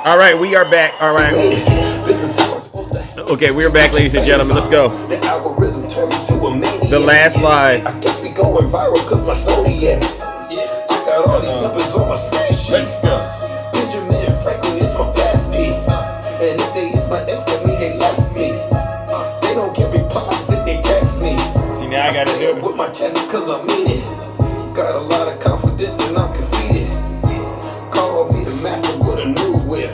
All right, we are back. All right. Okay, we're back, ladies and gentlemen. Let's go. The last live. I guess we going viral cause my zodiac. I got all these numbers on my spreadsheet. Let's go. Benjamin Franklin is my bestie. And if they is my ex, that mean they left me. They don't get replies if they text me. See, now I gotta do it with my chest cause I mean it. Got a lot of confidence and I'm conceited. Call me the master with a new whip.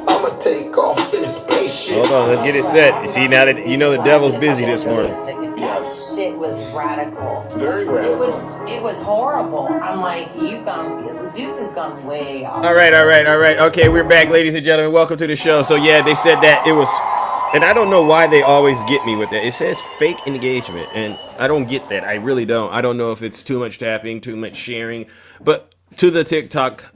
I'ma take off in a spaceship. Hold on, let's get it set. You see, now that you know the devil's busy this morning. That shit was radical. Very radical. It was horrible. I'm like, Zeus has gone way off. All right. Okay, we're back, ladies and gentlemen. Welcome to the show. So yeah, they said that it was, and I don't know why they always get me with that. It says fake engagement, and I don't get that. I really don't. I don't know if it's too much tapping, too much sharing, but to the TikTok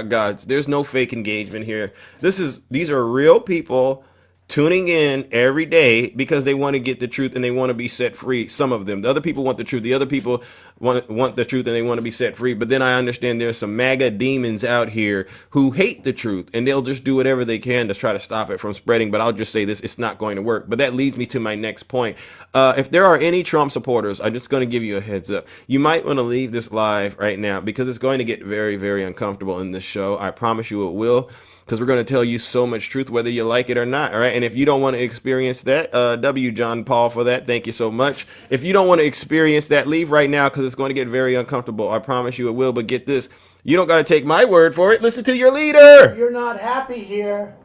gods, there's no fake engagement here. These are real people tuning in every day because they want to get the truth and they want to be set free. Some of them. The other people want the truth. The other people want the truth and they want to be set free. But then I understand there's some MAGA demons out here who hate the truth and they'll just do whatever they can to try to stop it from spreading. But I'll just say this, it's not going to work. But that leads me to my next point. If there are any Trump supporters, I'm just going to give you a heads up. You might want to leave this live right now because it's going to get very, very uncomfortable in this show. I promise you it will. Because we're going to tell you so much truth, whether you like it or not. All right. And if you don't want to experience that, W. John Paul for that. Thank you so much. If you don't want to experience that, leave right now because it's going to get very uncomfortable. I promise you it will. But get this. You don't got to take my word for it. Listen to your leader. If you're not happy here,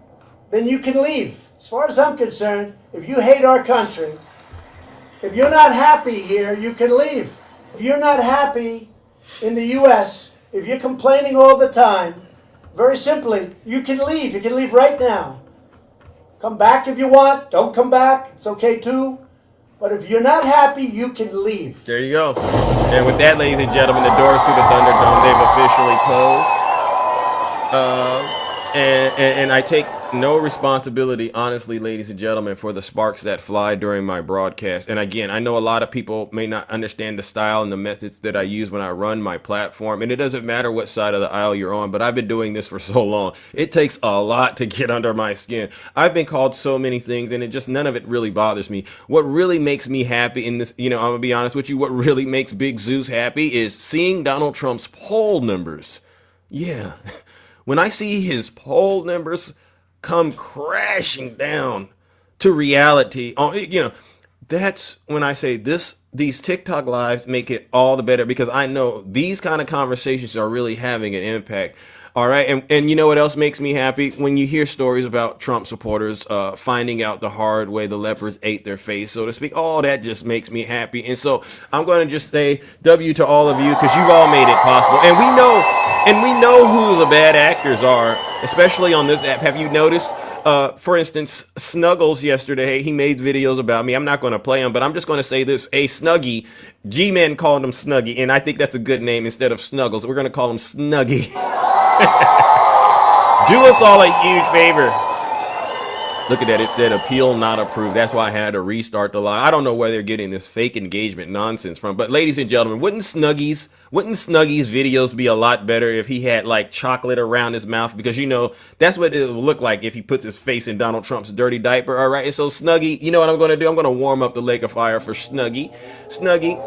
then you can leave. As far as I'm concerned, if you hate our country, if you're not happy here, you can leave. If you're not happy in the U.S., if you're complaining all the time, very simply, you can leave. You can leave right now. Come back if you want. Don't come back. It's okay too. But if you're not happy, you can leave. There you go. And with that, ladies and gentlemen, the doors to the Thunderdome, they've officially closed. And I take no responsibility, honestly, ladies and gentlemen, for the sparks that fly during my broadcast. And again, I know a lot of people may not understand the style and the methods that I use when I run my platform. And it doesn't matter what side of the aisle you're on, but I've been doing this for so long. It takes a lot to get under my skin. I've been called so many things and none of it really bothers me. What really makes me happy in this, I'm going to be honest with you, what really makes Big Zeus happy is seeing Donald Trump's poll numbers. Yeah. When I see his poll numbers come crashing down to reality, that's when I say these TikTok lives make it all the better because I know these kind of conversations are really having an impact. All right. And you know what else makes me happy? When you hear stories about Trump supporters finding out the hard way the leopards ate their face, so to speak. All that just makes me happy. And so I'm going to just say W to all of you because you've all made it possible. And we know who the bad actors are, especially on this app. Have you noticed? For instance, Snuggles yesterday, he made videos about me. I'm not going to play him, but I'm just going to say this. Snuggie, G-Man called him Snuggie, and I think that's a good name instead of Snuggles. We're going to call him Snuggie. Do us all a huge favor. Look at that. It said appeal not approved. That's why I had to restart the live. I don't know where they're getting this fake engagement nonsense from. But ladies and gentlemen, wouldn't Snuggie's videos be a lot better if he had like chocolate around his mouth? Because that's what it will look like if he puts his face in Donald Trump's dirty diaper. All right. And so Snuggie, you know what I'm going to do? I'm going to warm up the lake of fire for Snuggie. Snuggie,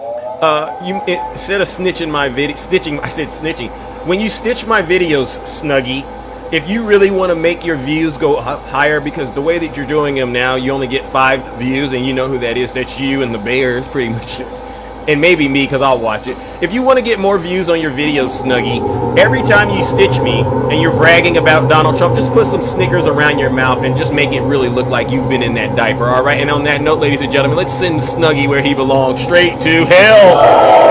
instead of snitching my video, I said snitching. When you stitch my videos, Snuggie, if you really want to make your views go up higher, because the way that you're doing them now, you only get 5 views, and you know who that is. That's you and the Bears, pretty much. And maybe me, because I'll watch it. If you want to get more views on your videos, Snuggie, every time you stitch me and you're bragging about Donald Trump, just put some Snickers around your mouth and just make it really look like you've been in that diaper, all right? And on that note, ladies and gentlemen, let's send Snuggie where he belongs, straight to hell.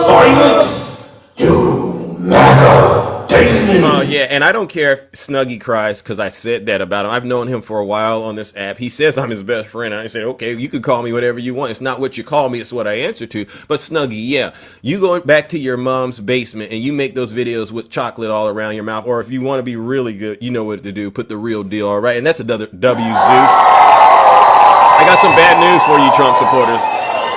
Silence, you MAGA demon. Oh, yeah, and I don't care if Snuggie cries because I said that about him. I've known him for a while on this app. He says I'm his best friend. I say, okay, you could call me whatever you want. It's not what you call me, it's what I answer to. But Snuggie, yeah, you go back to your mom's basement and you make those videos with chocolate all around your mouth. Or if you want to be really good, you know what to do. Put the real deal, all right? And that's another W, Zeus. I got some bad news for you, Trump supporters.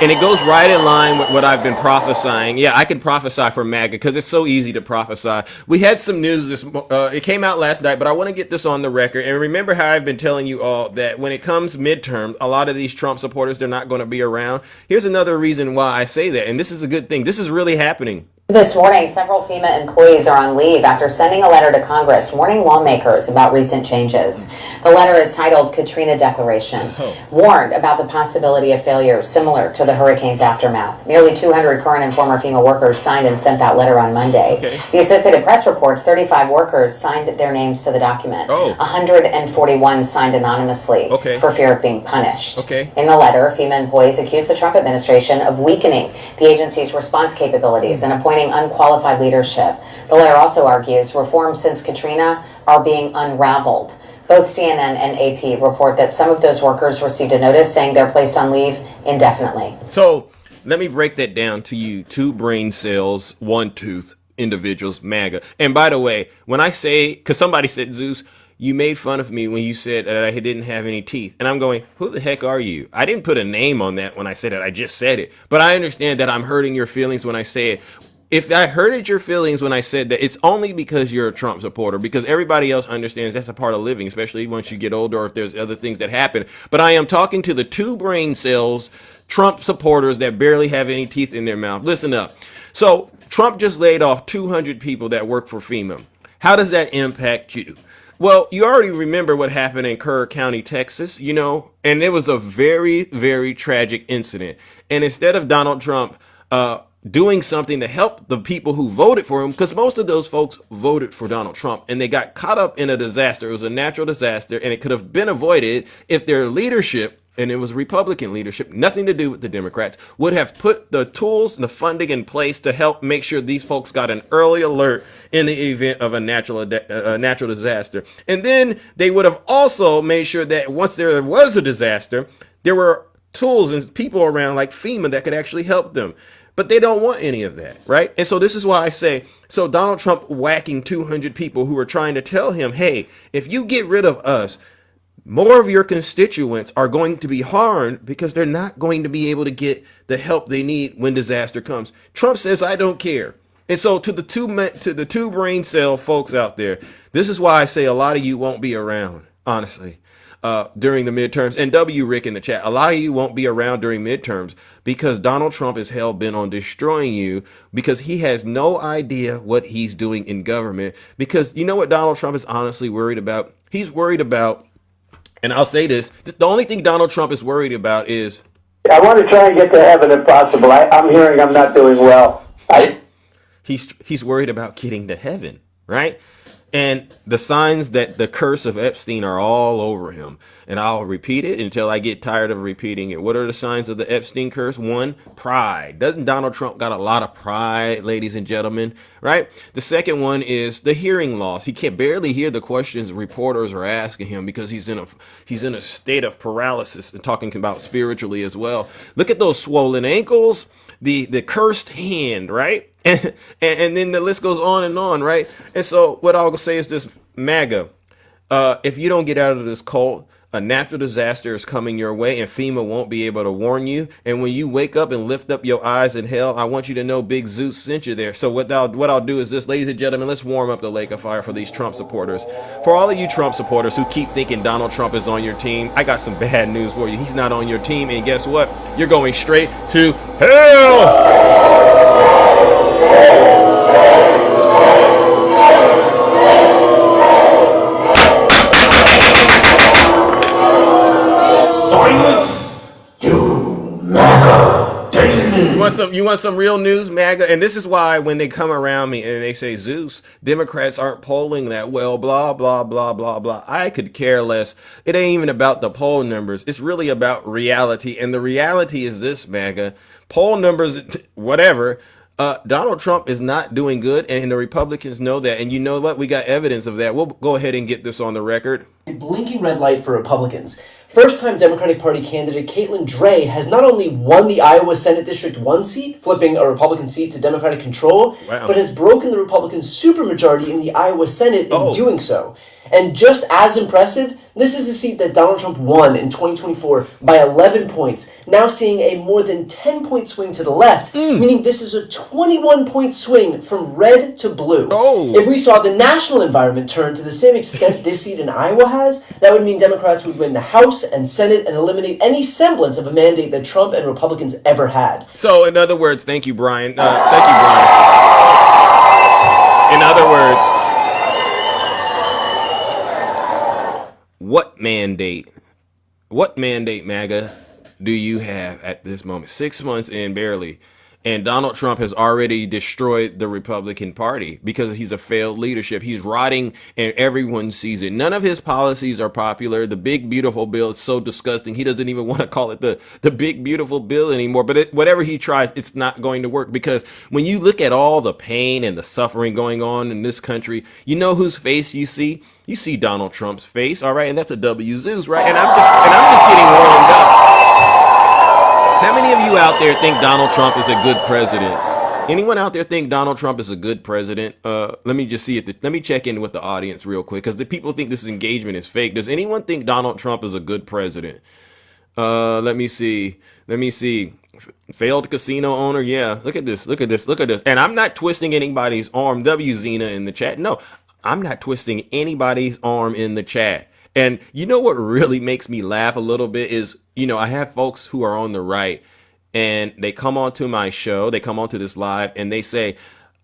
And it goes right in line with what I've been prophesying. Yeah, I can prophesy for MAGA because it's so easy to prophesy. We had some news it came out last night, but I want to get this on the record. And remember how I've been telling you all that when it comes midterm, a lot of these Trump supporters, they're not going to be around. Here's another reason why I say that. And this is a good thing. This is really happening. This morning, several FEMA employees are on leave after sending a letter to Congress warning lawmakers about recent changes. The letter is titled Katrina Declaration, warned about the possibility of failures similar to the hurricane's aftermath. Nearly 200 current and former FEMA workers signed and sent that letter on Monday. Okay. The Associated Press reports 35 workers signed their names to the document. 141 signed anonymously for fear of being punished. In the letter, FEMA employees accused the Trump administration of weakening the agency's response capabilities and appointing unqualified leadership. The letter also argues reforms since Katrina are being unraveled. Both CNN and AP report that some of those workers received a notice saying they're placed on leave indefinitely. So let me break that down to you. 2 brain cells, 1 tooth individuals, MAGA. And by the way, when I say, because somebody said, Zeus, you made fun of me when you said that I didn't have any teeth. And I'm going, who the heck are you? I didn't put a name on that when I said it. I just said it. But I understand that I'm hurting your feelings when I say it. If I hurted your feelings when I said that, it's only because you're a Trump supporter, because everybody else understands that's a part of living, especially once you get older or if there's other things that happen. But I am talking to the 2 brain cells, Trump supporters that barely have any teeth in their mouth. Listen up. So Trump just laid off 200 people that work for FEMA. How does that impact you? Well, you already remember what happened in Kerr County, Texas, and it was a very, very tragic incident. And instead of Donald Trump, doing something to help the people who voted for him, because most of those folks voted for Donald Trump and they got caught up in a disaster. It was a natural disaster and it could have been avoided if their leadership, and it was Republican leadership, nothing to do with the Democrats, would have put the tools and the funding in place to help make sure these folks got an early alert in the event of a natural disaster. And then they would have also made sure that once there was a disaster, there were tools and people around like FEMA that could actually help them. But they don't want any of that, right? And so this is why I say, so Donald Trump whacking 200 people who are trying to tell him, hey, if you get rid of us, more of your constituents are going to be harmed because they're not going to be able to get the help they need when disaster comes. Trump says, I don't care. And so to the two brain cell folks out there, this is why I say a lot of you won't be around, honestly. During the midterms, and W. Rick in the chat, a lot of you won't be around during midterms because Donald Trump is hell bent on destroying you because he has no idea what he's doing in government. Because you know what Donald Trump is honestly worried about? He's worried about, and I'll say this, the only thing Donald Trump is worried about is, I want to try and get to heaven if possible. I'm hearing I'm not doing well. He's worried about getting to heaven, right? And the signs that the curse of Epstein are all over him. And I'll repeat it until I get tired of repeating it. What are the signs of the Epstein curse? 1, pride. Doesn't Donald Trump got a lot of pride, ladies and gentlemen? Right? The second one is the hearing loss. He can barely hear the questions reporters are asking him because he's in a state of paralysis, and talking about spiritually as well. Look at those swollen ankles, the cursed hand, right? And then the list goes on, right? And so what I'll say is this, MAGA, if you don't get out of this cult, a natural disaster is coming your way and FEMA won't be able to warn you. And when you wake up and lift up your eyes in hell, I want you to know Big Zeus sent you there. So what I'll do is this, ladies and gentlemen, let's warm up the lake of fire for these Trump supporters. For all of you Trump supporters who keep thinking Donald Trump is on your team, I got some bad news for you. He's not on your team. And guess what? You're going straight to hell. Silence, you MAGA demon. You want some real news, MAGA? And this is why when they come around me and they say, Zeus, Democrats aren't polling that well, blah, blah, blah, blah, blah. I could care less. It ain't even about the poll numbers. It's really about reality. And the reality is this, MAGA. Poll numbers, whatever. Donald Trump is not doing good, and the Republicans know that. And you know what? We got evidence of that. We'll go ahead and get this on the record. A blinking red light for Republicans. First-time Democratic Party candidate Caitlin Dray has not only won the Iowa Senate District 1 seat, flipping a Republican seat to Democratic control, but has broken the Republican supermajority in the Iowa Senate in doing so. And just as impressive, this is a seat that Donald Trump won in 2024 by 11 points, now seeing a more than 10-point swing to the left, meaning this is a 21-point swing from red to blue. Oh. If we saw the national environment turn to the same extent this seat in Iowa has, that would mean Democrats would win the House and Senate and eliminate any semblance of a mandate that Trump and Republicans ever had. So, in other words, thank you, Brian. Thank you, Brian. In other words, what mandate, MAGA, do you have at this moment? 6 months in, barely. And Donald Trump has already destroyed the Republican Party because he's a failed leadership. He's rotting and everyone sees it. None of his policies are popular. The big, beautiful bill is so disgusting. He doesn't even want to call it the big, beautiful bill anymore. But whatever he tries, it's not going to work, because when you look at all the pain and the suffering going on in this country, you know whose face you see? You see Donald Trump's face, all right? And that's a W Zeus, right? And I'm just getting warmed up. How many of you out there think Donald Trump is a good president? Anyone out there think Donald Trump is a good president? Let me just see it. Let me check in with the audience real quick, because the people think this engagement is fake. Does anyone think Donald Trump is a good president? Let me see. Failed casino owner. Yeah. Look at this. And I'm not twisting anybody's arm. W Zena in the chat. No, I'm not twisting anybody's arm in the chat. And you know what really makes me laugh a little bit is, I have folks who are on the right, and they come onto my show, they come onto this live, and they say,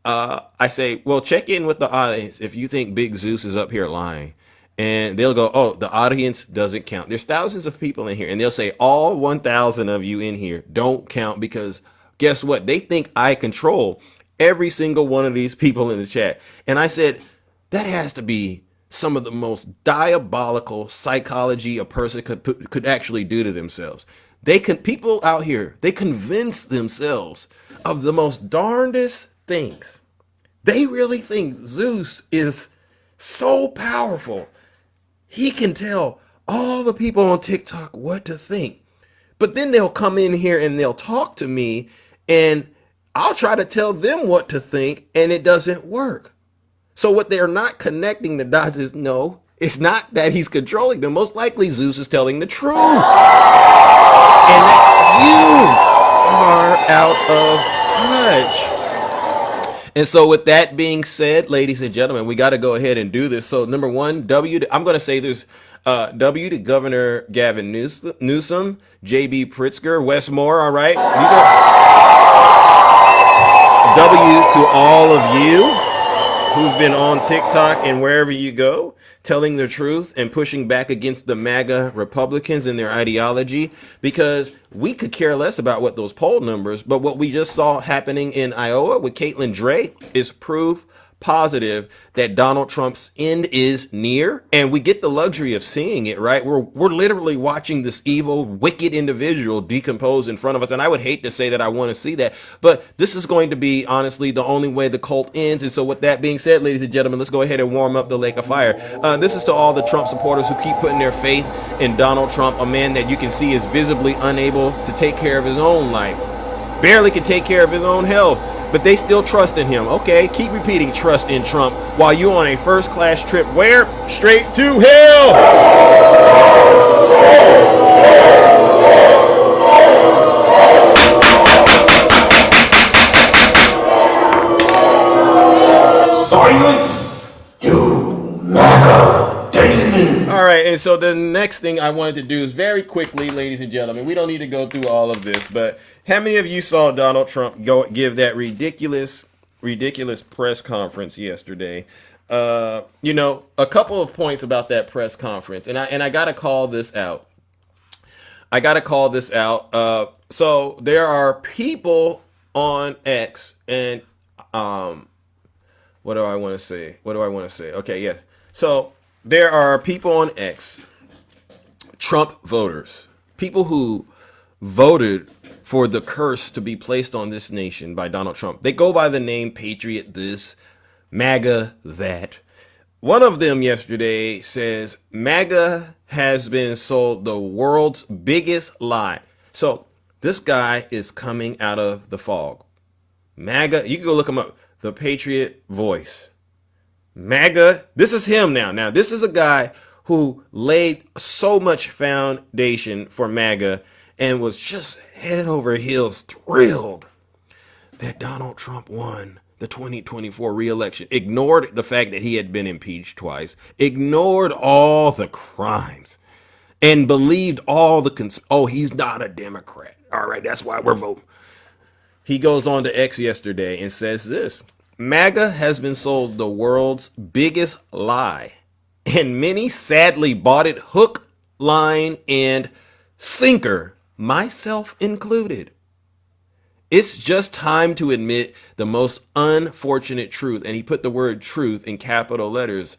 I say, well, check in with the audience if you think Big Zeus is up here lying. And they'll go, oh, the audience doesn't count. There's thousands of people in here. And they'll say, all 1,000 of you in here don't count, because guess what? They think I control every single one of these people in the chat. And I said, that has to be some of the most diabolical psychology a person could actually do to themselves. People out here, they convince themselves of the most darndest things. They really think Zeus is so powerful. He can tell all the people on TikTok what to think. But then they'll come in here and they'll talk to me, and I'll try to tell them what to think, and it doesn't work. So what they're not connecting the dots is, no, it's not that he's controlling them. Most likely Zeus is telling the truth. And that you are out of touch. And so with that being said, ladies and gentlemen, we got to go ahead and do this. So number one, I'm going to say this, W to Governor Gavin Newsom, J.B. Pritzker, Wes Moore, all right? These are W to all of you who've been on TikTok and wherever you go, telling the truth and pushing back against the MAGA Republicans and their ideology, because we could care less about what those poll numbers, but what we just saw happening in Iowa with Caitlin Dray is proof positive that Donald Trump's end is near, and we get the luxury of seeing it, right? We're literally watching this evil, wicked individual decompose in front of us, and I would hate to say that I want to see that, but this is going to be, honestly, the only way the cult ends. And so with that being said, ladies and gentlemen, let's go ahead and warm up the lake of fire. This is to all the Trump supporters who keep putting their faith in Donald Trump, a man that you can see is visibly unable to take care of his own life, barely can take care of his own health, but they still trust in him. Okay, keep repeating trust in Trump while you're on a first-class trip where? Straight to hell! Silence, you MAGA demon! All right, and so the next thing I wanted to do is very quickly, ladies and gentlemen, we don't need to go through all of this, but how many of you saw Donald Trump give that ridiculous press conference yesterday? A couple of points about that press conference, and I got to call this out. So there are people on X, and what do I want to say? Okay, yes. So there are people on X, Trump voters, people who voted for the curse to be placed on this nation by Donald Trump. They go by the name Patriot this, MAGA that. One of them yesterday says MAGA has been sold the world's biggest lie. So this guy is coming out of the fog. MAGA, you can go look him up. The Patriot Voice. MAGA, this is him now. Now, this is a guy who laid so much foundation for MAGA and was just head over heels thrilled that Donald Trump won the 2024 re-election, ignored the fact that he had been impeached twice, ignored all the crimes, and believed all the he's not a Democrat. All right, that's why we're voting. He goes on to X yesterday and says this: MAGA has been sold the world's biggest lie, and many sadly bought it hook, line, and sinker, myself included. It's just time to admit the most unfortunate truth. And he put the word truth in capital letters.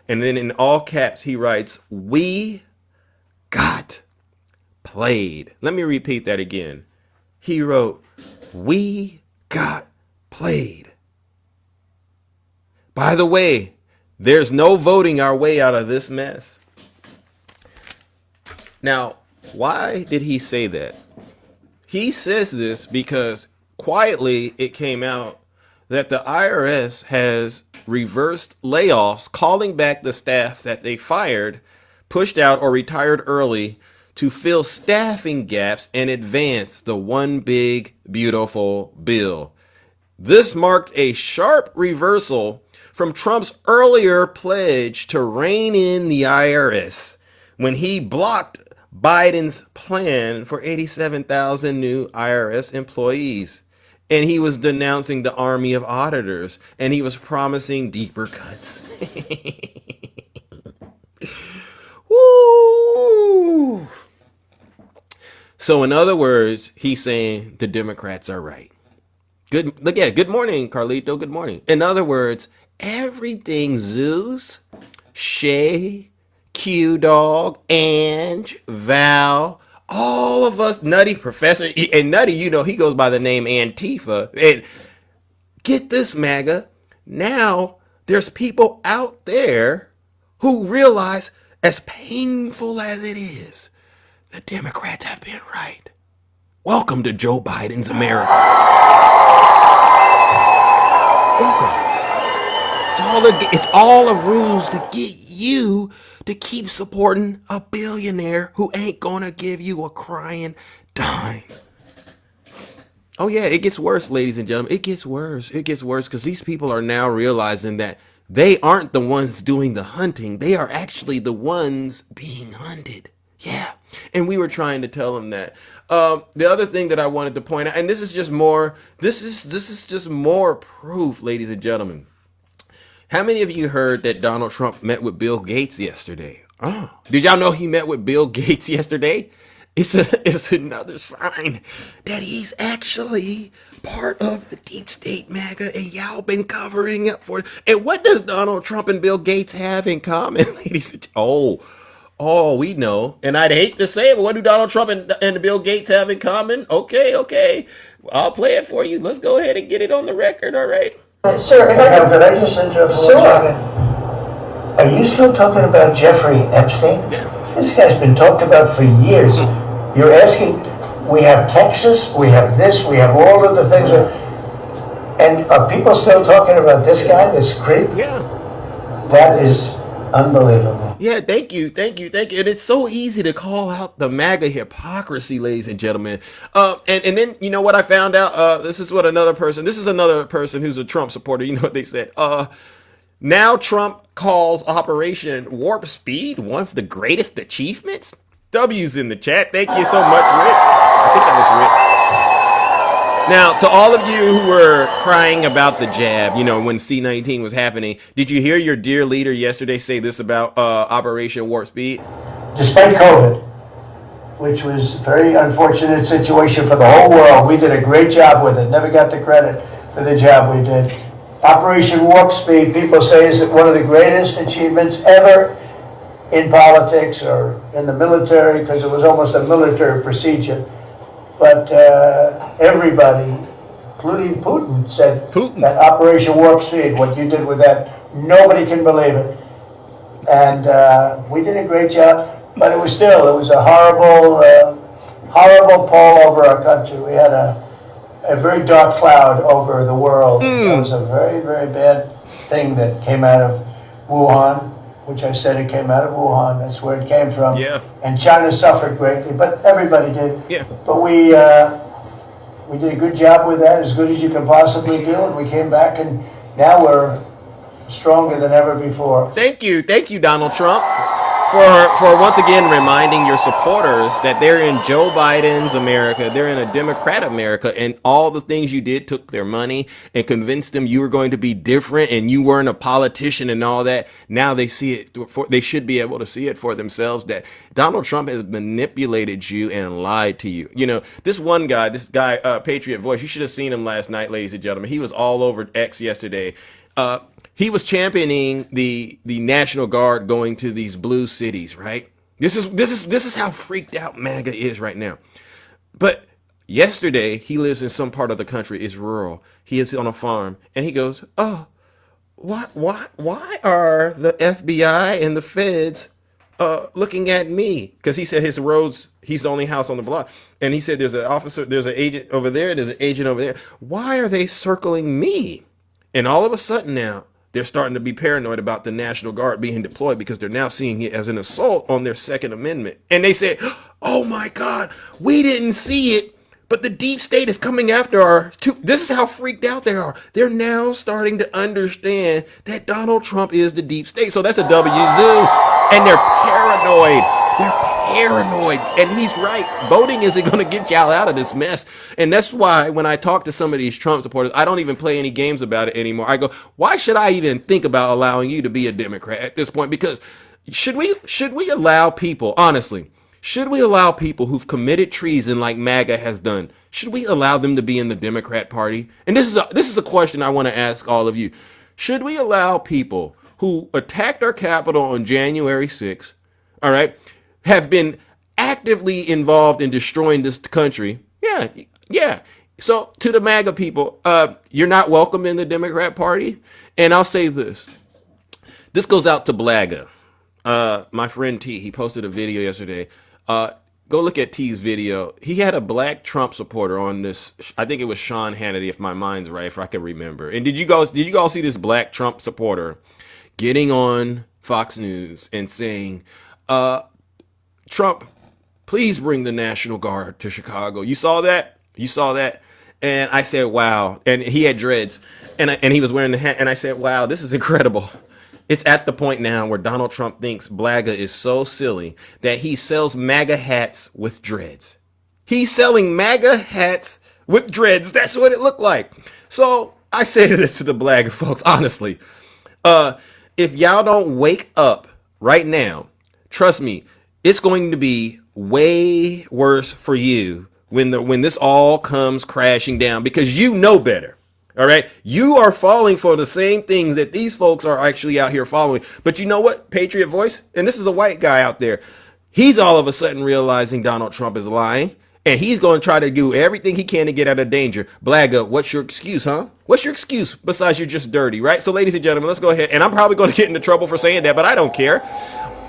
And then in all caps, he writes, we got played. Let me repeat that again. He wrote, we got played. By the way, there's no voting our way out of this mess. Now, why did he say that? He says this because quietly it came out that the IRS has reversed layoffs, calling back the staff that they fired, pushed out, or retired early to fill staffing gaps and advance the one big, beautiful bill. This marked a sharp reversal from Trump's earlier pledge to rein in the IRS when he blocked Biden's plan for 87,000 new IRS employees. And he was denouncing the army of auditors, and he was promising deeper cuts. Woo! So in other words, he's saying the Democrats are right. Good morning, Carlito. Good morning. In other words, everything Zeus, Shay, Q-Dog, Ange, Val, all of us, Nutty, Professor, and Nutty, you know, he goes by the name Antifa. And get this, MAGA, now there's people out there who realize, as painful as it is, the Democrats have been right. Welcome to Joe Biden's America. Welcome. It's all a ruse to get you to keep supporting a billionaire who ain't gonna give you a crying dime. Oh yeah, it gets worse, ladies and gentlemen. It gets worse. It gets worse because these people are now realizing that they aren't the ones doing the hunting. They are actually the ones being hunted. Yeah. And we were trying to tell them that. The other thing that I wanted to point out, and this is just more proof, ladies and gentlemen. How many of you heard that Donald Trump met with Bill Gates yesterday? Oh, did y'all know he met with Bill Gates yesterday? It's another sign that he's actually part of the deep state MAGA, and y'all been covering up for it. And what does Donald Trump and Bill Gates have in common, ladies and gentlemen? Oh, we know. And I'd hate to say it, but what do Donald Trump and Bill Gates have in common? Okay. I'll play it for you. Let's go ahead and get it on the record, all right? Sure. Could I just interrupt for 1 second? Are you still talking about Jeffrey Epstein? Yeah. This guy's been talked about for years. You're asking, we have Texas, we have this, we have all of the things. And are people still talking about this guy, this creep? Yeah. That is unbelievable. Yeah, thank you. And it's so easy to call out the MAGA hypocrisy, ladies and gentlemen. And then, you know what I found out? This is another person who's a Trump supporter. You know what they said? Now Trump calls Operation Warp Speed one of the greatest achievements. W's in the chat. Thank you so much, Rick. I think that was Rick. Now, to all of you who were crying about the jab, you know, when C-19 was happening, did you hear your dear leader yesterday say this about Operation Warp Speed? Despite COVID, which was a very unfortunate situation for the whole world, we did a great job with it. Never got the credit for the job we did. Operation Warp Speed, people say, is one of the greatest achievements ever in politics or in the military, because it was almost a military procedure. But everybody, including Putin, said that Operation Warp Speed, what you did with that, nobody can believe it. And we did a great job, but it was a horrible pall over our country. We had a very dark cloud over the world. It was a very, very bad thing that came out of Wuhan, which I said it came out of Wuhan. That's where it came from. Yeah. And China suffered greatly, but everybody did. Yeah. But we did a good job with that, as good as you can possibly do, and we came back, and now we're stronger than ever before. Thank you, Donald Trump, for once again reminding your supporters that they're in Joe Biden's America, they're in a Democrat America, and all the things you did took their money and convinced them you were going to be different and you weren't a politician and all that. Now they see it, they should be able to see it for themselves that Donald Trump has manipulated you and lied to you. You know, this guy, Patriot Voice, you should have seen him last night, ladies and gentlemen. He was all over X yesterday. He was championing the National Guard going to these blue cities, right? This is how freaked out MAGA is right now. But yesterday, he lives in some part of the country, it's rural. He is on a farm, and he goes, "Oh, why are the FBI and the feds looking at me?" Because he said his roads, he's the only house on the block, and he said there's an officer, there's an agent over there, there's an agent over there. Why are they circling me? And all of a sudden now, they're starting to be paranoid about the National Guard being deployed because they're now seeing it as an assault on their Second Amendment. And they said, "Oh my God, we didn't see it, but the deep state is coming after our..." This is how freaked out they are. They're now starting to understand that Donald Trump is the deep state. So that's a W, Zeus. And they're paranoid. And he's right. Voting isn't going to get y'all out of this mess. And that's why when I talk to some of these Trump supporters, I don't even play any games about it anymore. I go, why should I even think about allowing you to be a Democrat at this point? Because should we allow people, honestly, should we allow people who've committed treason like MAGA has done, should we allow them to be in the Democrat Party? And this is a question I want to ask all of you. Should we allow people who attacked our Capitol on January 6th, all right, have been actively involved in destroying this country? Yeah. So to the MAGA people, you're not welcome in the Democrat Party. And I'll say this. This goes out to Blaga. My friend T, he posted a video yesterday. Go look at T's video. He had a black Trump supporter on this. I think it was Sean Hannity, if my mind's right, if I can remember. And did you guys see this black Trump supporter getting on Fox News and saying, "Trump, please bring the National Guard to Chicago"? You saw that? And I said, wow. And he had dreads, and he was wearing the hat. And I said, wow, this is incredible. It's at the point now where Donald Trump thinks Blaga is so silly that he sells MAGA hats with dreads. He's selling MAGA hats with dreads. That's what it looked like. So I say this to the Blaga folks, honestly. If y'all don't wake up right now, trust me, it's going to be way worse for you when this all comes crashing down, because you know better. All right. You are falling for the same things that these folks are actually out here following. But you know what, Patriot Voice? And this is a white guy out there. He's all of a sudden realizing Donald Trump is lying, and he's going to try to do everything he can to get out of danger. Blaga, what's your excuse, huh? What's your excuse besides you're just dirty, right? So ladies and gentlemen, let's go ahead. And I'm probably going to get into trouble for saying that, but I don't care.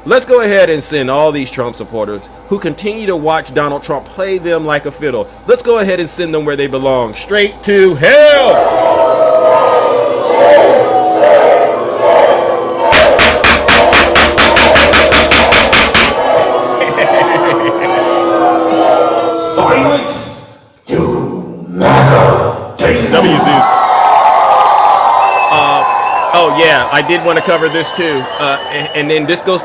Let's go ahead and send all these Trump supporters who continue to watch Donald Trump play them like a fiddle. Let's go ahead and send them where they belong, straight to hell. Silence, you MAGA. W Zeus. Oh yeah, I did want to cover this too, and then this goes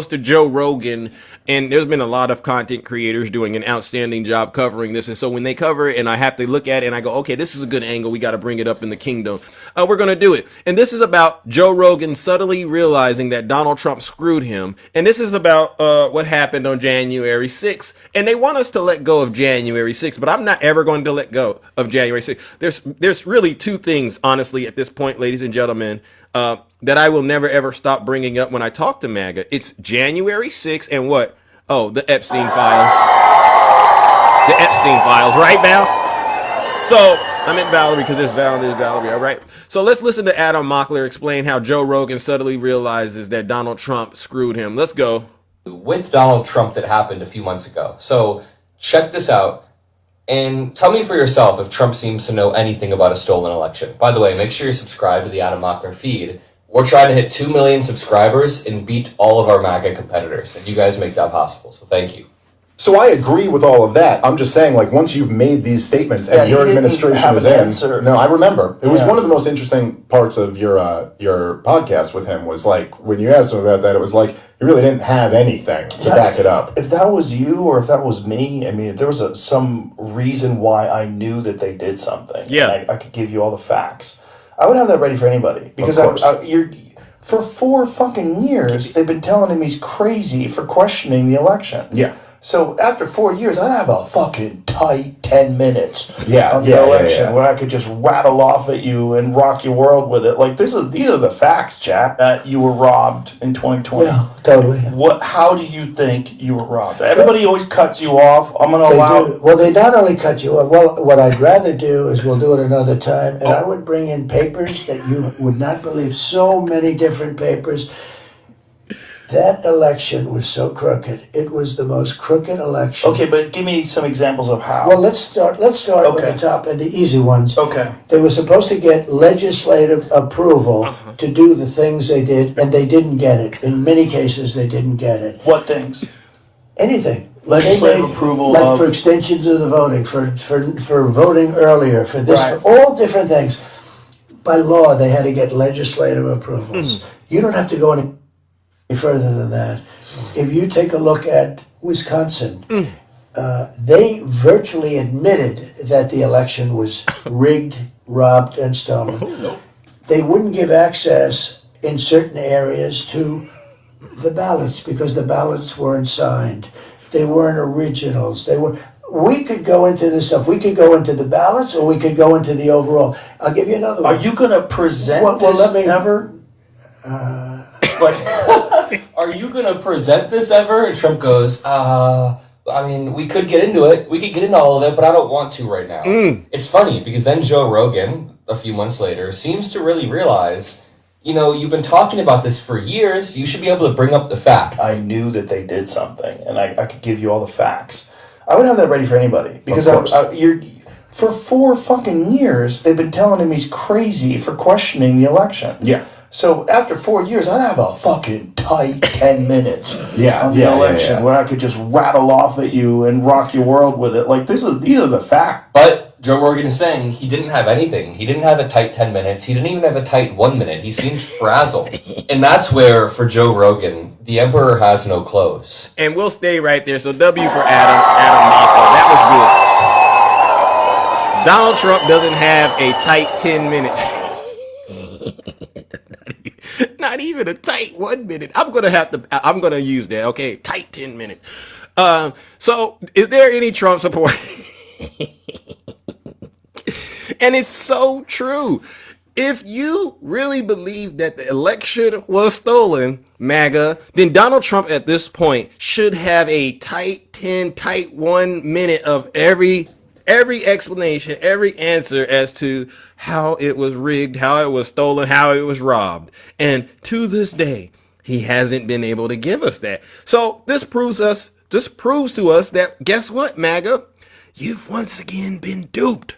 to Joe Rogan, and there's been a lot of content creators doing an outstanding job covering this, and so when they cover it, and I have to look at it, and I go, okay, this is a good angle, we got to bring it up in the kingdom. We're gonna do it, and this is about Joe Rogan subtly realizing that Donald Trump screwed him, and this is about what happened on January 6th, and they want us to let go of January 6th, but I'm not ever going to let go of January 6th. There's really two things, honestly, at this point, ladies and gentlemen, that I will never ever stop bringing up when I talk to MAGA. It's January 6th and what? Oh, the Epstein files. The Epstein files, right, Val? So I meant Valerie because there's Val and there's Valerie, all right? So let's listen to Adam Mockler explain how Joe Rogan suddenly realizes that Donald Trump screwed him. Let's go. With Donald Trump that happened a few months ago. So check this out. And tell me for yourself if Trump seems to know anything about a stolen election. By the way, make sure you're subscribed to the Adam Mockler feed, We're trying to hit 2 million subscribers and beat all of our MAGA competitors, and you guys make that possible. So thank you. So I agree with all of that. I'm just saying, like, once you've made these statements and your administration is in, no, I remember. It was one of the most interesting parts of your podcast with him was, like, when you asked him about that, it was like, you really didn't have anything to back it up. If that was you or if that was me, I mean, if there was some reason why I knew that they did something, I could give you all the facts. I would have that ready for anybody. Because for 4 fucking years, they've been telling him he's crazy for questioning the election. Yeah. So after 4 years, I'd have a fucking tight 10 minutes on the election where I could just rattle off at you and rock your world with it. Like these are the facts, Jack. That you were robbed in 2020. Yeah, totally. How do you think you were robbed? Everybody always cuts you off. I'm going to allow. Well, they not only cut you off. Well, what I'd rather do is we'll do it another time, and I would bring in papers that you would not believe. So many different papers. That election was so crooked. It was the most crooked election. Okay, but give me some examples of how. Well, let's start with the top and the easy ones. Okay. They were supposed to get legislative approval to do the things they did, and they didn't get it. In many cases, they didn't get it. What things? Anything. Legislative approval like for extensions of the voting, for voting earlier, for this, for all different things. By law, they had to get legislative approvals. You don't have to go any further than that. If you take a look at Wisconsin, they virtually admitted that the election was rigged, robbed, and stolen. They wouldn't give access in certain areas to the ballots because the ballots weren't signed. They weren't originals. We could go into this stuff. We could go into the ballots, or we could go into the overall. I'll give you another one. Are you going to present this ever? Are you going to present this ever? And Trump goes, I mean, we could get into it. We could get into all of it, but I don't want to right now. It's funny because then Joe Rogan, a few months later, seems to really realize, you've been talking about this for years. You should be able to bring up the facts. I knew that they did something, and I could give you all the facts. I would have that ready for anybody because for 4 fucking years, they've been telling him he's crazy for questioning the election. Yeah. So after 4 years, I'd have a fucking tight 10 minutes on the election where I could just rattle off at you and rock your world with it. Like these are the facts. But Joe Rogan is saying he didn't have anything. He didn't have a tight 10 minutes. He didn't even have a tight 1 minute. He seemed frazzled. And that's where, for Joe Rogan, the emperor has no clothes. And we'll stay right there. So W for Adam Mako. That was good. Donald Trump doesn't have a tight 10 minutes. Not even a tight 1 minute. I'm gonna use that. Okay, tight 10 minutes. So is there any Trump support? And it's so true. If you really believe that the election was stolen, MAGA, then Donald Trump at this point should have a tight 10, tight 1 minute of every explanation, every answer as to how it was rigged, how it was stolen, how it was robbed. And to this day, he hasn't been able to give us that. So this proves to us that, guess what, MAGA? You've once again been duped.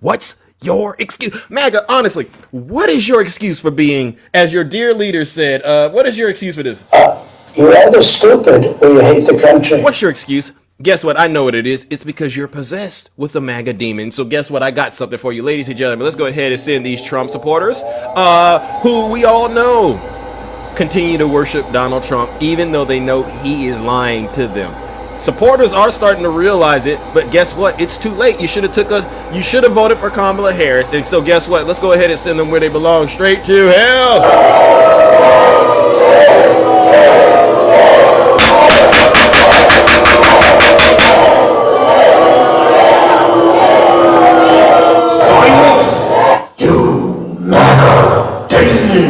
What's your excuse? MAGA, honestly, what is your excuse for being, as your dear leader said, what is your excuse for this? You're either stupid or you hate the country. What's your excuse? Guess what? I know what it is. It's because you're possessed with the MAGA demon. So guess what? I got something for you, ladies and gentlemen. Let's go ahead and send these Trump supporters, who we all know continue to worship Donald Trump, even though they know he is lying to them. Supporters are starting to realize it, but guess what? It's too late. You should have voted for Kamala Harris. And so guess what? Let's go ahead and send them where they belong, straight to hell.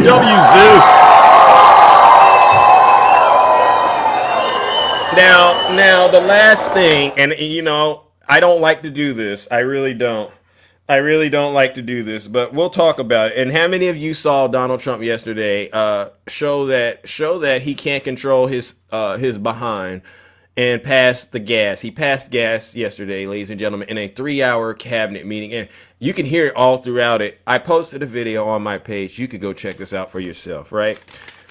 W Zeus. Now the last thing, and I don't like to do this. I really don't like to do this, but we'll talk about it. And how many of you saw Donald Trump yesterday show that he can't control his behind and passed the gas. He passed gas yesterday, ladies and gentlemen, in a 3-hour cabinet meeting. And you can hear it all throughout it. I posted a video on my page. You could go check this out for yourself, right?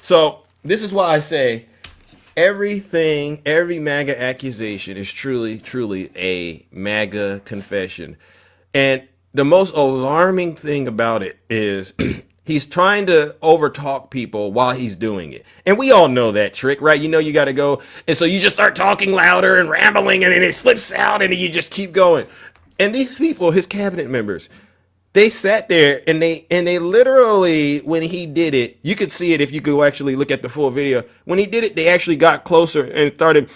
So this is why I say every MAGA accusation is truly, truly a MAGA confession. And the most alarming thing about it is he's trying to overtalk people while he's doing it. And we all know that trick, right? You know, you got to go. And so you just start talking louder and rambling, and then it slips out, and you just keep going. And these people, his cabinet members, they sat there and they literally, when he did it, you could see it if you could actually look at the full video. When he did it, they actually got closer and started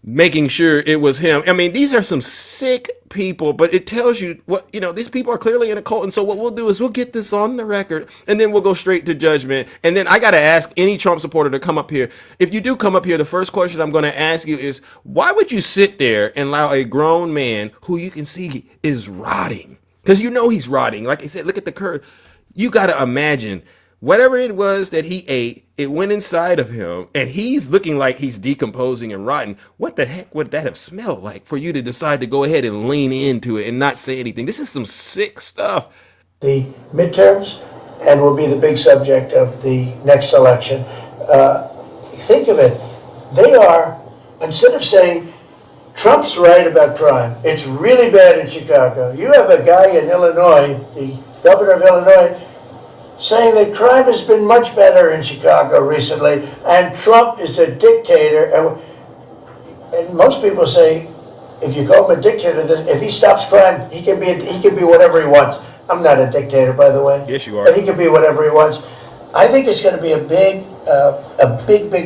making sure it was him. I mean, these are some sick people, but it tells you what, you know, these people are clearly in a cult. And so what we'll do is we'll get this on the record, and then we'll go straight to judgment. And then I got to ask any Trump supporter to come up here. If you do come up here, the first question I'm going to ask you is, why would you sit there and allow a grown man who you can see is rotting? Because you know he's rotting. Like I said, look at the curve. You got to imagine whatever it was that he ate, it went inside of him, and he's looking like he's decomposing and rotten. What the heck would that have smelled like for you to decide to go ahead and lean into it and not say anything? This is some sick stuff. The midterms, and will be the big subject of the next election. Think of it. They are, instead of saying, Trump's right about crime, it's really bad in Chicago. You have a guy in Illinois, the governor of Illinois, saying that crime has been much better in Chicago recently, and Trump is a dictator. And most people say, if you call him a dictator, then if he stops crime, he can be whatever he wants. I'm not a dictator, by the way. Yes, you are. But he can be whatever he wants. I think it's going to be a big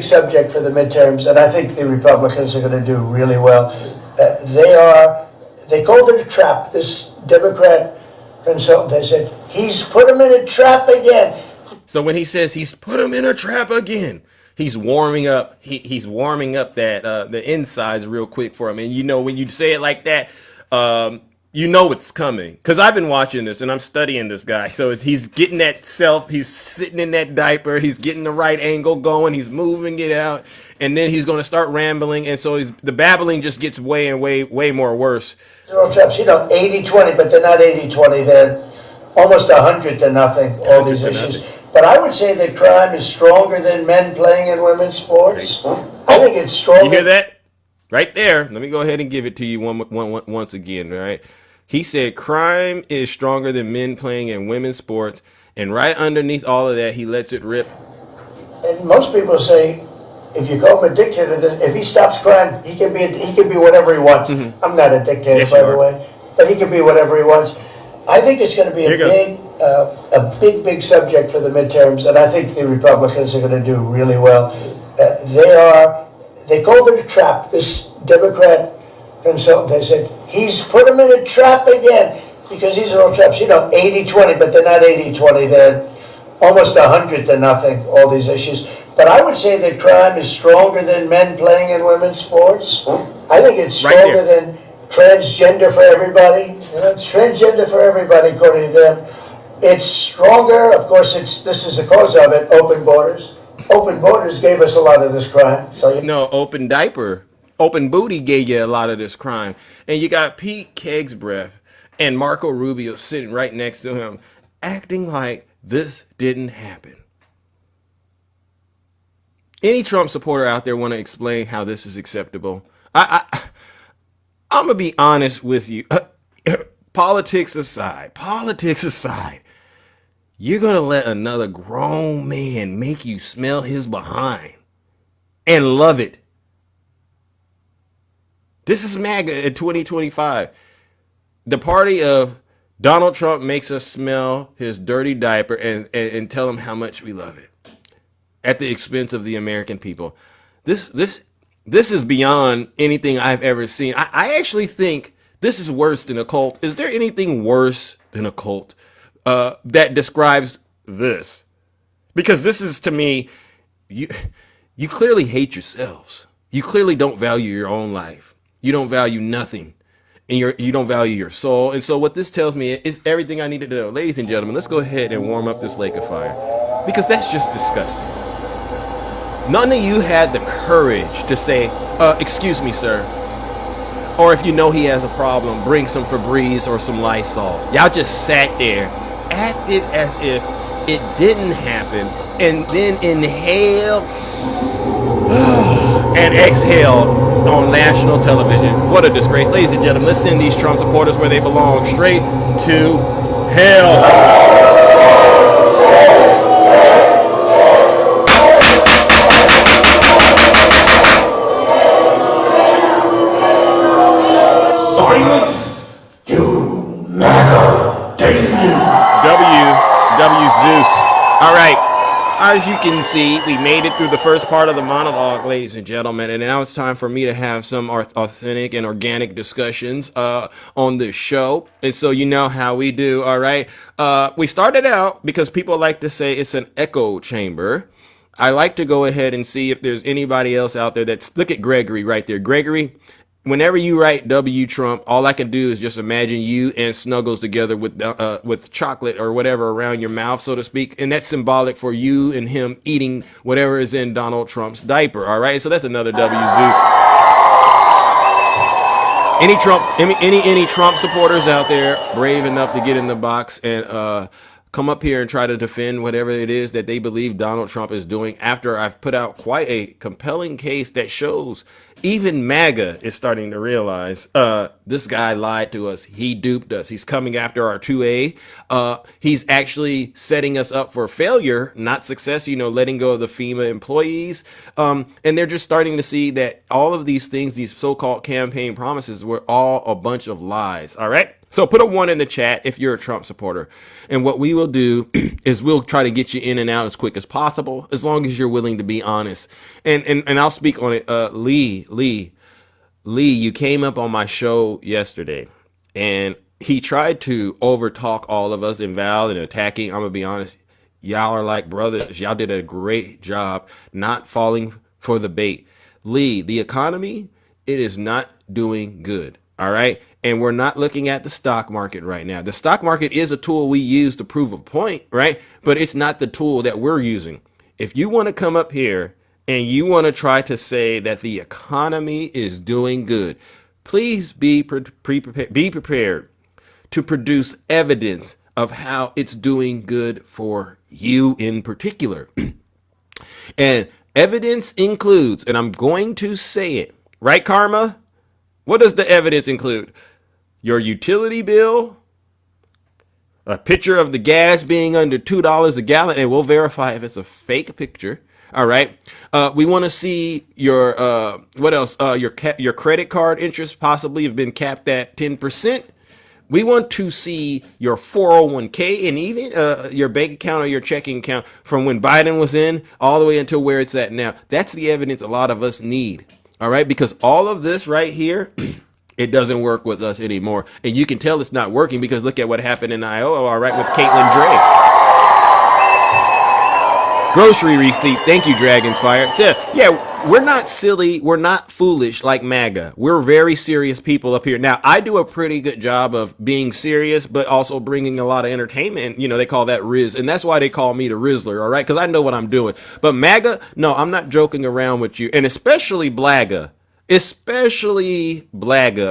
subject for the midterms, and I think the Republicans are going to do really well. They called it a trap. This Democrat consultant, they said, he's put him in a trap again. So when he says he's put him in a trap again, he's warming up. He's warming up that the insides real quick for him. And you know, when you say it like that, you know it's coming. Because I've been watching this and I'm studying this guy. So he's getting that he's sitting in that diaper. He's getting the right angle going. He's moving it out. And then he's going to start rambling. And so the babbling just gets way more worse. Traps, you know, 80-20, but they're not 80-20. They're almost 100-0, all these issues. But I would say that crime is stronger than men playing in women's sports. I think it's stronger. You hear that? Right there. Let me go ahead and give it to you once again, right? He said crime is stronger than men playing in women's sports. And right underneath all of that, he lets it rip. And most people say, if you call him a dictator, then if he stops crime, he can be whatever he wants. Mm-hmm. I'm not a dictator, yes, by the way, but he can be whatever he wants. I think it's going to be a big subject for the midterms, and I think the Republicans are going to do really well. They called it a trap. This Democrat consultant, they said, he's put him in a trap again, because these are all traps. You know, 80-20, but they're not 80-20. They're almost 100-0, all these issues. But I would say that crime is stronger than men playing in women's sports. I think it's stronger than transgender for everybody. You know, it's transgender for everybody, according to them. It's stronger. Of course, this is the cause of it, open borders. Open borders gave us a lot of this crime. So no, open diaper. Open booty gave you a lot of this crime. And you got Pete Kegsbreath and Marco Rubio sitting right next to him, acting like this didn't happen. Any Trump supporter out there want to explain how this is acceptable? I'm going to be honest with you. Politics aside, you're going to let another grown man make you smell his behind and love it. This is MAGA in 2025. The party of Donald Trump makes us smell his dirty diaper and tell him how much we love it at the expense of the American people. This is beyond anything I've ever seen. I actually think this is worse than a cult. Is there anything worse than a cult that describes this? Because this is, to me, you clearly hate yourselves. You clearly don't value your own life. You don't value nothing. And you don't value your soul. And so what this tells me is everything I need to know. Ladies and gentlemen, let's go ahead and warm up this lake of fire. Because that's just disgusting. None of you had the courage to say, Excuse me, sir. Or if you know he has a problem, bring some Febreze or some Lysol. Y'all just sat there, acted as if it didn't happen, and then inhaled and exhaled on national television. What a disgrace. Ladies and gentlemen, let's send these Trump supporters where they belong, straight to hell. Silence, you MAGA demon. W Zeus. All right. As you can see, we made it through the first part of the monologue, ladies and gentlemen, and now it's time for me to have some authentic and organic discussions on this show. And so you know how we do, all right? We started out because people like to say it's an echo chamber. I like to go ahead and see if there's anybody else out there that's... Look at Gregory right there. Gregory, whenever you write W Trump, all I can do is just imagine you and Snuggles together with chocolate or whatever around your mouth, so to speak. And that's symbolic for you and him eating whatever is in Donald Trump's diaper. All right. So that's another W Zeus. Any Trump supporters out there brave enough to get in the box and come up here and try to defend whatever it is that they believe Donald Trump is doing after I've put out quite a compelling case that shows even MAGA is starting to realize this guy lied to us. He duped us. He's coming after our 2A. He's actually setting us up for failure, not success, letting go of the FEMA employees. And they're just starting to see that all of these things, these so-called campaign promises, were all a bunch of lies. All right. So put a 1 in the chat if you're a Trump supporter. And what we will do is we'll try to get you in and out as quick as possible, as long as you're willing to be honest. And I'll speak on it. Lee, you came up on my show yesterday and he tried to overtalk all of us, Val, and attacking. I'm going to be honest. Y'all are like brothers. Y'all did a great job not falling for the bait. Lee, the economy, it is not doing good. All right. And we're not looking at the stock market right now. The stock market is a tool we use to prove a point, right? But it's not the tool that we're using. If you want to come up here and you want to try to say that the economy is doing good, please be prepared to produce evidence of how it's doing good for you in particular. And evidence includes, and I'm going to say it, right, Karma? What does the evidence include? Your utility bill, a picture of the gas being under $2 a gallon, and we'll verify if it's a fake picture. All right. We want to see your what else? Your credit card interest possibly have been capped at 10%. We want to see your 401k and even your bank account or your checking account from when Biden was in all the way until where it's at now. That's the evidence a lot of us need. All right, because all of this right here, it doesn't work with us anymore. And you can tell it's not working because look at what happened in Iowa, all right, with Caitlin Dre. Grocery receipt. Thank you, Dragon's Fire. So, yeah, we're not silly. We're not foolish like MAGA. We're very serious people up here. Now, I do a pretty good job of being serious, but also bringing a lot of entertainment. They call that Riz. And that's why they call me the Rizzler, all right? Because I know what I'm doing. But MAGA, no, I'm not joking around with you. And especially Blagga.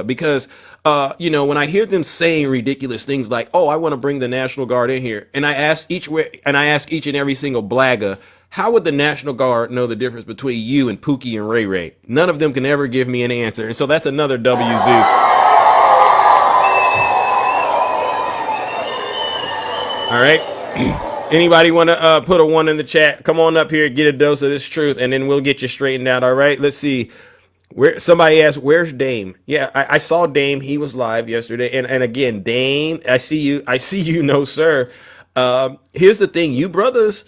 Because, when I hear them saying ridiculous things like, oh, I want to bring the National Guard in here. And I ask each and every single Blagga, how would the National Guard know the difference between you and Pookie and Ray Ray? None of them can ever give me an answer. And so that's another W Zeus. All right. Anybody want to put a 1 in the chat? Come on up here, get a dose of this truth, and then we'll get you straightened out. All right. Let's see. Where somebody asked, where's Dame? Yeah, I saw Dame. He was live yesterday. And again, Dame, I see you. No, sir. Here's the thing. You brothers,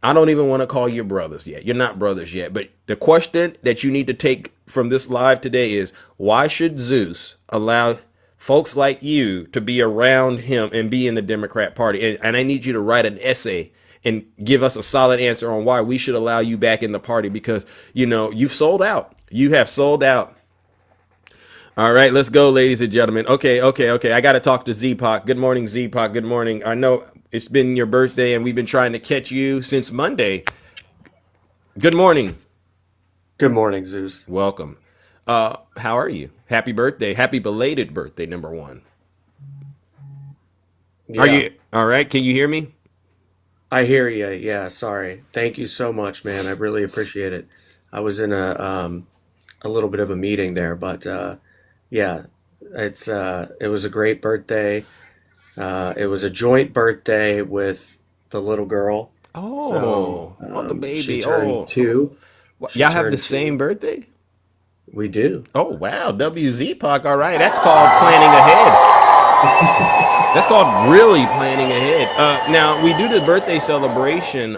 I don't even want to call you brothers yet. You're not brothers yet. But the question that you need to take from this live today is, why should Zeus allow folks like you to be around him and be in the Democrat Party? And I need you to write an essay and give us a solid answer on why we should allow you back in the party, because, you've sold out. You have sold out. All right, let's go, ladies and gentlemen. Okay. I got to talk to Z-Pac. Good morning, Z-Pac. Good morning. I know it's been your birthday and we've been trying to catch you since Monday. Good morning. Good morning, Zeus. Welcome. How are you? Happy birthday. Happy belated birthday, number one. Yeah. Are you all right? Can you hear me? I hear you. Yeah, sorry. Thank you so much, man. I really appreciate it. I was in a little bit of a meeting there, but yeah, it was a great birthday. It was a joint birthday with the little girl. Oh, the baby. She turned 2. Y'all have the same birthday? We do. Oh, wow. WZ Park. All right. That's called planning ahead. That's called really planning ahead. Now, we do the birthday celebration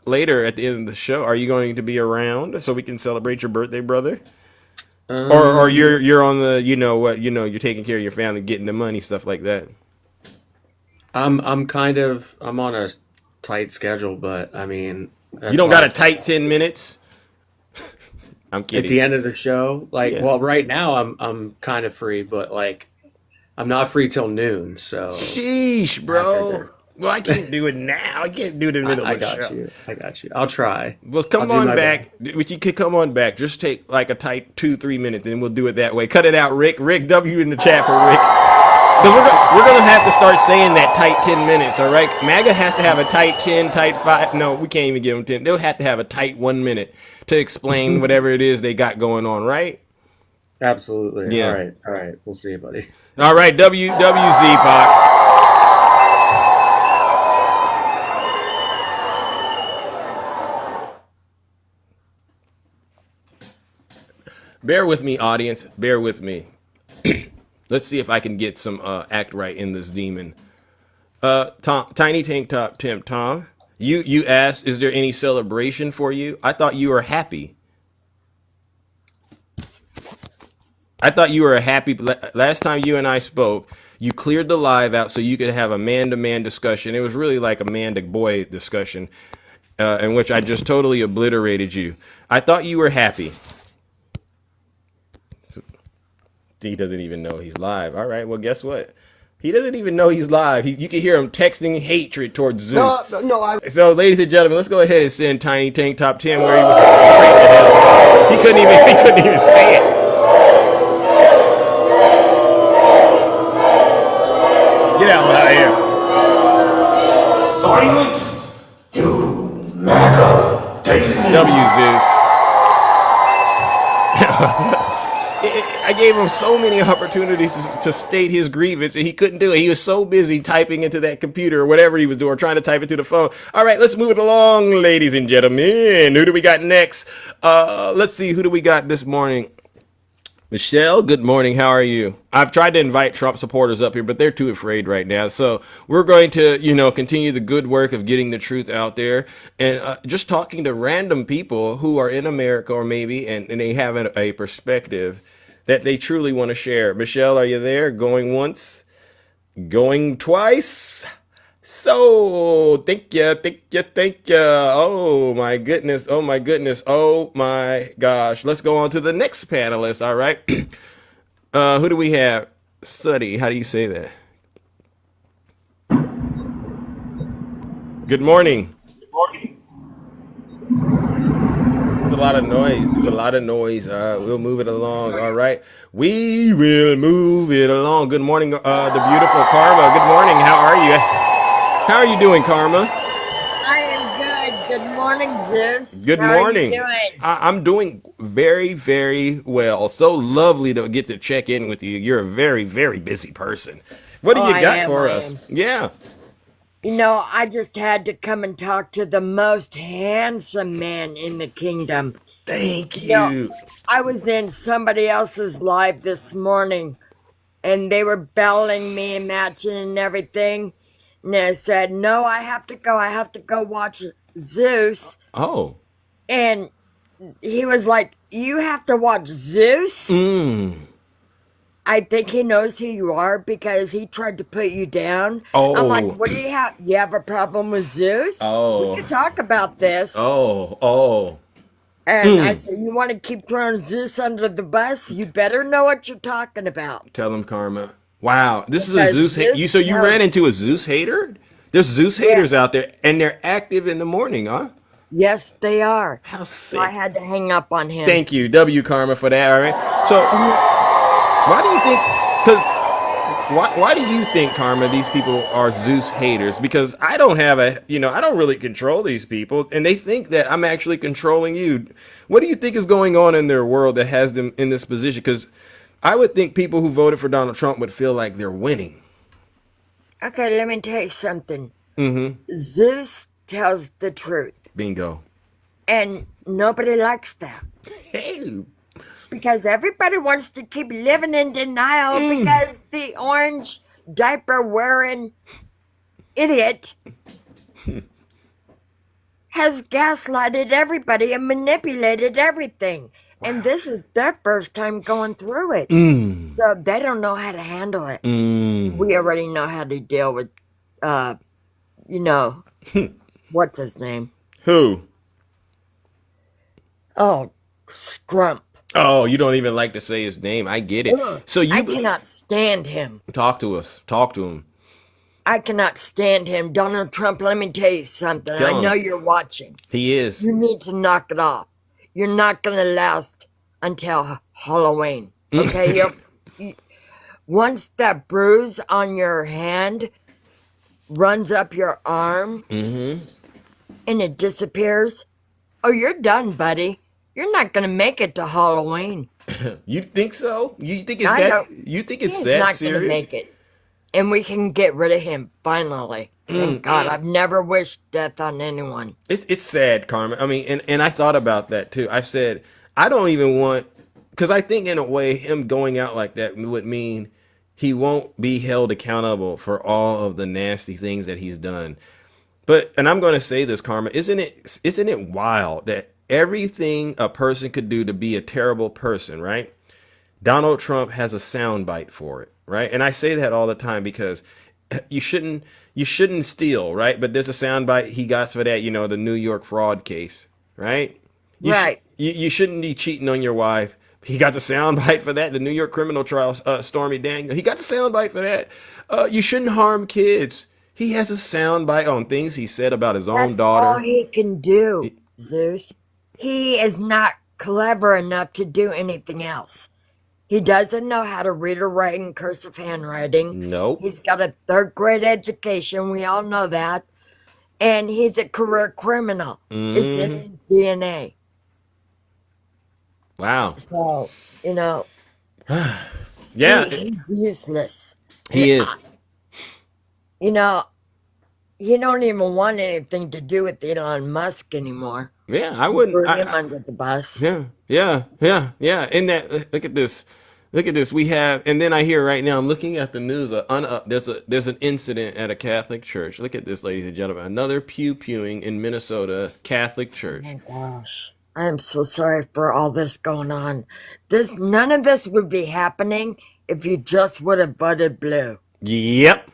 later at the end of the show. Are you going to be around so we can celebrate your birthday, brother? Or you're on the, you're taking care of your family, getting the money, stuff like that. I'm on a tight schedule, but I mean, you don't got a tight 10 minutes. I'm kidding. At the end of the show, well, right now I'm kind of free, but I'm not free till noon. So sheesh, bro. Well, I can't do it now. I can't do it in the middle of the show. I got you. I'll try. Well, come on back. You could come on back. Just take like a tight 2-3 minutes, and we'll do it that way. Cut it out, Rick. Rick W in the chat for Rick. We're gonna have to start saying that tight 10 minutes. All right. MAGA has to have a tight 10, tight 5. No, we can't even give them 10. They'll have to have a tight 1 minute to explain whatever it is they got going on. Right. Absolutely. Yeah. All right. We'll see you, buddy. All right. WWZ Pop. Bear with me, audience. Bear with me. Let's see if I can get some act right in this demon. Tom, Tiny Tank Top Temp Tom, you asked, is there any celebration for you? I thought you were happy. I thought you were happy. Last time you and I spoke, you cleared the live out so you could have a man-to-man discussion. It was really like a man-to-boy discussion in which I just totally obliterated you. I thought you were happy. He doesn't even know he's live. All right, well, guess what? He doesn't even know he's live. You can hear him texting hatred towards Zeus. No. So, ladies and gentlemen, let's go ahead and send Tiny Tank Top 10 where he was. He couldn't even say it. Get out of here. Silence, you MAGA demon. Zeus. I gave him so many opportunities to state his grievance, and he couldn't do it. He was so busy typing into that computer or whatever he was doing, or trying to type it to the phone. All right, let's move it along, ladies and gentlemen. Who do we got next? Let's see. Who do we got this morning? Michelle, good morning. How are you? I've tried to invite Trump supporters up here, but they're too afraid right now. So we're going to, continue the good work of getting the truth out there and just talking to random people who are in America or maybe, and they have a perspective that they truly want to share. Michelle, are you there? Going once? Going twice? So, thank you. Oh my goodness. Oh my gosh. Let's go on to the next panelist. All right. Who do we have? Suddy, how do you say that? Good morning. It's a lot of noise. We'll move it along. All right. We will move it along. Good morning, the beautiful Karma. Good morning. How are you? How are you doing, Karma? I am good. Good morning, Zeus. Good morning. How are you doing? I'm doing very, very well. So lovely to get to check in with you. You're a very, very busy person. What do you got for us? Yeah. I just had to come and talk to the most handsome man in the kingdom. Thank you. I was in somebody else's live this morning, and they were belling me and matching and everything. And I said, no, I have to go watch Zeus. Oh. And he was like, you have to watch Zeus? I think he knows who you are because he tried to put you down. Oh. I'm like, what do you have? You have a problem with Zeus? Oh. We could talk about this. Oh. And I said, you want to keep throwing Zeus under the bus? You better know what you're talking about. Tell him, Karma. Wow. This is a Zeus hater. You ran into a Zeus hater? There's Zeus haters out there, and they're active in the morning, huh? Yes, they are. How So I sick. had to hang up on him. Thank you, W Karma, for that. All right. So why do you think? Because why do you think, Karma, these people are Zeus haters? Because I don't have I don't really control these people, and they think that I'm actually controlling you. What do you think is going on in their world that has them in this position? Because I would think people who voted for Donald Trump would feel like they're winning. Okay, let me tell you something. Mm-hmm. Zeus tells the truth. Bingo. And nobody likes that. Hey. Because everybody wants to keep living in denial because the orange diaper wearing idiot has gaslighted everybody and manipulated everything. Wow. And this is their first time going through it. So they don't know how to handle it. We already know how to deal with, what's his name? Who? Oh, Scrump. Oh, you don't even like to say his name. I get it. So I cannot stand him. Talk to us. Talk to him. I cannot stand him. Donald Trump, let me tell you something. I know you're watching. He is. You need to knock it off. You're not going to last until Halloween. Okay? Once that bruise on your hand runs up your arm and it disappears, oh, you're done, buddy. You're not going to make it to Halloween. You think so? You think it's that? You think it's that not serious? Going to make it, and we can get rid of him finally. Thank God, I've never wished death on anyone. It's sad, Carmen. I mean, and I thought about that too. I said I don't even want, because I think in a way him going out like that would mean he won't be held accountable for all of the nasty things that he's done. And I'm going to say this, Karma, isn't it wild that everything a person could do to be a terrible person, right? Donald Trump has a soundbite for it, right? And I say that all the time because you shouldn't steal, right? But there's a soundbite he got for that, the New York fraud case, right? You shouldn't be cheating on your wife. He got the soundbite for that. The New York criminal trial, Stormy Daniels, he got the soundbite for that. You shouldn't harm kids. He has a soundbite on things he said about his own daughter. That's all he can do, Zeus. He is not clever enough to do anything else. He doesn't know how to read or write in cursive handwriting. Nope. He's got a 3rd grade education. We all know that. And he's a career criminal. It's in his DNA. Wow. So, yeah. He's useless. He is. You don't even want anything to do with Elon Musk anymore. Yeah, I wouldn't. Threw him under the bus. Yeah. And that, look at this. We have, and then I hear right now, I'm looking at the news. There's an incident at a Catholic church. Look at this, ladies and gentlemen. Another pew-pewing in Minnesota Catholic church. Oh my gosh. I am so sorry for all this going on. None of this would be happening if you just would have voted blue. Yep.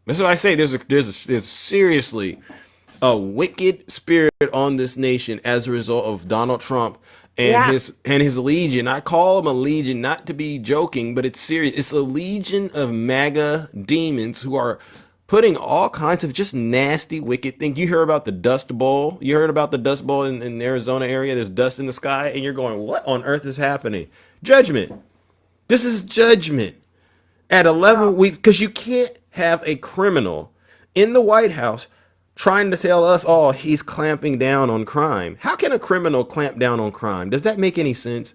That's what I say. There's seriously a wicked spirit on this nation as a result of Donald Trump and his legion. I call him a legion, not to be joking, but it's serious. It's a legion of MAGA demons who are putting all kinds of just nasty, wicked things. You heard about the Dust Bowl. You heard about the Dust Bowl in the Arizona area. There's dust in the sky, and you're going, what on earth is happening? Judgment. This is judgment. At 11 weeks, because you can't have a criminal in the White House trying to tell us all he's clamping down on crime. How can a criminal clamp down on crime? Does that make any sense?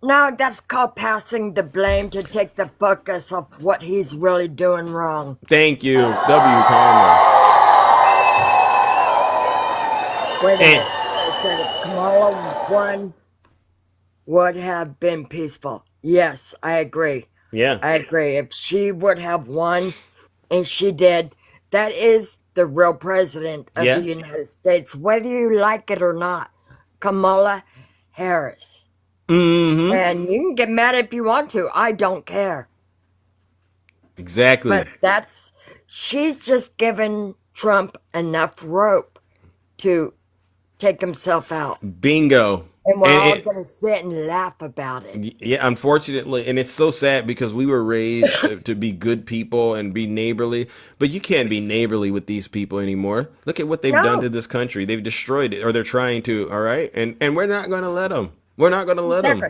No, that's called passing the blame to take the focus off what he's really doing wrong. Thank you, W. Karma. Wait a minute. I said if Kamala won, would have been peaceful. Yes, I agree. Yeah. I agree. If she would have won, and she did, that is the real president of the United States, whether you like it or not. Kamala Harris. And you can get mad if you want to. I don't care. Exactly. But she's just given Trump enough rope to take himself out. Bingo. And we're all going to sit and laugh about it. Yeah, unfortunately, and it's so sad because we were raised to be good people and be neighborly, but you can't be neighborly with these people anymore. Look at what they've done to this country. They've destroyed it, or they're trying to, all right? And we're not going to let them. We're not going to let them.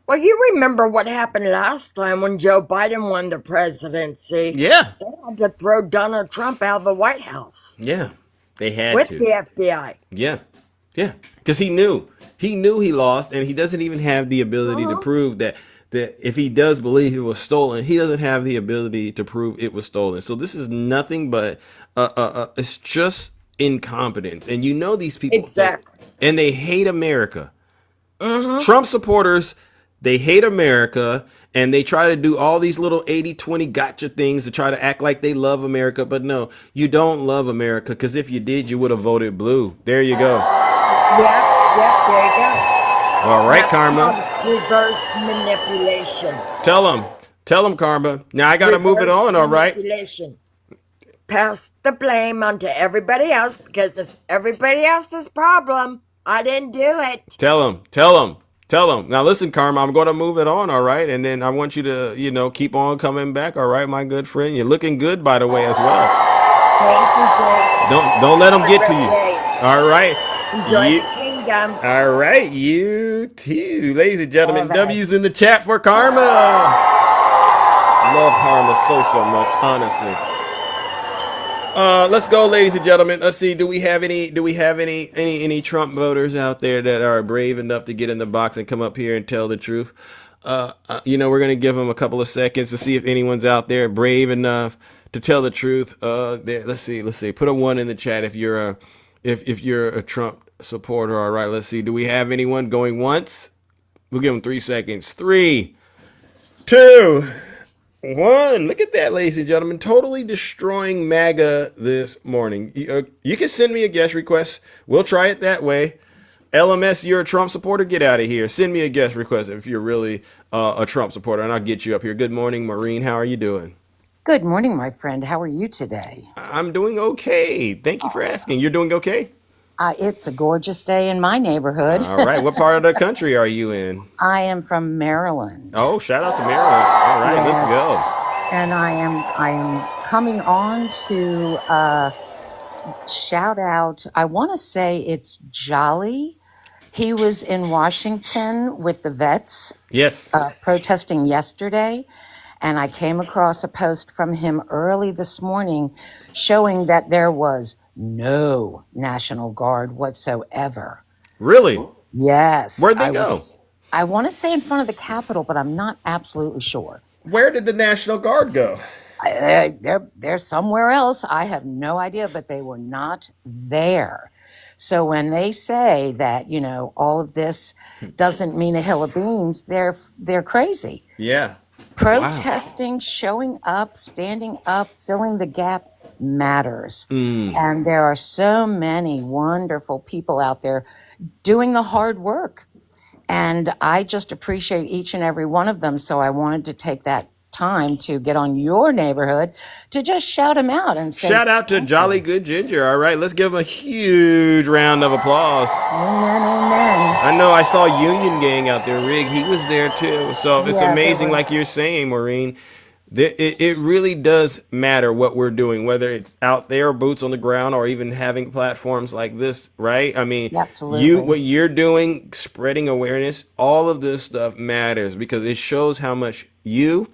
Well, you remember what happened last time when Joe Biden won the presidency. Yeah. They had to throw Donald Trump out of the White House. Yeah, they had with to. the FBI. Yeah, yeah, because he knew he lost, and he doesn't even have the ability to prove that if he does believe it was stolen, he doesn't have the ability to prove it was stolen. So this is nothing but it's just incompetence, and you know these people exactly, and they hate America. Trump supporters, they hate America, and they try to do all these little 80-20 gotcha things to try to act like they love America. But no, you don't love America, because if you did, you would have voted blue. There you go. Yep, there you go. All right, That's Karma. Reverse manipulation. Tell them, Karma. Now I got to move it on, all right? Manipulation. Pass the blame onto everybody else because it's everybody else's problem. I didn't do it. Tell them. Now listen, Karma, I'm going to move it on, all right? And then I want you to, keep on coming back, all right, my good friend? You're looking good, by the way, as well. Thank you, sis. Don't let them get to you. All right. Enjoy the kingdom. All right, you too. Ladies and gentlemen, W's in the chat for Karma. Love Karma so much, honestly. Let's go, ladies and gentlemen. Let's see. Do we have any Trump voters out there that are brave enough to get in the box and come up here and tell the truth? We're going to give them a couple of seconds to see if anyone's out there brave enough to tell the truth. Let's see. Put a 1 in the chat if you're a Trump supporter. All right. Let's see. Do we have anyone going once? We'll give them 3 seconds. 3, 2, 1. Look at that, ladies and gentlemen. Totally destroying MAGA this morning. You can send me a guest request. We'll try it that way. LMS, you're a Trump supporter? Get out of here. Send me a guest request if you're really a Trump supporter, and I'll get you up here. Good morning, Maureen. How are you doing? Good morning, my friend. How are you today? I'm doing okay. Thank you for asking. You're doing okay? It's a gorgeous day in my neighborhood. All right. What part of the country are you in? I am from Maryland. Oh, shout out to Maryland. All right, Let's go. And I am coming on to shout out. I want to say it's Jolly. He was in Washington with the vets. Yes. Protesting yesterday. And I came across a post from him early this morning showing that there was no National Guard whatsoever. Really? Yes. Where'd they go? I want to say in front of the Capitol, but I'm not absolutely sure. Where did the National Guard go? They're somewhere else. I have no idea, but they were not there. So when they say that, all of this doesn't mean a hill of beans, they're crazy. Yeah. Protesting, showing up, standing up, filling the gap matters. And there are so many wonderful people out there doing the hard work. And I just appreciate each and every one of them. So I wanted to take that time to get on your neighborhood to just shout them out and say, shout out to Jolly Good Ginger. All right, let's give him a huge round of applause. Amen, amen. I know I saw Union Gang out there. Rig, he was there too. So it's amazing, like you're saying, Maureen. It really does matter what we're doing, whether it's out there, boots on the ground, or even having platforms like this, right? I mean, absolutely. What you're doing, spreading awareness, all of this stuff matters because it shows how much you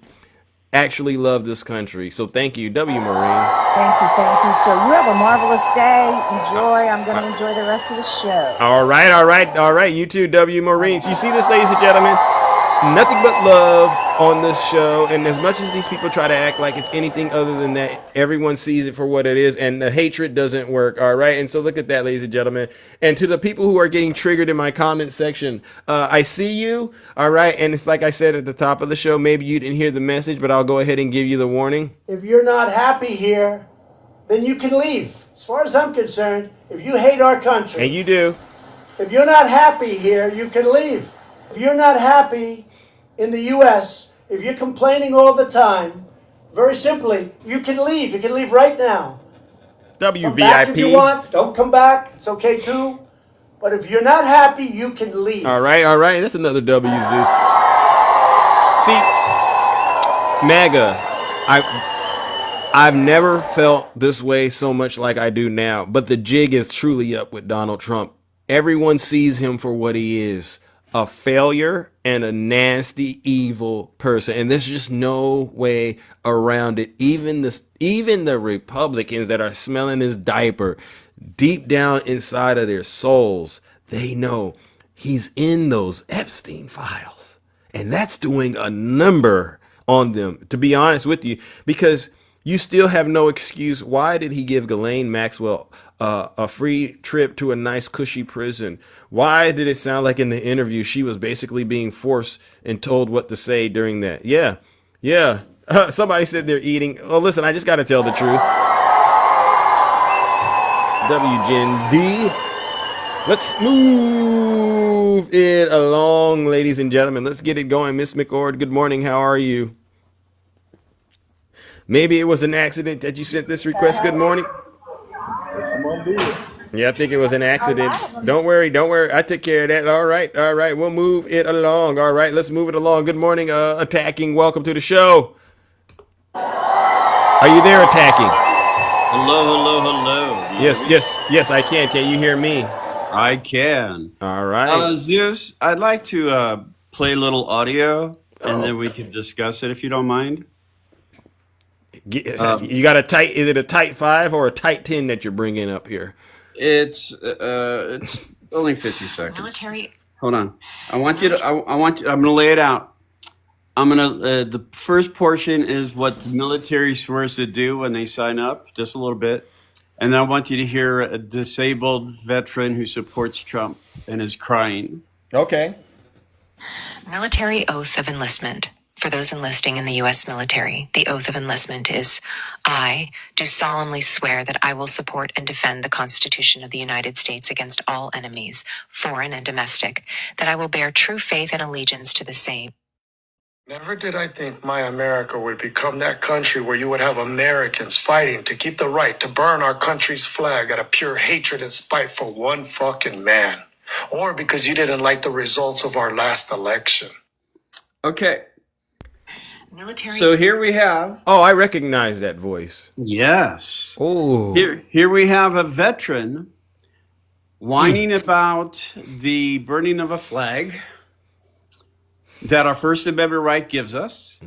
actually love this country. So thank you, W. Maureen. Thank you. So you have a marvelous day. Enjoy. I'm going to enjoy the rest of the show. All right. You too, W. Maureen. So you see this, ladies and gentlemen? Nothing but love on this show, and as much as these people try to act like it's anything other than that, everyone sees it for what it is, and the hatred doesn't work. All right, and so look at that, ladies and gentlemen. And to the people who are getting triggered in my comment section, I see you. All right, and it's like I said at the top of the show, maybe you didn't hear the message, but I'll go ahead and give you the warning. If you're not happy here, then you can leave. As far as I'm concerned, if you hate our country, and you do, if you're not happy here, you can leave. If you're not happy in the U.S., if you're complaining all the time, very simply, you can leave. You can leave right now. WVIP. Come back if you want. Don't come back. It's okay too. But if you're not happy, you can leave. All right. That's another W, Zeus. See, MAGA, I've never felt this way so much like I do now, but the jig is truly up with Donald Trump. Everyone sees him for what he is, a failure and a nasty, evil person. And there's just no way around it. Even the Republicans that are smelling his diaper, deep down inside of their souls, they know he's in those Epstein files. And that's doing a number on them, to be honest with you, because you still have no excuse. Why did he give Ghislaine Maxwell a free trip to a nice cushy prison? Why did it sound like in the interview she was basically being forced and told what to say during that? Yeah. Somebody said they're eating. Oh, listen, I just got to tell the truth. WGen Z. Let's move it along, ladies and gentlemen. Let's get it going. Miss McCord, good morning. How are you? Maybe it was an accident that you sent this request. Good morning. Yeah, I think it was an accident. Don't worry. I took care of that. All right. We'll move it along. All right, let's move it along. Good morning, Attacking. Welcome to the show. Are you there, Attacking? Hello. Yes, I can. Can you hear me? I can. All right. Zeus, I'd like to play a little audio, and then we can discuss it if you don't mind. You got is it a tight 5 or a tight 10 that you're bringing up here? It's only 50 seconds. Military. Hold on. I'm going to lay it out. The first portion is what the military swears to do when they sign up, just a little bit. And then I want you to hear a disabled veteran who supports Trump and is crying. Okay. Military oath of enlistment. For those enlisting in the U.S. military, the oath of enlistment is, I do solemnly swear that I will support and defend the Constitution of the United States against all enemies, foreign and domestic, that I will bear true faith and allegiance to the same. Never did I think my America would become that country where you would have Americans fighting to keep the right to burn our country's flag out of pure hatred and spite for one fucking man. Or because you didn't like the results of our last election. Okay. So here we have. Oh, I recognize that voice. Yes. Oh. Here we have a veteran whining about the burning of a flag that our First Amendment right gives us.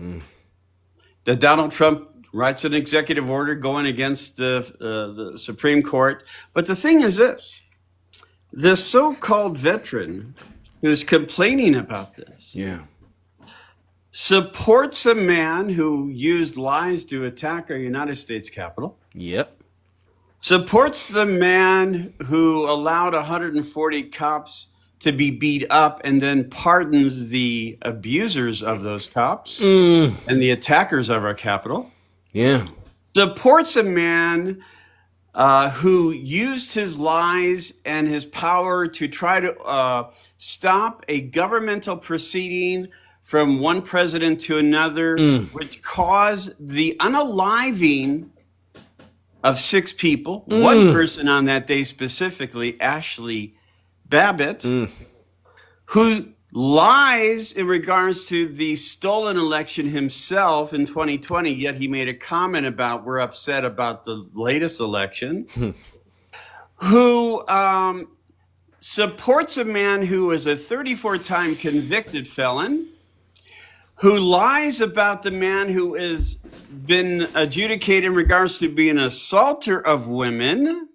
That Donald Trump writes an executive order going against the Supreme Court. But the thing is this. This so-called veteran who's complaining about this. Yeah. Supports a man who used lies to attack our United States Capitol. Yep. Supports the man who allowed 140 cops to be beat up and then pardons the abusers of those cops and the attackers of our Capitol. Yeah. Supports a man who used his lies and his power to try to stop a governmental proceeding from one president to another, which caused the unaliving of 6 people. One person on that day specifically, Ashley Babbitt, who lies in regards to the stolen election himself in 2020, yet he made a comment about we're upset about the latest election, who supports a man who is a 34-time convicted felon, who lies about the man who has been adjudicated in regards to being an assaulter of women,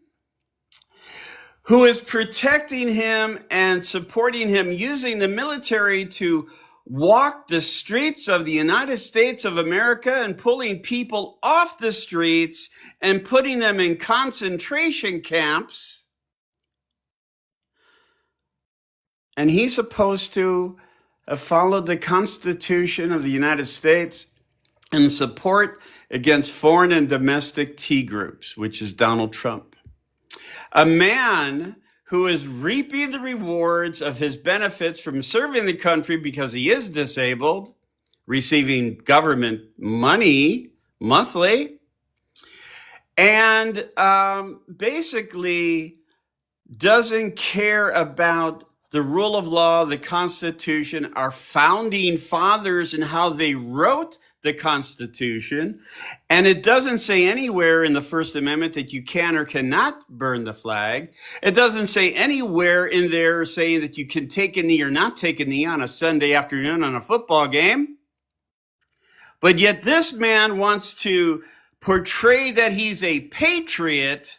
who is protecting him and supporting him, using the military to walk the streets of the United States of America and pulling people off the streets and putting them in concentration camps. And he's supposed to followed the Constitution of the United States and support against foreign and domestic T groups, which is Donald Trump. A man who is reaping the rewards of his benefits from serving the country because he is disabled, receiving government money monthly, and basically doesn't care about the rule of law, the Constitution, our founding fathers and how they wrote the Constitution. And it doesn't say anywhere in the First Amendment that you can or cannot burn the flag. It doesn't say anywhere in there saying that you can take a knee or not take a knee on a Sunday afternoon on a football game. But yet this man wants to portray that he's a patriot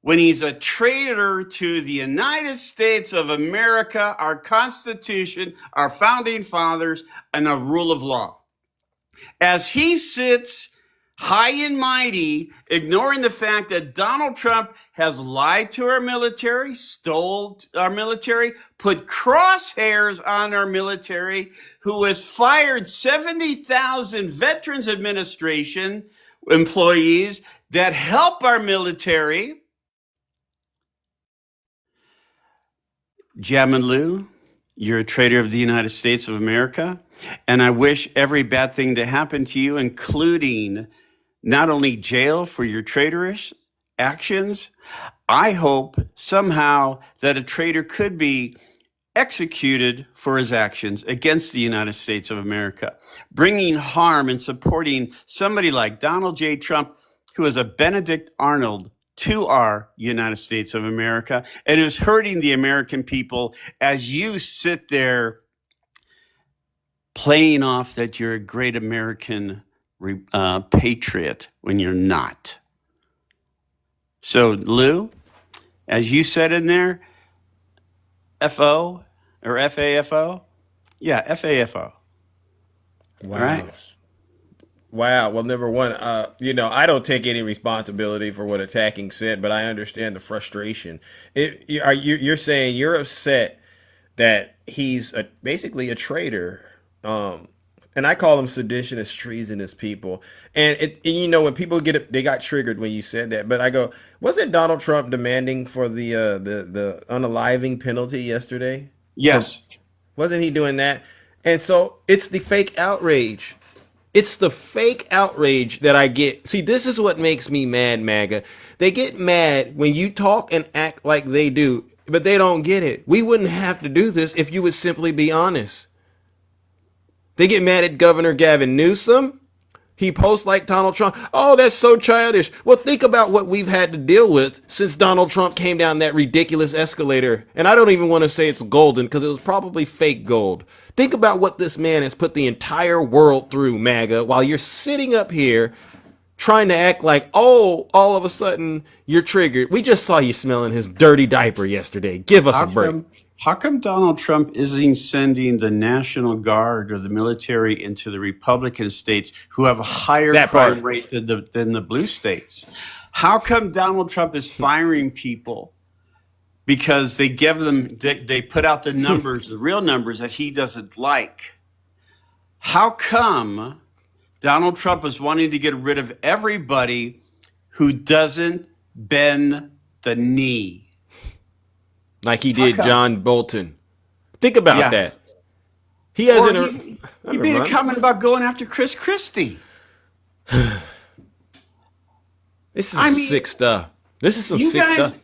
when he's a traitor to the United States of America, our Constitution, our founding fathers, and the rule of law. As he sits high and mighty, ignoring the fact that Donald Trump has lied to our military, stole our military, put crosshairs on our military, who has fired 70,000 Veterans Administration employees that help our military. Jamin, you're a traitor of the United States of America, and I wish every bad thing to happen to you, including not only jail for your traitorous actions. I hope somehow that a traitor could be executed for his actions against the United States of America, bringing harm and supporting somebody like Donald J. Trump, who is a Benedict Arnold to our United States of America, and is hurting the American people as you sit there playing off that you're a great American patriot when you're not. So, Lou, as you said in there, FO or FAFO? Yeah, FAFO. Wow. All right. Wow. Well, number one, I don't take any responsibility for what Attacking said, but I understand the frustration. You're saying you're upset that he's basically a traitor, and I call them seditionists, treasonous people. And when people they got triggered when you said that. But I go, wasn't Donald Trump demanding for the unaliving penalty yesterday? Yes. Wasn't he doing that? And so it's the fake outrage. It's the fake outrage that I get. See, this is what makes me mad, MAGA. They get mad when you talk and act like they do, but they don't get it. We wouldn't have to do this if you would simply be honest. They get mad at Governor Gavin Newsom. He posts like Donald Trump. Oh, that's so childish. Well, think about what we've had to deal with since Donald Trump came down that ridiculous escalator. And I don't even want to say it's golden because it was probably fake gold. Think about what this man has put the entire world through, MAGA, while you're sitting up here trying to act like, oh, all of a sudden you're triggered. We just saw you smelling his dirty diaper yesterday. Give us a break. How come Donald Trump isn't sending the National Guard or the military into the Republican states who have a higher crime rate than the blue states? How come Donald Trump is firing people because they give them, they put out the numbers, the real numbers that he doesn't like? How come Donald Trump is wanting to get rid of everybody who doesn't bend the knee? Like he did John Bolton. Think about that. He hasn't. He made a comment about going after Chris Christie. This is sick stuff. This is some sick stuff.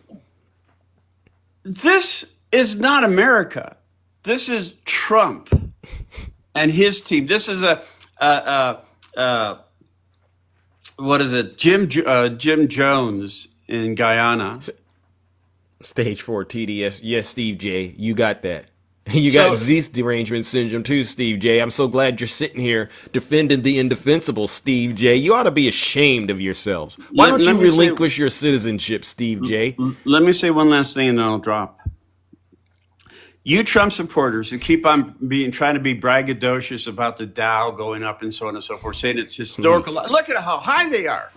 This is not America. This is Trump and his team. This is what is it? Jim Jones in Guyana. Stage 4 TDS. Yes, Steve J. You got that. You got Zeus derangement syndrome too, Steve J. I'm so glad you're sitting here defending the indefensible, Steve J. You ought to be ashamed of yourselves. Why don't you relinquish your citizenship, Steve J? Let me say one last thing and then I'll drop. You Trump supporters who keep on trying to be braggadocious about the Dow going up and so on and so forth, saying it's historical. Look at how high they are.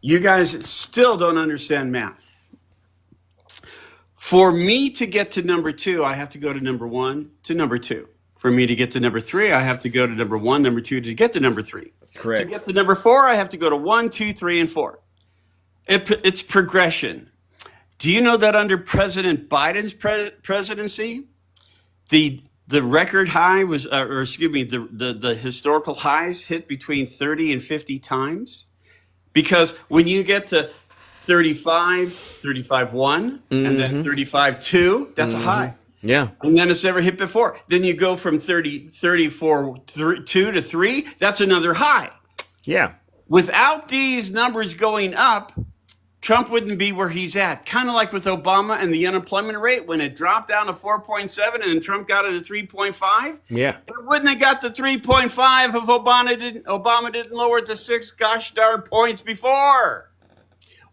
You guys still don't understand math. For me to get to number 2, I have to go to number 1 to number 2. For me to get to number 3, I have to go to number 1, number 2 to get to number 3. Correct. To get to number 4, I have to go to 1, 2, 3, and 4. It's progression. Do you know that under President Biden's presidency, the record high was, the historical highs hit between 30 and 50 times? Because when you get to 35, 35.1, and then 35.2. That's a high. Yeah. And then it's never hit before. Then you go from 34.2 to 3. That's another high. Yeah. Without these numbers going up, Trump wouldn't be where he's at. Kind of like with Obama and the unemployment rate, when it dropped down to 4.7 and Trump got it to 3.5. Yeah. It wouldn't have got the 3.5 if Obama didn't lower it to 6 gosh darn points before.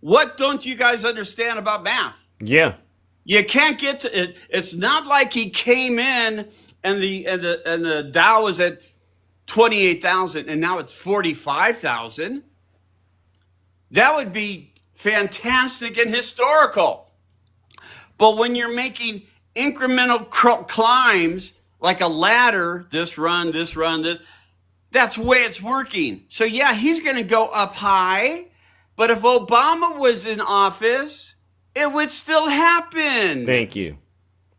What don't you guys understand about math? Yeah. You can't get to it. It's not like he came in and the Dow was at 28,000 and now it's 45,000. That would be fantastic and historical. But when you're making incremental climbs like a ladder, this run, this, that's the way it's working. So yeah, he's going to go up high. But if Obama was in office, it would still happen. Thank you.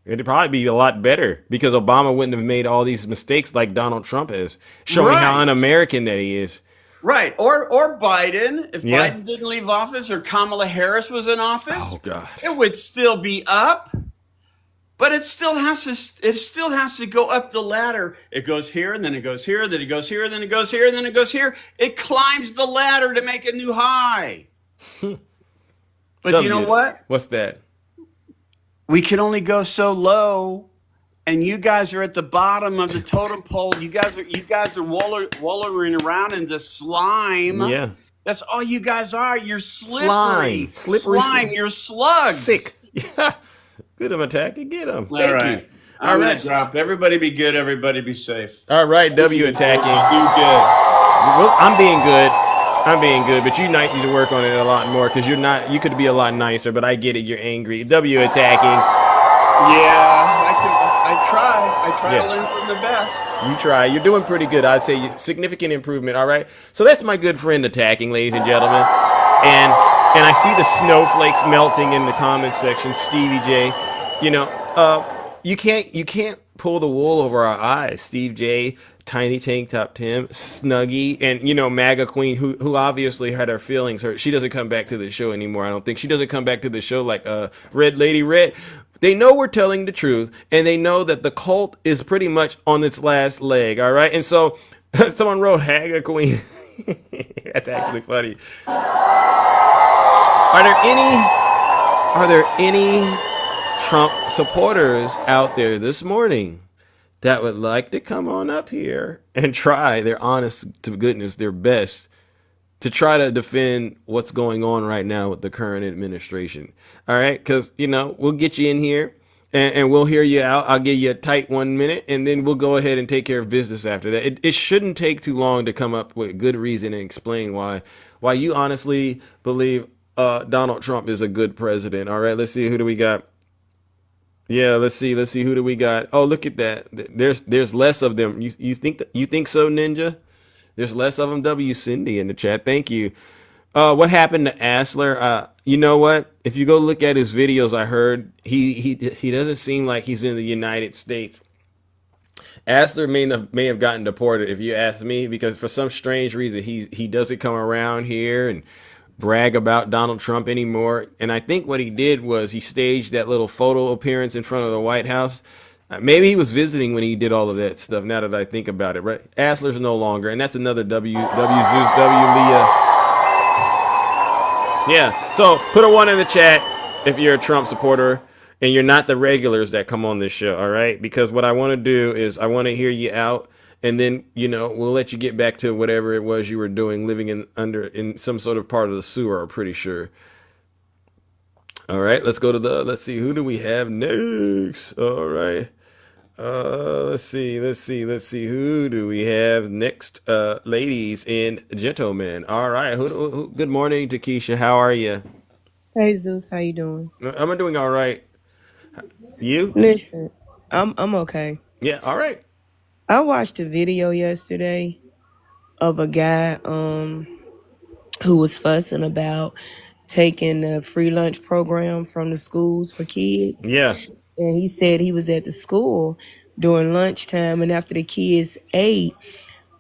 It'd probably be a lot better because Obama wouldn't have made all these mistakes like Donald Trump has, showing how un-American that he is. Right. Or Biden, if Biden didn't leave office, or Kamala Harris was in office, it would still be up. But it still has to go up the ladder. It goes here, and then it goes here, then it goes here, then it goes here, and then it goes here. It climbs the ladder to make a new high. But you know what? What's that? We can only go so low. And you guys are at the bottom of the totem pole. You guys are wallowing around in the slime. Yeah. That's all you guys are. You're slippery. Slippery slime. You're slugs. Sick. Yeah. Get him, attacking. Get him. All right. I'm going to drop. Everybody be good. Everybody be safe. All right. W attacking. Do good. Well, I'm being good, but you might need to work on it a lot more because you could be a lot nicer, but I get it. You're angry. W attacking. Yeah. I try to learn from the best. You try. You're doing pretty good. I'd say significant improvement. All right. So that's my good friend attacking, ladies and gentlemen. And I see the snowflakes melting in the comments section. Stevie J, you can't pull the wool over our eyes. Steve J, Tiny Tank Top Tim, Snuggie, and MAGA Queen, who obviously had her feelings hurt. She doesn't come back to the show anymore. I don't think she doesn't come back to the show like Red Lady Red. They know we're telling the truth, and they know that the cult is pretty much on its last leg, all right? And so someone wrote Haga Queen. That's actually funny. Are there any Trump supporters out there this morning that would like to come on up here and try their honest to goodness, their best to try to defend what's going on right now with the current administration? All right, because we'll get you in here and we'll hear you out. I'll give you a tight 1 minute, and then we'll go ahead and take care of business after that. It shouldn't take too long to come up with good reason and explain why you honestly believe Donald Trump is a good president. All right, let's see, who do we got? Yeah, let's see who do we got. Oh, look at that. There's less of them. You think so, Ninja? There's less of them. W. Cindy in the chat. Thank you. What happened to Asler? You know what? If you go look at his videos, I heard he doesn't seem like he's in the United States. Asler may have gotten deported, if you ask me, because for some strange reason he doesn't come around here and brag about Donald Trump anymore. And I think what he did was he staged that little photo appearance in front of the White House. Maybe he was visiting when he did all of that stuff, now that I think about it, right? Asler's no longer, and that's another W Zeus, W Leah. Yeah, so put a 1 in the chat if you're a Trump supporter and you're not the regulars that come on this show, all right? Because what I want to do is I want to hear you out, and then, we'll let you get back to whatever it was you were doing, living in some sort of part of the sewer, I'm pretty sure. All right, let's go to let's see, who do we have next? All right. Let's see. Who do we have next? Ladies and gentlemen. All right. Good morning, Takesha. How are you? Hey Zeus, how you doing? I'm doing all right. You? Listen, I'm okay. Yeah. All right. I watched a video yesterday of a guy who was fussing about taking the free lunch program from the schools for kids. Yeah. And he said he was at the school during lunchtime, and after the kids ate,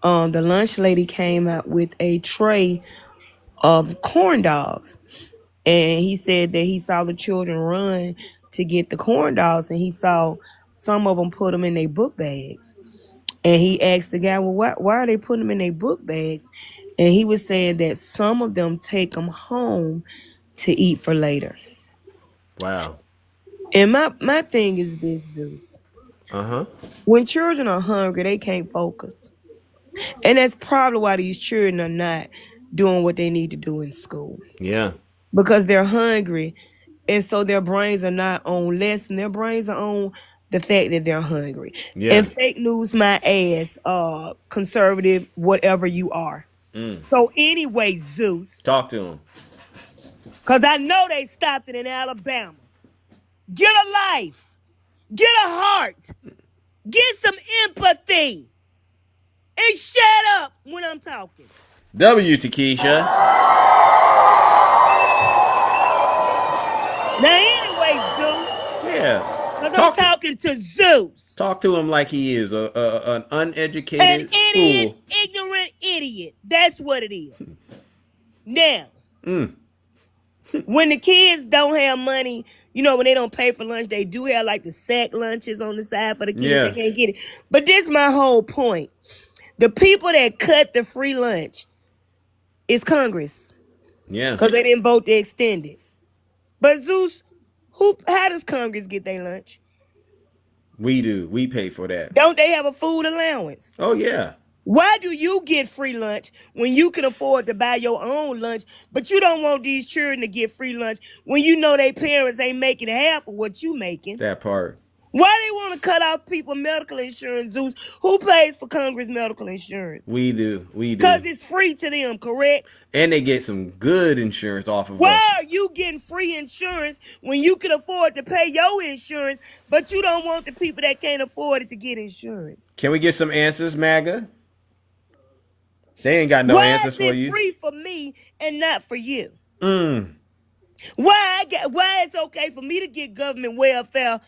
the lunch lady came out with a tray of corn dogs. and he said that he saw the children run to get the corn dogs, and he saw some of them put them in their book bags. And he asked the guy, well, why are they putting them in their book bags? And he was saying that some of them take them home to eat for later. Wow. And my thing is this, Zeus. Uh-huh. When children are hungry, they can't focus. And that's probably why these children are not doing what they need to do in school. Yeah. Because they're hungry. And so their brains are not on lesson. Their brains are on the fact that they're hungry. Yeah. And fake news my ass, conservative, whatever you are. So anyway, Zeus. Talk to him. Because I know they stopped it in Alabama. Get a life. Get a heart. Get some empathy. And shut up when I'm talking. W, Takesha. Now anyway, Zeus. Yeah. Because I'm talking to Zeus. Talk to him like he is an uneducated An idiot, fool. ignorant idiot. That's what it is. Now, when the kids don't have money, you know, when they don't pay for lunch, they do have like the sack lunches on the side for the kids that can't get it. But this is my whole point. The people that cut the free lunch is Congress. Yeah. Because they didn't vote to extend it. But Zeus, how does Congress get their lunch? We do. We pay for that. Don't they have a food allowance? Oh, yeah. Why do you get free lunch when you can afford to buy your own lunch, but you don't want these children to get free lunch when you know their parents ain't making half of what you making? That part. Why they want to cut off people medical insurance, Zeus? Who pays for Congress medical insurance? We do. We do. Because it's free to them, correct? And they get some good insurance off of Why us. are you getting free insurance when you can afford to pay your insurance, but you don't want the people that can't afford it to get insurance? Can we get some answers, MAGA? They ain't got no answers for you. Why is it free for me and not for you? Mm. Why it's okay for me to get government welfare,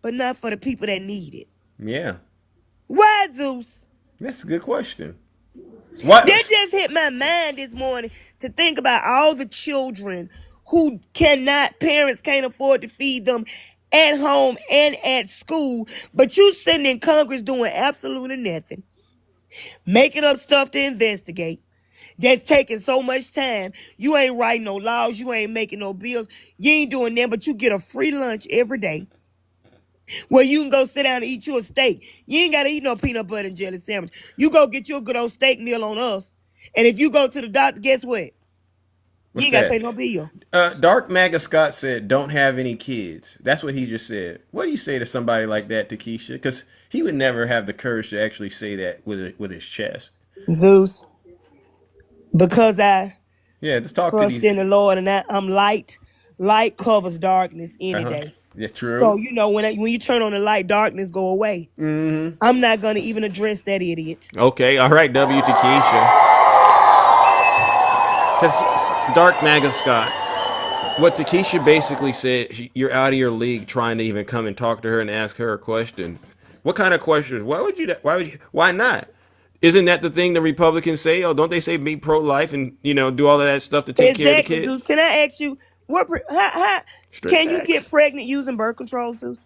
but not for the people that need it? Yeah. Why, Zeus? That's a good question. What? That just hit my mind this morning to think about all the children who parents can't afford to feed them at home and at school, but you sitting in Congress doing absolutely nothing, making up stuff to investigate. That's taking so much time. You ain't writing no laws. You ain't making no bills. You ain't doing that, but you get a free lunch every day where you can go sit down and eat you a steak. You ain't got to eat no peanut butter and jelly sandwich. You go get you a good old steak meal on us. And if you go to the doctor, guess what? You ain't got to pay no bill. Dark MAGA Scott said, don't have any kids. That's what he just said. What do you say to somebody like that, Takesha? Because he would never have the courage to actually say that with his chest. Zeus, because just talk trust to these. in the Lord, and I'm light. Light covers darkness any day. Yeah, true. So, you know, when you turn on the light, darkness go away. Mm-hmm. I'm not going to even address that idiot. Okay, all right, W. Takesha. Because Dark MAGA Scott, what Takesha basically said, you're out of your league trying to even come and talk to her and ask her a question. What kind of questions? Why not? Isn't that the thing the Republicans say? Oh, don't they say be pro-life and, you know, do all of that stuff to take care of the kids? Zeus, can I ask you, can you get pregnant using birth control, Zeus?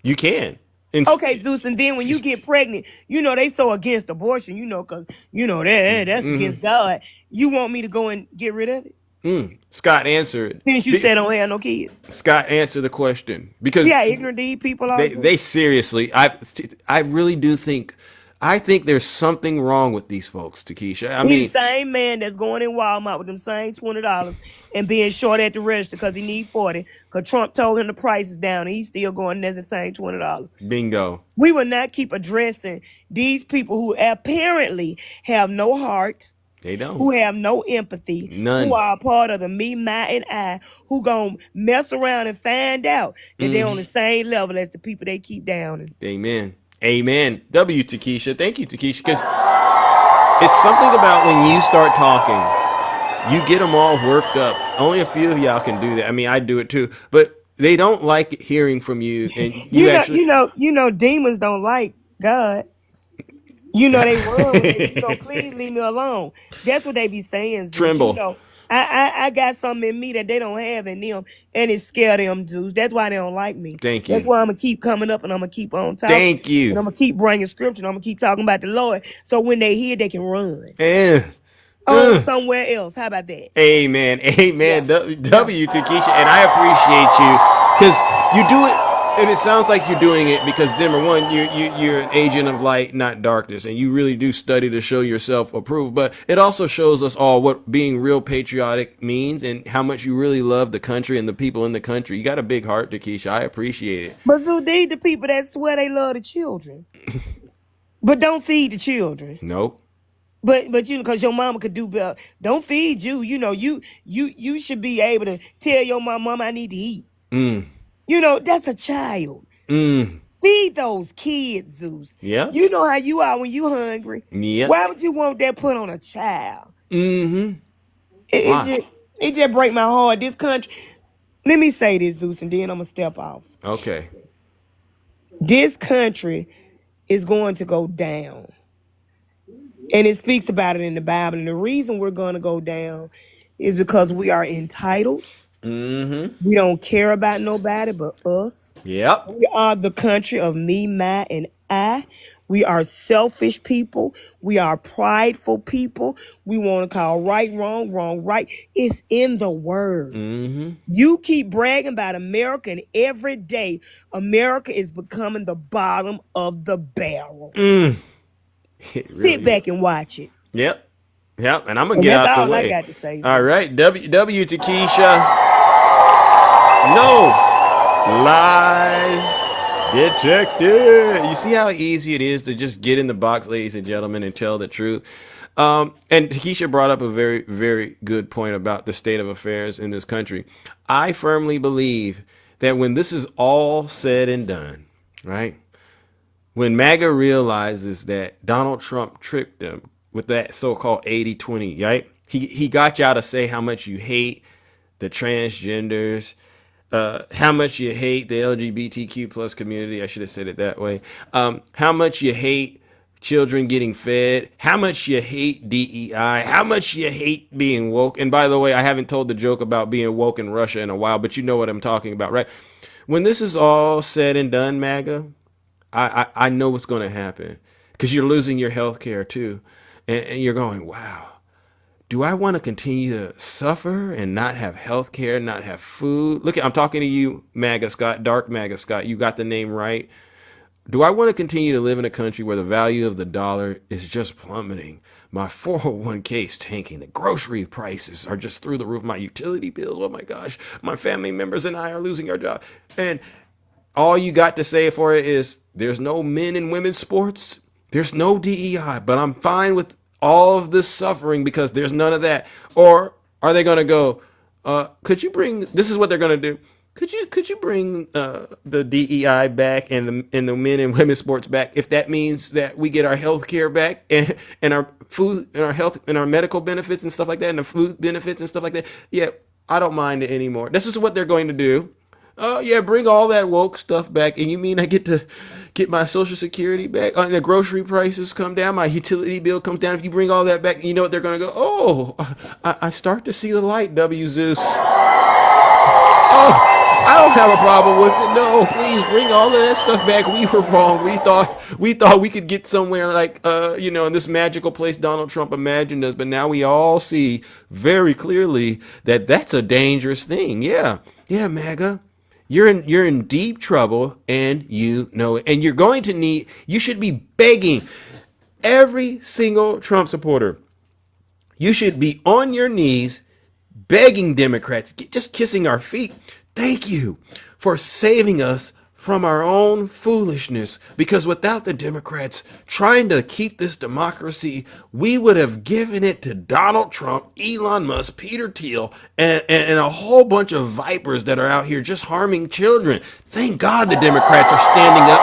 You can. Okay, Zeus, and then when you get pregnant, you know, they so against abortion, you know, because, you know, that's against God. You want me to go and get rid of it? Scott answered. Since you said don't have no kids. Scott answered the question. Because ignorant these people are. They seriously, I really do think, I think there's something wrong with these folks, Takesha. I mean, the same man that's going in Walmart with them same $20 and being short at the register because he need 40 because Trump told him the price is down and he's still going as the same $20. Bingo. We will not keep addressing these people who apparently have no heart. They don't. Who have no empathy. None. Who are a part of the me, my, and I. Who gonna mess around and find out that they're on the same level as the people they keep downing. Amen. Amen. W, Takesha. Thank you, Takesha. Because it's something about when you start talking, you get them all worked up. Only a few of y'all can do that. I mean, I do it too. But they don't like hearing from you. And you know, demons don't like God. You know they run with it, so please leave me alone. That's what they be saying. Tremble. You know, I got something in me that they don't have in them, and it scared them Zeus. That's why they don't like me. Thank you. That's why I'm gonna keep coming up and I'm gonna keep on talking. Thank you. And I'm gonna keep bringing scripture. And I'm gonna keep talking about the Lord. So when they hear, they can run. Somewhere else. How about that? Amen. Amen. W to Keisha, and I appreciate you because you do it, and it sounds like you're doing it because number one, you're an agent of light, not darkness, and you really do study to show yourself approved. But it also shows us all what being real patriotic means and how much you really love the country and the people in the country. You got a big heart, Keisha. I appreciate it. But Zoo, they the people that swear they love the children, but don't feed the children. Nope. But you know, because your mama could do better. Don't feed you. You know, you should be able to tell your mama, I need to eat. You know, that's a child. Feed those kids, Zeus. Yeah. You know how you are when you hungry. Yeah. Why would you want that put on a child? It just break my heart. This country. Let me say this, Zeus, and then I'm gonna step off. Okay. This country is going to go down. And it speaks about it in the Bible. And the reason we're going to go down is because we are entitled. We don't care about nobody but us. Yep. We are the country of me, my, and I. We are selfish people. We are prideful people. We want to call right, wrong, wrong, right. It's in the word. You keep bragging about America, and every day America is becoming the bottom of the barrel. Sit back and watch it. Yep. And I'm gonna get out the way. That's all I got to say. All right, W to Keisha. No lies detected. You see how easy it is to just get in the box, ladies and gentlemen, and tell the truth. And Keisha brought up a very, very good point about the state of affairs in this country. I firmly believe that when this is all said and done, right? When MAGA realizes that Donald Trump tricked them with that so-called 80-20, right? He got y'all to say how much you hate the transgenders, how much you hate the LGBTQ plus community. I should have said it that way. How much you hate children getting fed, how much you hate DEI, how much you hate being woke. And by the way, I haven't told the joke about being woke in Russia in a while, but you know what I'm talking about, right? When this is all said and done, MAGA, I know what's going to happen because you're losing your health care too. And you're going, wow, do I want to continue to suffer and not have health care, not have food? Look, I'm talking to you, MAGA Scott, dark MAGA Scott. You got the name right. Do I want to continue to live in a country where the value of the dollar is just plummeting? My 401k is tanking. The grocery prices are just through the roof. My utility bills, oh my gosh. My family members and I are losing our job. And all you got to say for it is there's no men and women's sports. There's no DEI, but I'm fine with all of this suffering because there's none of that. Or are they going to go, could you bring, this is what they're going to do. Could you bring the DEI back and the men and women's sports back if that means that we get our health care back and our food and our health and our medical benefits and stuff like that and the food benefits and stuff like that? Yeah, I don't mind it anymore. This is what they're going to do. Oh, yeah, bring all that woke stuff back. And you mean I get to get my Social Security back? And the grocery prices come down. My utility bill comes down. If you bring all that back, you know what they're going to go? Oh, I start to see the light, W. Zeus. Oh, I don't have a problem with it. No, please bring all of that stuff back. We were wrong. We thought we could get somewhere like, in this magical place Donald Trump imagined us. But now we all see very clearly that that's a dangerous thing. Yeah, MAGA. You're in deep trouble and you know it. And you should be begging every single Trump supporter. You should be on your knees begging Democrats, just kissing our feet. Thank you for saving us from our own foolishness, because without the Democrats trying to keep this democracy, we would have given it to Donald Trump, Elon Musk, Peter Thiel, and a whole bunch of vipers that are out here just harming children. Thank God the Democrats are standing up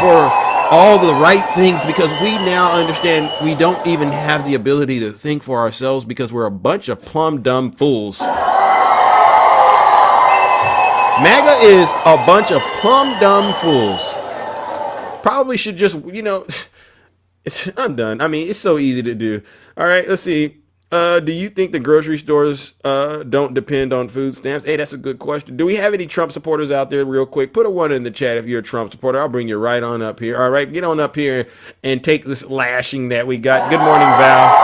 for all the right things, because we now understand we don't even have the ability to think for ourselves because we're a bunch of plumb dumb fools. MAGA is a bunch of plumb dumb fools. Probably should just, I'm done. I mean, it's so easy to do. All right, let's see. Do you think the grocery stores don't depend on food stamps? Hey, that's a good question. Do we have any Trump supporters out there real quick? Put a one in the chat if you're a Trump supporter. I'll bring you right on up here. All right, get on up here and take this lashing that we got. Good morning, Val.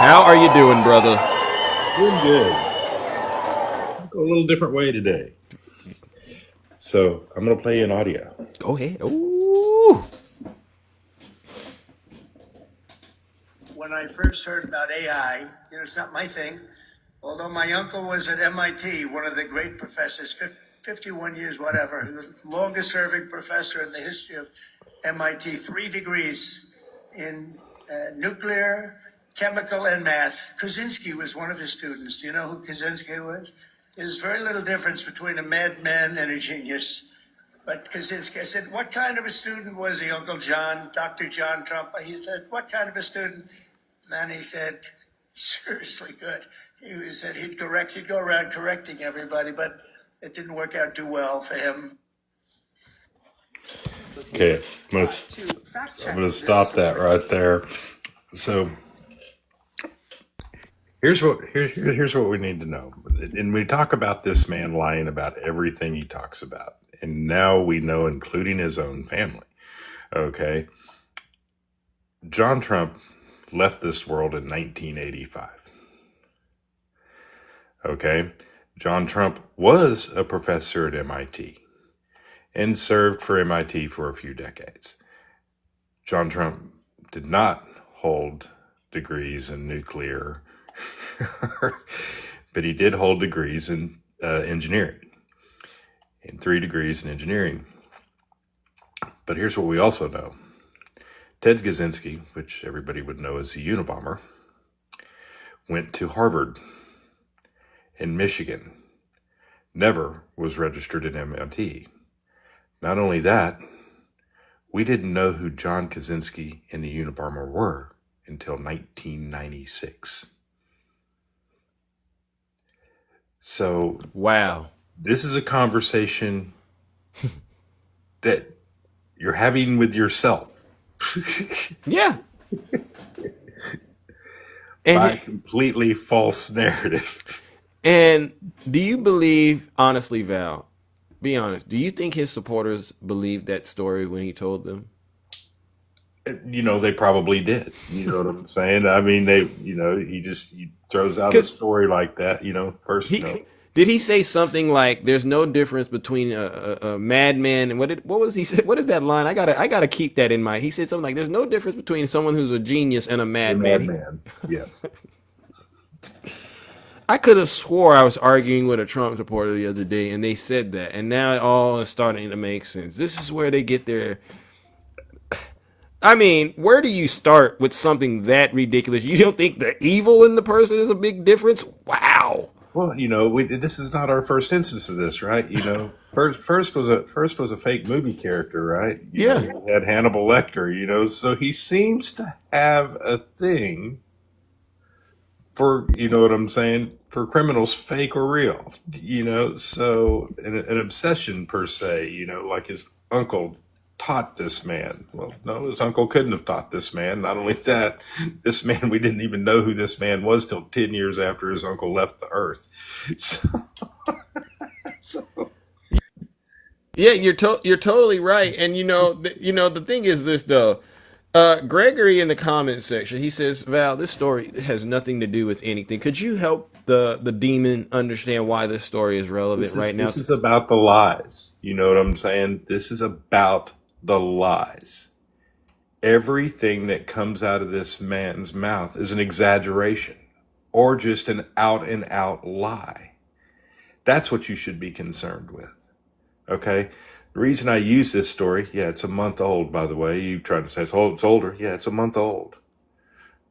How are you doing, brother? Doing good. Go a little different way today. So I'm going to play an audio. Go ahead. Ooh. When I first heard about AI, it's not my thing. Although my uncle was at MIT, one of the great professors, 51 years, whatever, he was the longest serving professor in the history of MIT, 3 degrees in nuclear, chemical, and math. Kaczynski was one of his students. Do you know who Kaczynski was? There's very little difference between a madman and a genius. But Kaczynski, I said, what kind of a student was he, Uncle John, Dr. John Trump? He said, what kind of a student? And he said, seriously good. He said he'd go around correcting everybody, but it didn't work out too well for him. Okay, I'm gonna stop that right there. So here's what we need to know. And we talk about this man lying about everything he talks about, and now we know, including his own family. Okay, John Trump left this world in 1985. Okay, John Trump was a professor at MIT and served for MIT for a few decades. John Trump did not hold degrees in nuclear, but he did hold degrees in engineering, and 3 degrees in engineering. But here's what we also know. Ted Kaczynski, which everybody would know as the Unabomber, went to Harvard in Michigan, never was registered at MIT. Not only that, we didn't know who John Kaczynski and the Unabomber were until 1996. So, wow, this is a conversation that you're having with yourself. Yeah. By a completely false narrative. And do you believe, honestly, Val, be honest, do you think his supporters believed that story when he told them? They probably did. You know what I'm saying? I mean, he throws out a story like that, first, Did he say something like, "There's no difference between a madman and what was he said? What is that line? I gotta keep that in mind." He said something like, "There's no difference between someone who's a genius and a madman." Yeah. I could have swore I was arguing with a Trump supporter the other day, and they said that, and now it all is starting to make sense. This is where they get their. I mean, where do you start with something that ridiculous? You don't think the evil in the person is a big difference? Wow. Well, this is not our first instance of this, right? First was a fake movie character, right? You had Hannibal Lecter, so he seems to have a thing for, what I'm saying, for criminals, fake or real, so an obsession per se, like his uncle taught this man. Well, no, his uncle couldn't have taught this man. Not only that, this man, we didn't even know who this man was till 10 years after his uncle left the earth. Yeah, you're totally right. And the thing is this though. Gregory in the comment section, he says, "Val, this story has nothing to do with anything. Could you help the demon understand why this story is relevant right now?" This is about the lies. You know what I'm saying? This is about the lies. Everything that comes out of this man's mouth is an exaggeration or just an out and out lie. That's what you should be concerned with. Okay? The reason I use this story, it's a month old, by the way. You tried to say it's older. Yeah, it's a month old.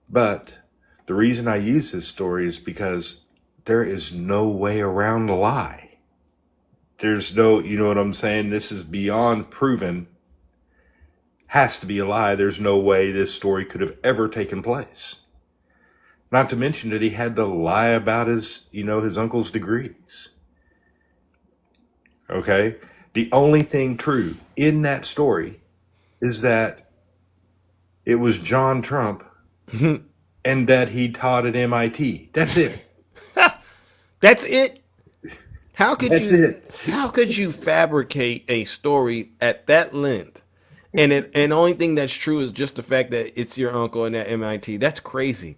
But the reason I use this story is because there is no way around a lie. There's no, you know what I'm saying? This is beyond proven. Has to be a lie. There's no way this story could have ever taken place. Not to mention that he had to lie about his uncle's degrees. Okay? The only thing true in that story is that it was John Trump and that he taught at MIT. That's it. That's it. How could That's you? it. How could you fabricate a story at that length, and the only thing that's true is just the fact that it's your uncle and at MIT? That's crazy.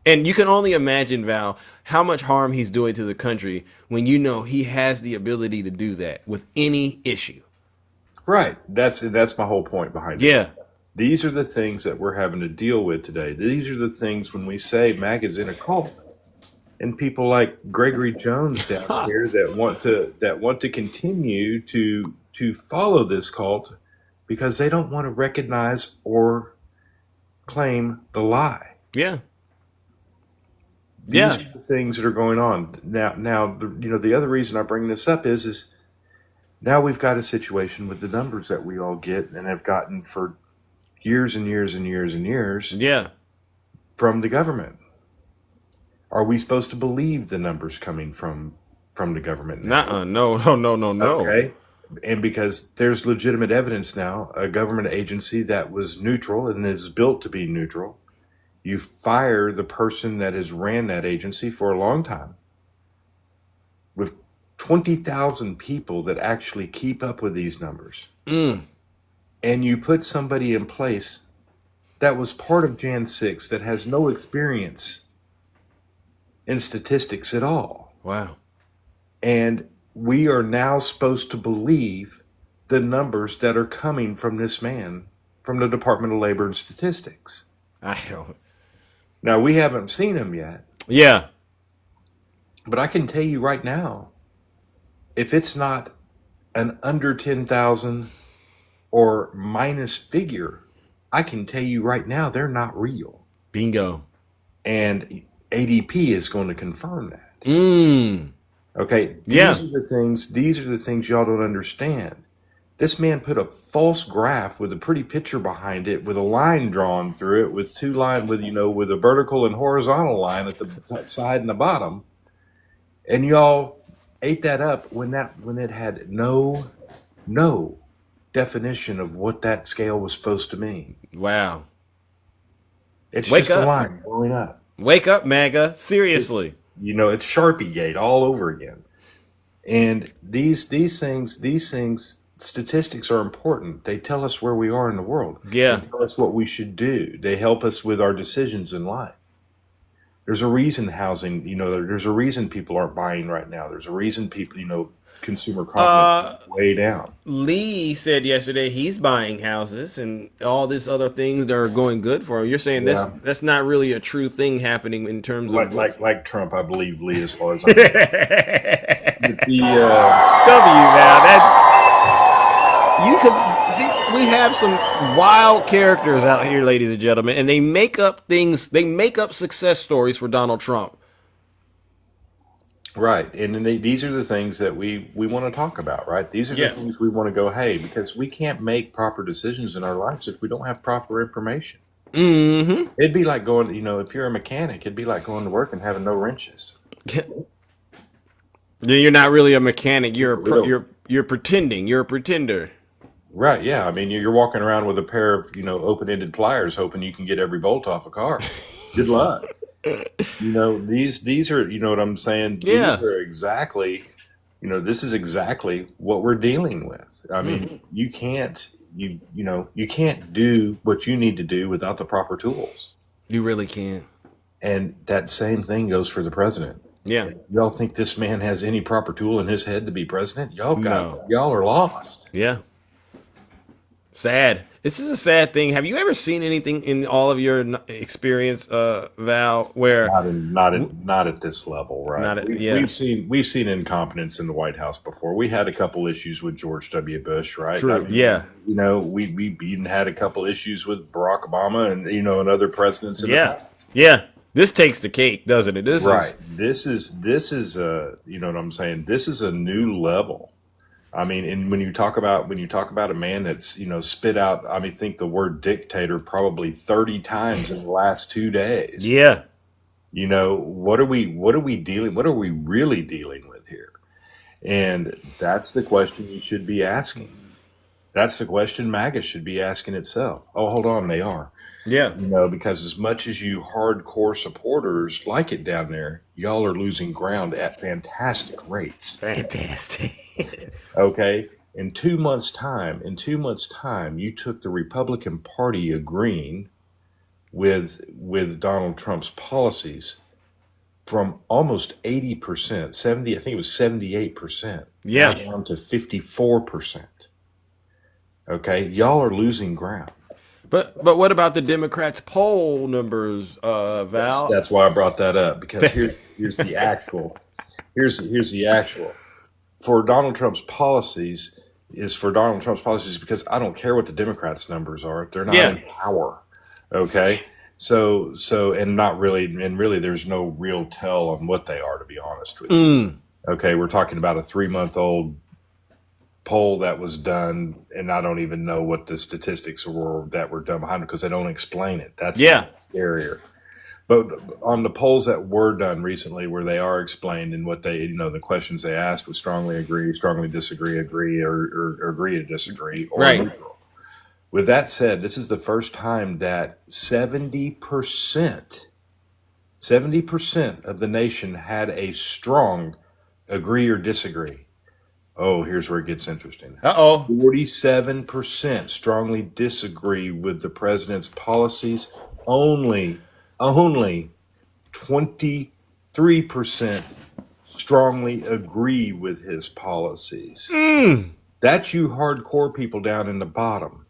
And you can only imagine, Val, how much harm he's doing to the country when you know he has the ability to do that with any issue. Right. That's my whole point behind it. Yeah. These are the things that we're having to deal with today. These are the things when we say MAGA's in a cult. And people like Gregory Jones down here that want to continue to follow this cult because they don't want to recognize or claim the lie. Yeah. These are the things that are going on now. The other reason I bring this up is now we've got a situation with the numbers that we all get and have gotten for years and years and years and years. Yeah. From the government. Are we supposed to believe the numbers coming from the government now? No. Okay. And because there's legitimate evidence now, a government agency that was neutral and is built to be neutral, you fire the person that has ran that agency for a long time. With 20,000 people that actually keep up with these numbers. And you put somebody in place that was part of Jan 6 that has no experience in statistics at all. Wow. And we are now supposed to believe the numbers that are coming from this man from the Department of Labor and Statistics. I don't. Now, we haven't seen him yet. Yeah. But I can tell you right now, if it's not an under 10,000 or minus figure, I can tell you right now, they're not real. Bingo. And ADP is going to confirm that. Okay. These are the things y'all don't understand. This man put a false graph with a pretty picture behind it with a line drawn through it with two lines with a vertical and horizontal line at the side and the bottom. And y'all ate that up when it had no definition of what that scale was supposed to mean. Wow. It's just a line going up. Wake up, MAGA. Seriously. It's Sharpie Gate all over again. And these things, statistics are important. They tell us where we are in the world. Yeah. They tell us what we should do. They help us with our decisions in life. There's a reason housing, there's a reason people aren't buying right now. There's a reason people, consumer confidence is way down. Lee said yesterday he's buying houses and all these other things that are going good for him. You're saying that's not really a true thing happening in terms of like Trump. I believe Lee as far as I we have some wild characters out here, ladies and gentlemen, and they make up things. They make up success stories for Donald Trump. Right. And then these are the things that we want to talk about, right? These are the things we want to go, hey, because we can't make proper decisions in our lives if we don't have proper information. Mm-hmm. It'd be like going, if you're a mechanic, it'd be like going to work and having no wrenches. You're not really a mechanic. You're pretending. You're a pretender. Right. Yeah. I mean, you're walking around with a pair of, open-ended pliers hoping you can get every bolt off a car. Good luck. These are, what I'm saying? Yeah. These are exactly, this is exactly what we're dealing with. I mean, you can't do what you need to do without the proper tools. You really can't. And that same thing goes for the president. Yeah. Y'all think this man has any proper tool in his head to be president? Y'all are lost. Yeah. Sad. This is a sad thing. Have you ever seen anything in all of your experience, Val, where not at this level, right? We've seen incompetence in the White House before. We had a couple issues with George W. Bush, right? True. We even had a couple issues with Barack Obama and and other presidents. In the past. Yeah. This takes the cake, doesn't it? This is you know what I'm saying? This is a new level. I mean, and when you talk about a man that's, spit out, I think the word dictator probably 30 times in the last 2 days. Yeah. What are we really dealing with here? And that's the question you should be asking. That's the question MAGA should be asking itself. Oh, hold on, they are. Yeah. Because as much as you hardcore supporters like it down there, y'all are losing ground at fantastic rates. Fantastic. Okay. In 2 months' time, you took the Republican Party agreeing with Donald Trump's policies from almost 80%, 70, I think it was 78%, down to 54%. Okay, y'all are losing ground. But what about the Democrats' poll numbers, Val? That's why I brought that up, because here's the actual. Here's the actual. For Donald Trump's policies because I don't care what the Democrats' numbers are. They're not in power. Okay. So and really there's no real tell on what they are, to be honest with you. Okay, we're talking about a 3-month-old poll that was done, and I don't even know what the statistics were that were done behind it because they don't explain it. That's scarier. But on the polls that were done recently, where they are explained and what they, the questions they asked was strongly agree, strongly disagree, agree, or agree to disagree, or neutral. With that said, this is the first time that 70% of the nation had a strong agree or disagree. Oh, here's where it gets interesting. 47% strongly disagree with the president's policies. Only 23% strongly agree with his policies. That's you hardcore people down in the bottom.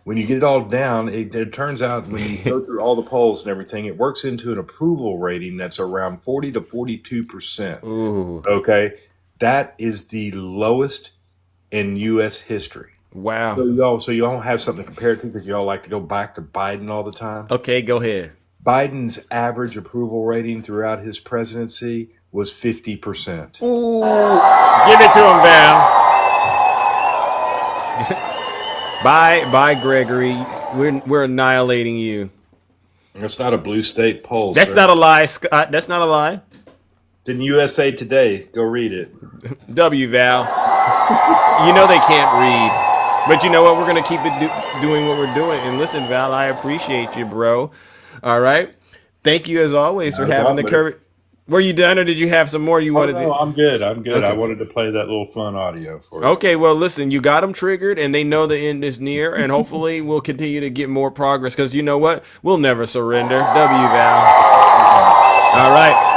When you get it all down, it turns out when you go through all the polls and everything, it works into an approval rating that's around 40 to 42%. Okay? That is the lowest in U.S. history. Wow. So you all have something to compare to because you all like to go back to Biden all the time. Okay, go ahead. Biden's average approval rating throughout his presidency was 50%. Ooh. Give it to him, Val. Bye, Gregory. We're annihilating you. That's not a blue state poll. That's not a lie, Scott. That's not a lie. It's in USA Today. Go read it. W, Val. You know they can't read. But you know what? We're going to keep it doing what we're doing. And listen, Val, I appreciate you, bro. All right. Thank you, as always, for having the courage. Were you done, or did you have some more you wanted to? No, I'm good. Okay. I wanted to play that little fun audio for you. Okay, well, listen, you got them triggered, and they know the end is near, and hopefully we'll continue to get more progress, because you know what? We'll never surrender. W, Val. All right.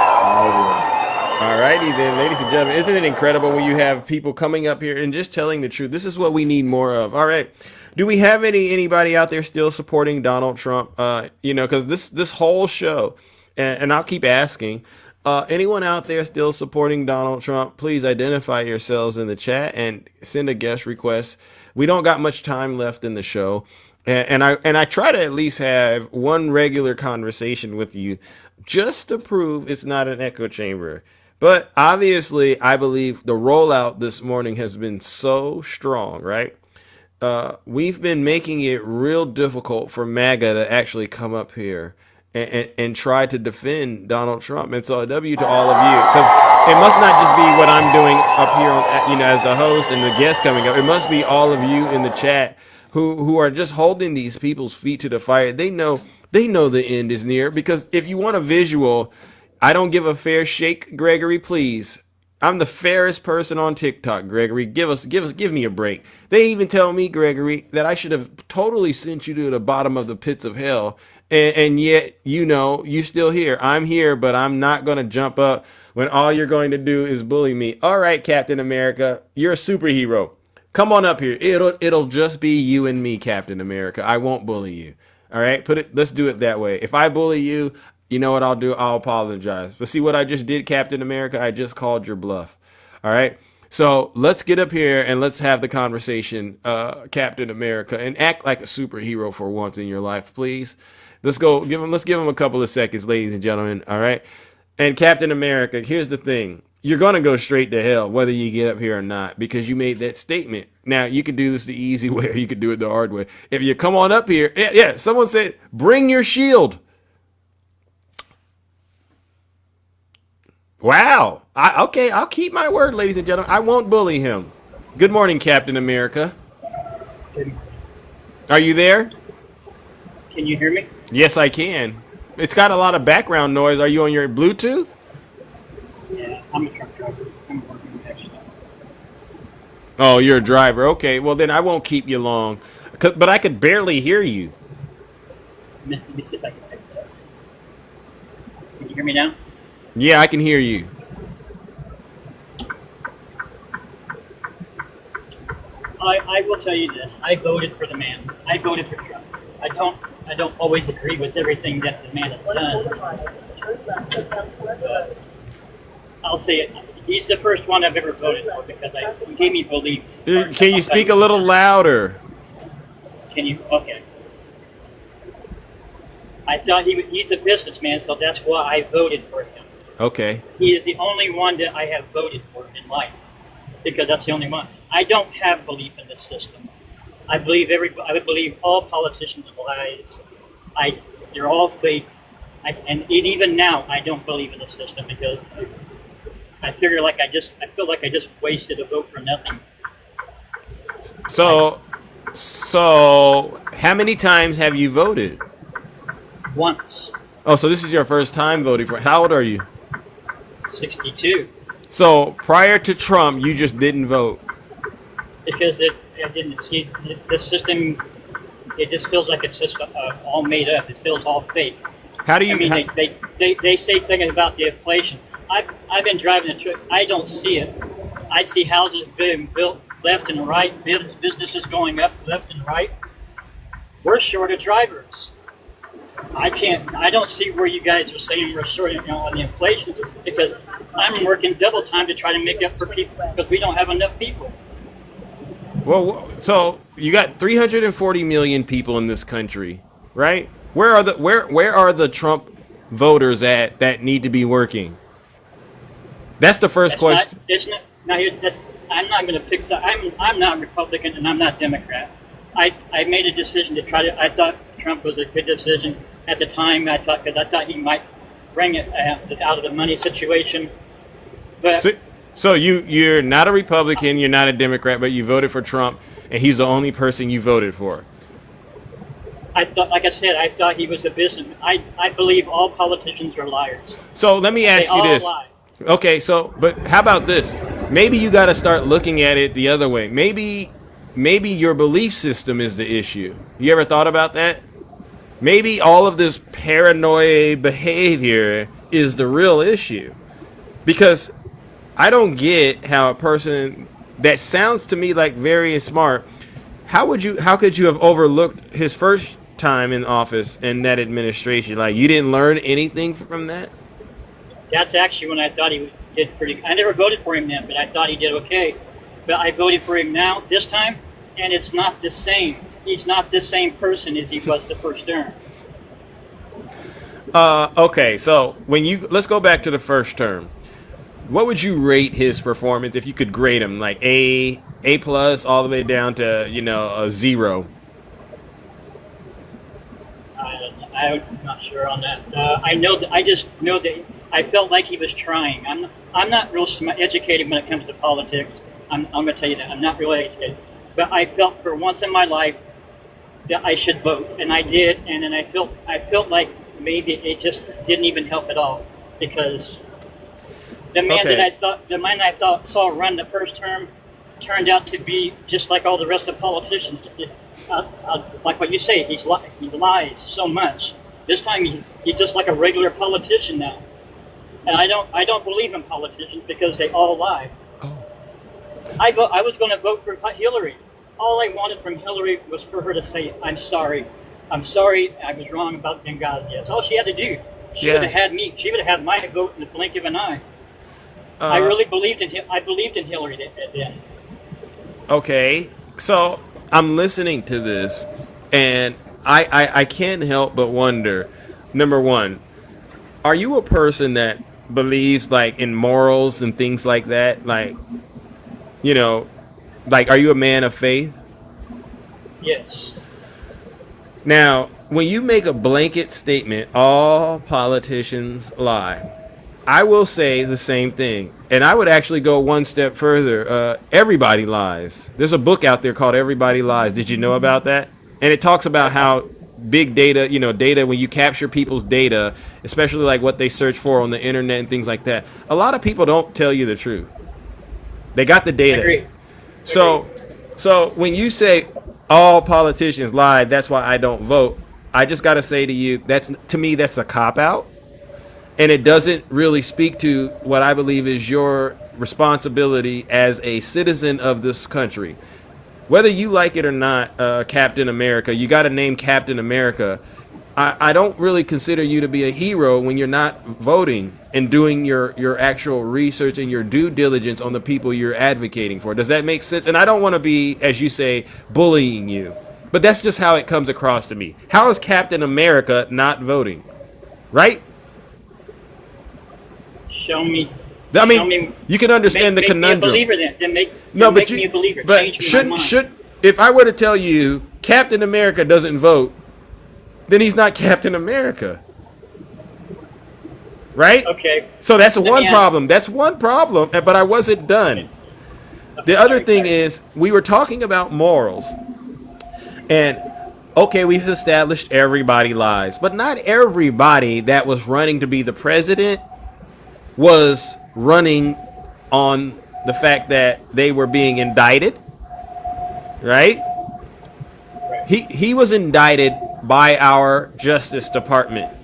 All righty then, ladies and gentlemen. Isn't it incredible when you have people coming up here and just telling the truth? This is what we need more of. All right. Do we have anybody out there still supporting Donald Trump? Because this whole show, and I'll keep asking, anyone out there still supporting Donald Trump, please identify yourselves in the chat and send a guest request. We don't got much time left in the show. And I try to at least have one regular conversation with you just to prove it's not an echo chamber. But obviously, I believe the rollout this morning has been so strong, right? We've been making it real difficult for MAGA to actually come up here and try to defend Donald Trump. And so a W to all of you, because it must not just be what I'm doing up here, as the host and the guest coming up. It must be all of you in the chat who are just holding these people's feet to the fire. They know the end is near, because if you want a visual, I don't give a fair shake, Gregory, please. I'm the fairest person on TikTok, Gregory. Give me a break. They even tell me, Gregory, that I should have totally sent you to the bottom of the pits of hell. And yet, you still here. I'm here, but I'm not going to jump up when all you're going to do is bully me. All right, Captain America, you're a superhero. Come on up here. It'll just be you and me, Captain America. I won't bully you. All right, let's do it that way. If I bully you, you know what I'll do? I'll apologize. But see what I just did, Captain America? I just called your bluff. All right. So let's get up here and let's have the conversation, Captain America, and act like a superhero for once in your life, please. Let's give him a couple of seconds, ladies and gentlemen. All right. And Captain America, here's the thing. You're going to go straight to hell, whether you get up here or not, because you made that statement. Now, you could do this the easy way, or you could do it the hard way. If you come on up here, someone said, bring your shield. Wow. Okay, I'll keep my word, ladies and gentlemen. I won't bully him. Good morning, Captain America. Are you there? Can you hear me? Yes, I can. It's got a lot of background noise. Are you on your Bluetooth? Yeah, I'm a truck driver. I'm working next. Oh, you're a driver. Okay, well then I won't keep you long. But I could barely hear you. Let me see if I can fix that. Can you hear me now? Yeah, I can hear you. I will tell you this. I voted for the man. I voted for Trump. I don't always agree with everything that the man has done. But I'll say it. He's the first one I've ever voted for because he gave me belief. Can you speak a little louder? Can you? Okay. I thought he's a businessman, so that's why I voted for him. Okay. He is the only one that I have voted for in life because that's the only one. I don't have belief in the system. I would believe all politicians are lies. They're all fake. And even now, I don't believe in the system because I feel like I just wasted a vote for nothing. So how many times have you voted? Once. Oh, so this is your first time voting for. How old are you? 62. So prior to Trump, you just didn't vote. Because I didn't see the system. It just feels like it's just all made up. It feels all fake. How do you? I mean, they say things about the inflation. I've been driving a truck. I don't see it. I see houses being built left and right, businesses going up left and right. We're short of drivers. I don't see where you guys are saying we're short on the inflation because I'm working double time to try to make up for people because we don't have enough people. Well, so you got 340 million people in this country, right? Where are the Trump voters at that need to be working? That's the first question. I'm not going to pick. I'm not Republican and I'm not Democrat. I made a decision to try to. I thought Trump was a good decision at the time. Because I thought he might bring it out of the money situation. But so you're not a Republican, you're not a Democrat, but you voted for Trump, and he's the only person you voted for. I thought, like I said, I thought he was a businessman. I believe all politicians are liars. So let me ask you this. Lie. Okay, but how about this? Maybe you got to start looking at it the other way. Maybe your belief system is the issue. You ever thought about that? Maybe all of this paranoid behavior is the real issue. Because I don't get how a person that sounds to me like very smart, how could you have overlooked his first time in office and that administration? Like, you didn't learn anything from that? That's actually when I thought he did pretty. I never voted for him then, but I thought he did okay. But I voted for him now, this time, and it's not the same. He's not the same person as he was the first term. Okay, so let's go back to the first term. What would you rate his performance if you could grade him, like A plus, all the way down to a 0? I'm not sure on that. I just know that I felt like he was trying. I'm not real educated when it comes to politics. I'm going to tell you that I'm not really educated, but I felt for once in my life that I should vote, and I did. And then I felt like maybe it just didn't even help at all because the man I thought saw run the first term turned out to be just like all the rest of politicians. Like what you say, he lies so much. This time he's just like a regular politician now. And I don't believe in politicians because they all lie. Oh. I was going to vote for Hillary. All I wanted from Hillary was for her to say, "I'm sorry. I was wrong about Benghazi." That's all she had to do. She would have had me. She would have had my vote in the blink of an eye. I really believed in him. I believed in Hillary then. Okay, so I'm listening to this, and I can't help but wonder. Number one, are you a person that believes like in morals and things like that? Like, are you a man of faith? Yes. Now, when you make a blanket statement, all politicians lie, I will say the same thing. And I would actually go one step further. Everybody lies. There's a book out there called Everybody Lies. Did you know about that? And it talks about how big data, data when you capture people's data, especially like what they search for on the internet and things like that. A lot of people don't tell you the truth. They got the data. Agreed. So when you say all politicians lied, that's why I don't vote. I just got to say to you, to me, that's a cop-out. And it doesn't really speak to what I believe is your responsibility as a citizen of this country. Whether you like it or not, Captain America, you got to name Captain America. I don't really consider you to be a hero when you're not voting and doing your actual research and your due diligence on the people you're advocating for. Does that make sense? And I don't want to be, as you say, bullying you. But that's just how it comes across to me. How is Captain America not voting? Right? Show me. You can understand the conundrum. Make me a believer then. Make me a believer. But if I were to tell you Captain America doesn't vote, then he's not Captain America. Right? Okay. So that's one problem. That's one problem, but I wasn't done. The other thing is, we were talking about morals. And, okay, we've established everybody lies. But not everybody that was running to be the president was running on the fact that they were being indicted. Right? He was indicted by our Justice Department.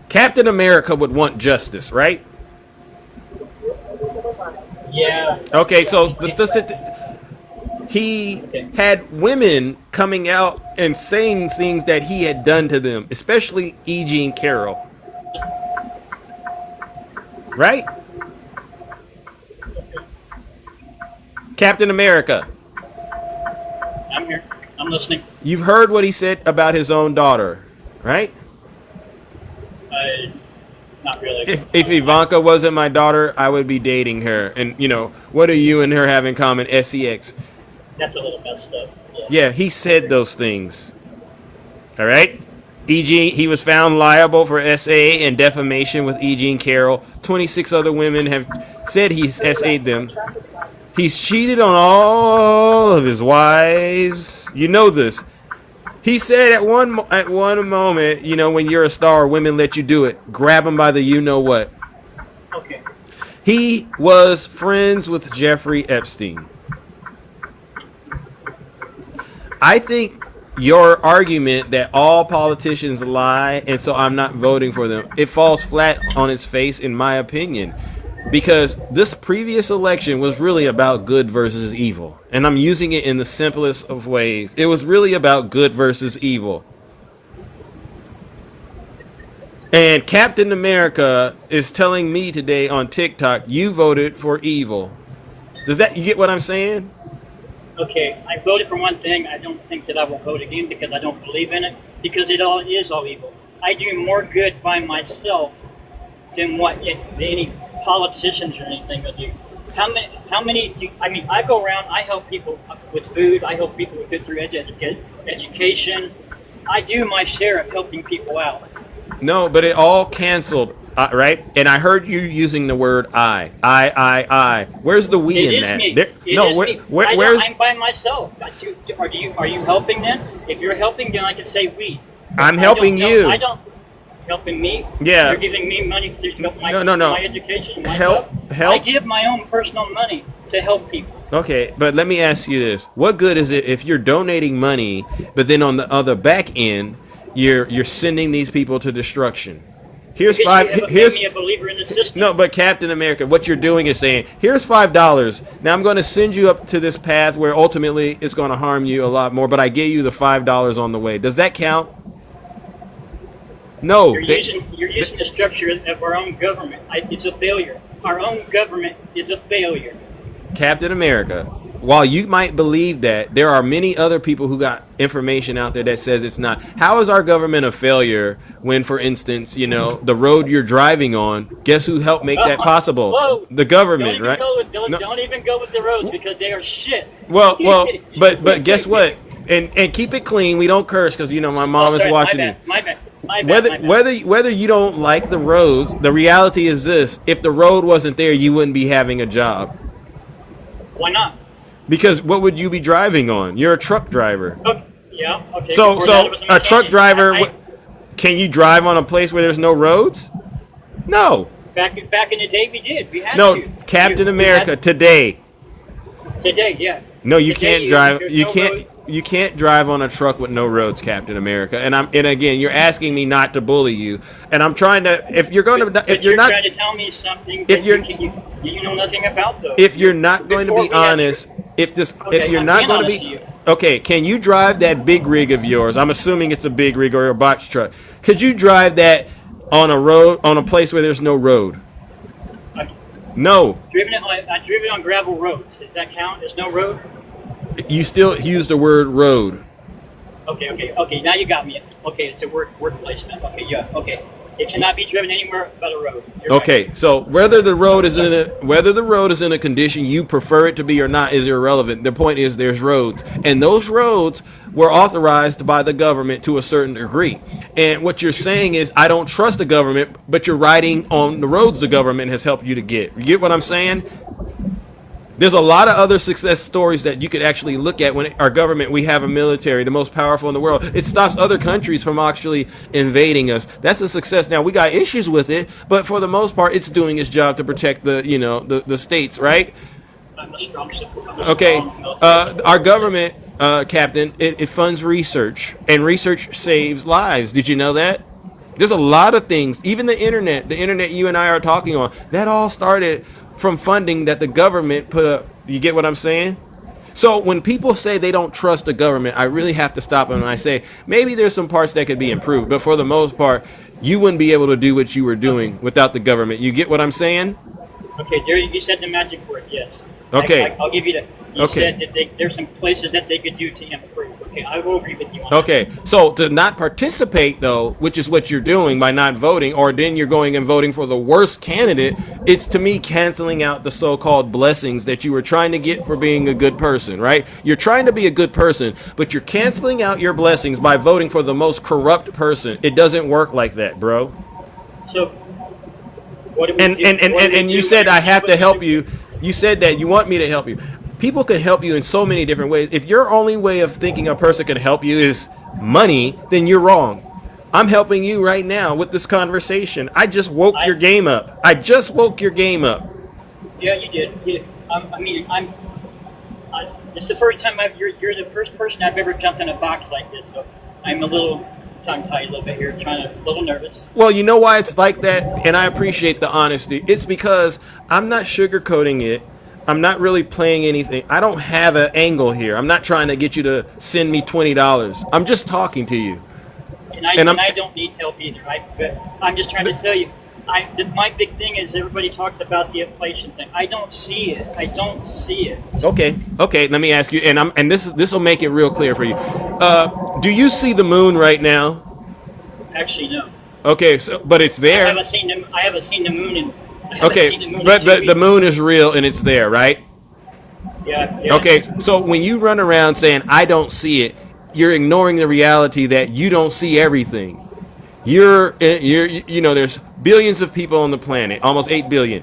Captain America would want justice, right? Yeah. Okay, so he had women coming out and saying things that he had done to them, especially E. Jean Carroll. Right? Captain America. I'm here. I'm listening. You've heard what he said about his own daughter, right? Not really. If Ivanka wasn't my daughter, I would be dating her. And, what do you and her have in common? SEX. That's a little messed up. Yeah, he said those things. All right? He was found liable for SA and defamation with E. Jean Carroll. 26 other women have said he's SA'd them. He's cheated on all of his wives. You know this. He said at one moment, when you're a star, women let you do it. Grab them by the you-know-what. Okay. He was friends with Jeffrey Epstein. I think your argument that all politicians lie and so I'm not voting for them, it falls flat on its face in my opinion. Because this previous election was really about good versus evil. And I'm using it in the simplest of ways. It was really about good versus evil. And Captain America is telling me today on TikTok, you voted for evil. You get what I'm saying? Okay, I voted for one thing. I don't think that I will vote again because I don't believe in it. Because it all is all evil. I do more good by myself than what any politicians or anything will do. How many I go around, I help people with food, I help people with good through education. I do my share of helping people out. No, but it all canceled, right? And I heard you using the word I. Where's the we in that? I'm by myself. Are you helping then? If you're helping, then I can say we. I'm helping you. I don't. Helping me? Yeah. You're giving me money to help my education, my help. I give my own personal money to help people. Okay, but let me ask you this. What good is it if you're donating money, but then on the other back end, you're sending these people to destruction? Here's made me a believer in the system. No, but Captain America, what you're doing is saying, here's $5. Now I'm going to send you up to this path where ultimately it's going to harm you a lot more, but I gave you the $5 on the way. Does that count? No. You're using the structure of our own government. It's a failure. Our own government is a failure. Captain America, while you might believe that, there are many other people who got information out there that says it's not. How is our government a failure when, for instance, the road you're driving on, guess who helped make that possible? Whoa. The government, right? Don't even go with the roads because they are shit. Well, but guess what? And keep it clean. We don't curse because, my mom is watching you. My bad. Whether you don't like the roads, the reality is this: if the road wasn't there, you wouldn't be having a job. Why not? Because what would you be driving on? You're a truck driver. Oh, yeah. Okay. So Before that, it was a truck mechanic. driver, can you drive on a place where there's no roads? No. Back in the day, we did. We had No, to. Captain We America had- today. Today, yeah. No, you Today, can't drive. there's You no can't. road. You can't drive on a truck with no roads, Captain America. And again, you're asking me not to bully you, and I'm trying to. If you're going to, But if you're you're not, trying to tell me something if that you're- you know nothing about, though. if you're not going to Before be we had- honest, if Okay, you're I'm not being going to honest be, to you. okay, can you drive that big rig of yours? I'm assuming it's a big rig or a box truck. Could you drive that on a road, on a place where there's no road? No. I've driven on gravel roads. Does that count? There's no road? You still use the word road. Okay. Now you got me. Okay, it's a word placement. Okay, yeah. Okay, it cannot be driven anywhere but a road. You're Okay, so whether the road is in a condition you prefer it to be or not is irrelevant. The point is there's roads, and those roads were authorized by the government to a certain degree. And what you're saying is I don't trust the government, but you're riding on the roads the government has helped you to get. You get what I'm saying? There's a lot of other success stories that you could actually look at. When our government, we have a military, the most powerful in the world. It stops other countries from actually invading us. That's a success. Now we got issues with it, but for the most part, it's doing its job to protect the states, right? I'm a strong supporter. Okay, our government, Captain, it funds research, and research saves lives. Did you know that? There's a lot of things, even the internet you and I are talking on, that all started from funding that the government put up. You get what I'm saying? So when people say they don't trust the government, I really have to stop them and I say, maybe there's some parts that could be improved, but for the most part, you wouldn't be able to do what you were doing without the government. You get what I'm saying? Okay, there you said the magic word. Yes. Okay. I'll give you that. You Okay. said that there's some places that they could do to improve. Okay, I will agree with you on Okay, so to not participate, though, which is what you're doing by not voting, or then you're going and voting for the worst candidate, it's to me canceling out the so-called blessings that you were trying to get for being a good person, right? You're trying to be a good person, but you're canceling out your blessings by voting for the most corrupt person. It doesn't work like that, bro. that. So, what do we And do? and and, What do and, we and do you said when I have to when- help you. You said that you want me to help you. People can help you in so many different ways. If your only way of thinking a person can help you is money, then you're wrong. I'm helping you right now with this conversation. I just woke your game up. I just woke your game up. Yeah, you did. It's the first time you're the first person I've ever jumped in a box like this, so I'm a little tongue-tied a little bit here, a little nervous. Well, you know why it's like that, and I appreciate the honesty. It's because I'm not sugarcoating it. I'm not really playing anything. I don't have an angle here. I'm not trying to get you to send me $20. I'm just talking to you. And I don't need help either. I'm just trying to tell you. My big thing is everybody talks about the inflation thing. I don't see it. I don't see it. Okay. Let me ask you, and this will make it real clear for you. Do you see the moon right now? Actually, no. Okay, but it's there. I haven't seen the moon in. Okay, but the moon is real and it's there, right? Yeah. Okay, so when you run around saying I don't see it, you're ignoring the reality that you don't see everything. There's billions of people on the planet, almost 8 billion,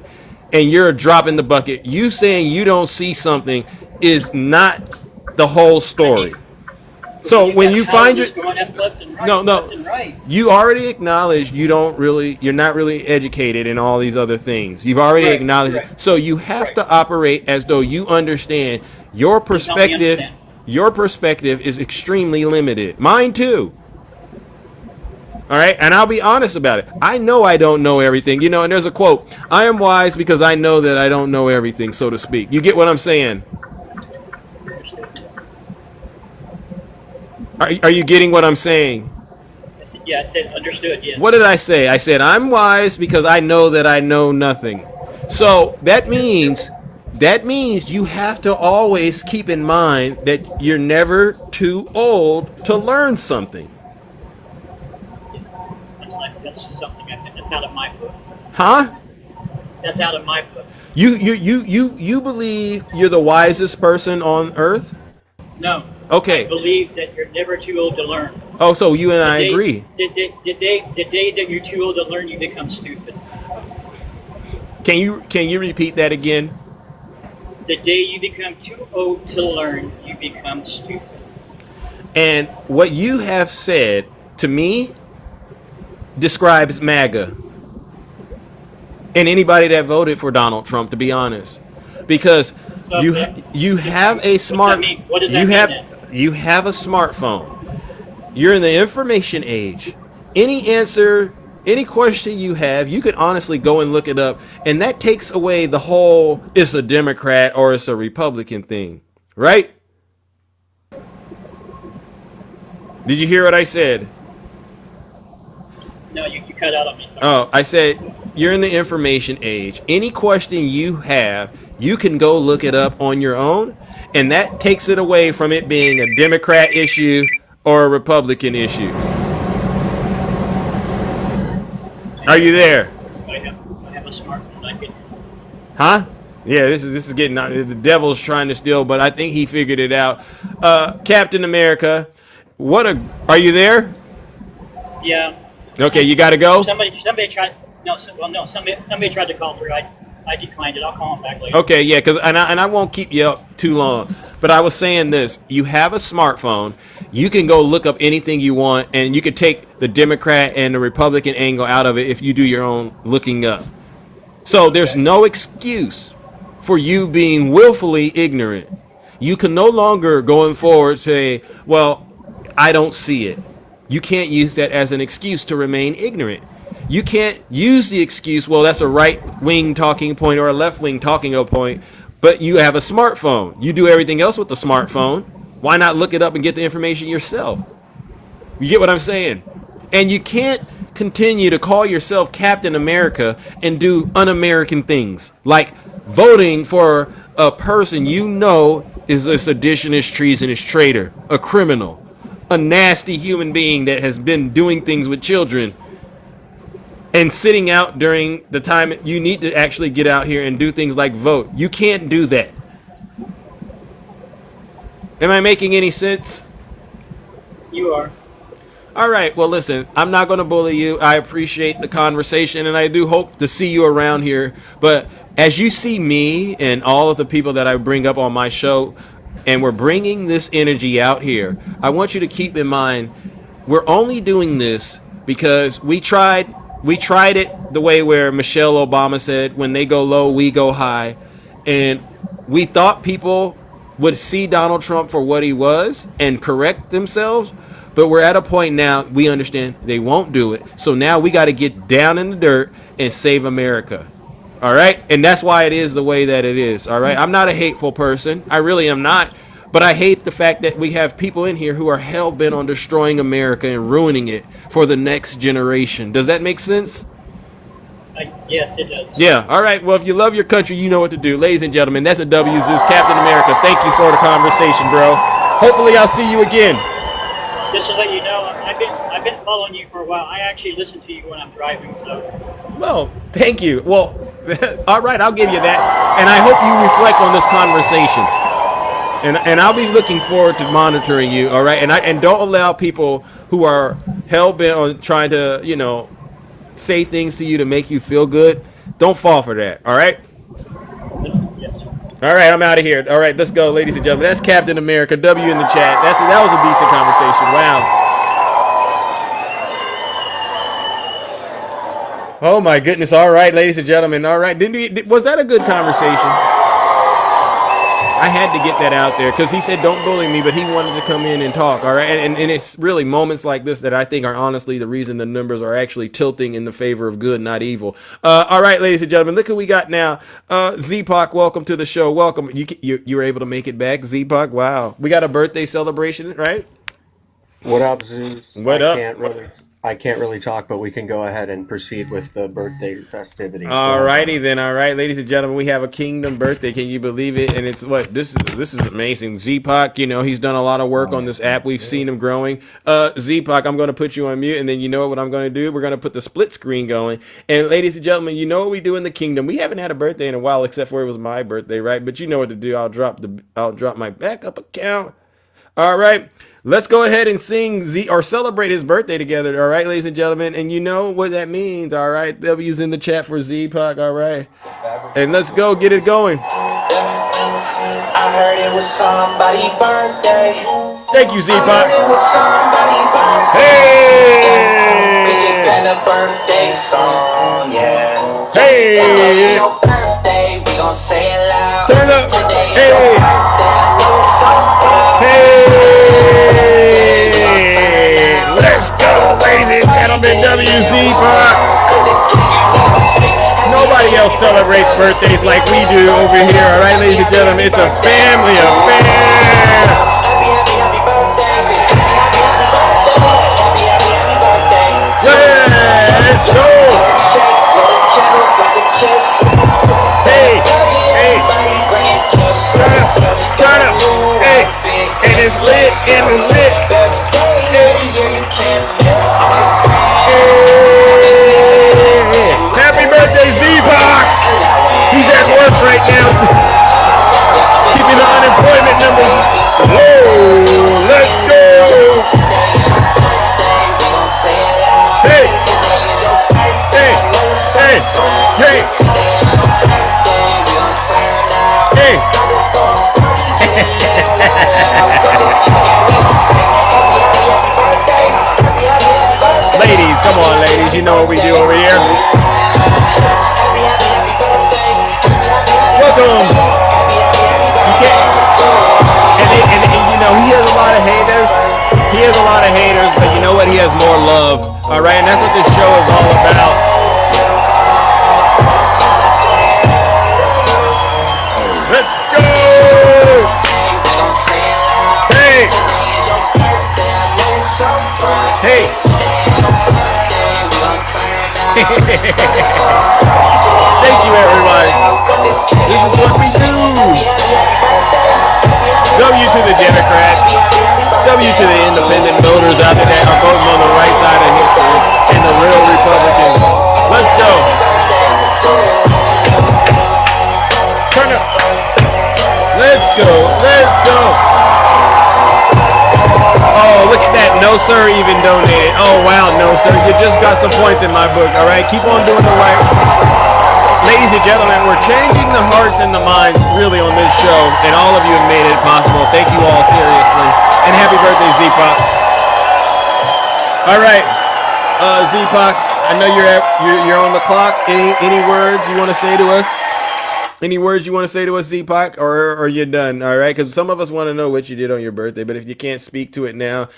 and you're a drop in the bucket. You saying you don't see something is not the whole story. So when you find your you already acknowledged you're not really educated in all these other things. You've already acknowledged it. So you have to operate as though you understand your perspective. Your perspective is extremely limited. Mine too. All right, and I'll be honest about it. I know I don't know everything, and there's a quote, I am wise because I know that I don't know everything, so to speak. You get what I'm saying? Are you getting what I'm saying? Yeah, I said understood, yes. What did I say? I said I'm wise because I know that I know nothing. So that means you have to always keep in mind that you're never too old to learn something. That's something that's out of my book. Huh? That's out of my book. You believe you're the wisest person on earth? No. Okay. I believe that you're never too old to learn. Oh, so you and I agree. The day that you're too old to learn, you become stupid. Can you repeat that again? The day you become too old to learn, you become stupid. And what you have said to me describes MAGA and anybody that voted for Donald Trump, to be honest, because So you that- you have a smart What's that mean? What does that you mean have then? you have a smartphone. You're in the information age. Any answer, any question you have, you could honestly go and look it up, and that takes away the whole it's a Democrat or it's a Republican thing, right? Did you hear what I said? No, you cut out on me. Sorry. Oh, I said you're in the information age. Any question you have, you can go look it up on your own, and that takes it away from it being a Democrat issue or a Republican issue. Are you there? I have a smartphone. I can. Huh? Yeah, this is getting the devil's trying to steal, but I think he figured it out. Captain America, are you there? Yeah. Okay, you got to go. Somebody tried. No, somebody tried to call through. I declined it. I'll call him back later. Okay, yeah, because and I won't keep you up too long, but I was saying this: you have a smartphone, you can go look up anything you want, and you could take the Democrat and the Republican angle out of it if you do your own looking up. So there's no excuse for you being willfully ignorant. You can no longer going forward say, "Well, I don't see it." You can't use that as an excuse to remain ignorant. You can't use the excuse, well, that's a right-wing talking point or a left-wing talking point, but you have a smartphone. You do everything else with the smartphone. Why not look it up and get the information yourself? You get what I'm saying? And you can't continue to call yourself Captain America and do un-American things, like voting for a person you know is a seditionist, treasonous traitor, a criminal, a nasty human being that has been doing things with children and sitting out during the time you need to actually get out here and do things like vote. You can't do that. Am I making any sense? You are. All right. Well, listen, I'm not going to bully you. I appreciate the conversation, and I do hope to see you around here. But as you see me and all of the people that I bring up on my show, and we're bringing this energy out here, I want you to keep in mind, we're only doing this because we tried it the way where Michelle Obama said, when they go low, we go high. And we thought people would see Donald Trump for what he was and correct themselves. But we're at a point now, we understand they won't do it. So now we got to get down in the dirt and save America. All right. And that's why it is the way that it is. All right. I'm not a hateful person. I really am not. But I hate the fact that we have people in here who are hell bent on destroying America and ruining it for the next generation. Does that make sense? Yes, it does. Yeah. All right. Well, if you love your country, you know what to do. Ladies and gentlemen, that's a W Zeus, Captain America. Thank you for the conversation, bro. Hopefully I'll see you again. Just to let you know, I've been following you for a while. I actually listen to you when I'm driving. So. Well, thank you. Well, all right. I'll give you that. And I hope you reflect on this conversation. And I'll be looking forward to monitoring you, all right? And don't allow people who are hell-bent on trying to, say things to you to make you feel good. Don't fall for that, all right? Yes, sir. All right, I'm out of here. All right, let's go, ladies and gentlemen. That's Captain America. W in the chat. That was a decent conversation. Wow. Oh, my goodness. All right, ladies and gentlemen. All right. Was that a good conversation? I had to get that out there because he said don't bully me, but he wanted to come in and talk. All right. And it's really moments like this that I think are honestly the reason the numbers are actually tilting in the favor of good, not evil. All right, ladies and gentlemen, look who we got now. Z-Pac, welcome to the show. Welcome. You were able to make it back, Z-Pac. Wow. We got a birthday celebration, right? What up, Zeus? What up? I can't really talk, but we can go ahead and proceed with the birthday festivities. All righty then. All right, ladies and gentlemen, we have a Kingdom birthday. Can you believe it? And it's what this is amazing. Z-Pac, he's done a lot of work on this app. We've seen him growing. Z-Pac, I'm going to put you on mute, and then you know what I'm going to do? We're going to put the split screen going. And ladies and gentlemen, you know what we do in the Kingdom. We haven't had a birthday in a while, except for it was my birthday, right? But you know what to do. I'll drop my backup account. All right. Let's go ahead and celebrate his birthday together. All right, ladies and gentlemen. And you know what that means. All right. W's in the chat for Z-Pac. All right. And let's go get it going. I heard it was somebody's birthday. Thank you, Z-Pop. I heard it was somebody's birthday. Hey! Could you pen a birthday song, yeah. Hey! Today is your birthday, we gon' say it loud. Turn up. Today is Hey! your birthday, I know it's so proud. Hey! Let's go, ladies and gentlemen, WZ-Pop. Nobody else celebrates birthdays like we do over here, all right, ladies and gentlemen? It's a family affair. Let's go. Hey, hey, turn up, hey, and it's lit, and it's lit. Hey, happy birthday, Z-Pop. He's at work right now, keeping the unemployment numbers low. Let's go. Hey, hey, hey, hey, hey. Ladies, come on, ladies. You know what we do over here. Welcome. You can't. And you know, he has a lot of haters. He has a lot of haters, but you know what? He has more love. All right, and that's what this show is all about. Let's go. Hey. Hey. Thank you, everybody. This is what we do. W to the Democrats. W to the independent voters out there that are voting on the right side of history and the real Republicans. Let's go. Turn up. Let's go. Let's go. Oh, look at that. No, sir, even donated. Oh, wow. No, sir. You just got some points in my book. All right. Keep on doing the right. Ladies and gentlemen, we're changing the hearts and the minds really on this show, and all of you have made it possible. Thank you all seriously. And happy birthday, Z-Pop. All right. Z-Pop, I know you're on the clock. Any words you want to say to us? Any words you want to say to us, Z-Pop, or you're done, all right? Because some of us want to know what you did on your birthday, but if you can't speak to it now,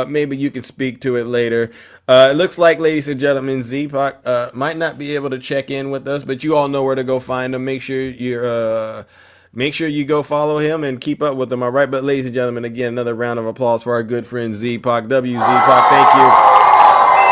maybe you can speak to it later. It looks like, ladies and gentlemen, Z-Pop might not be able to check in with us, but you all know where to go find him. Make sure you go follow him and keep up with him, all right? But ladies and gentlemen, again, another round of applause for our good friend Z-Pop. Z-Pop, thank you.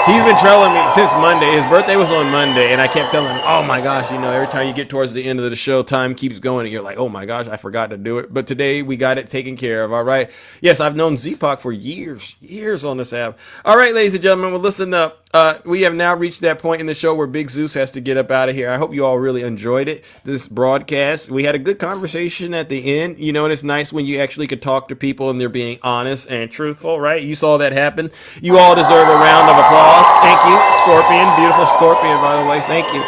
He's been trailing me since Monday. His birthday was on Monday, and I kept telling him, oh my gosh, you know, every time you get towards the end of the show, time keeps going, and you're like, oh my gosh, I forgot to do it. But today, we got it taken care of, all right? Yes, I've known Z-Pop for years on this app. All right, ladies and gentlemen, well, listen up. We have now reached that point in the show where Big Zeus has to get up out of here. I hope you all really enjoyed it, this broadcast. We had a good conversation at the end, you know, and it's nice when you actually could talk to people and they're being honest and truthful, right? You saw that happen. You all deserve a round of applause. Thank you, Scorpion. Beautiful Scorpion, by the way. Thank you.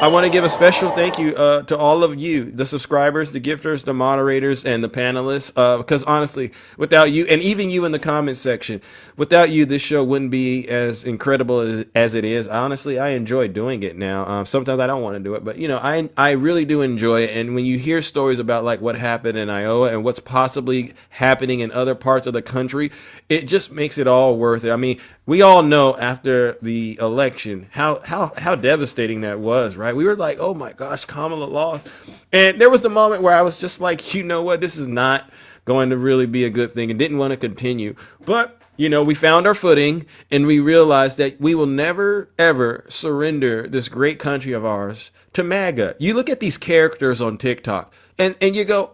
I want to give a special thank you to all of you, the subscribers, the gifters, the moderators, and the panelists. Because honestly, without you, and even you in the comments section, without you, this show wouldn't be as incredible as it is. Honestly, I enjoy doing it now. Sometimes I don't want to do it, but you know, I really do enjoy it. And when you hear stories about like what happened in Iowa and what's possibly happening in other parts of the country, it just makes it all worth it. I mean, we all know after the election how devastating that was, right? We were like, oh my gosh, Kamala lost. And there was the moment where I was just like, you know what, this is not going to really be a good thing, and didn't want to continue. But you know, we found our footing and we realized that we will never, ever surrender this great country of ours to MAGA. You look at these characters on TikTok and you go,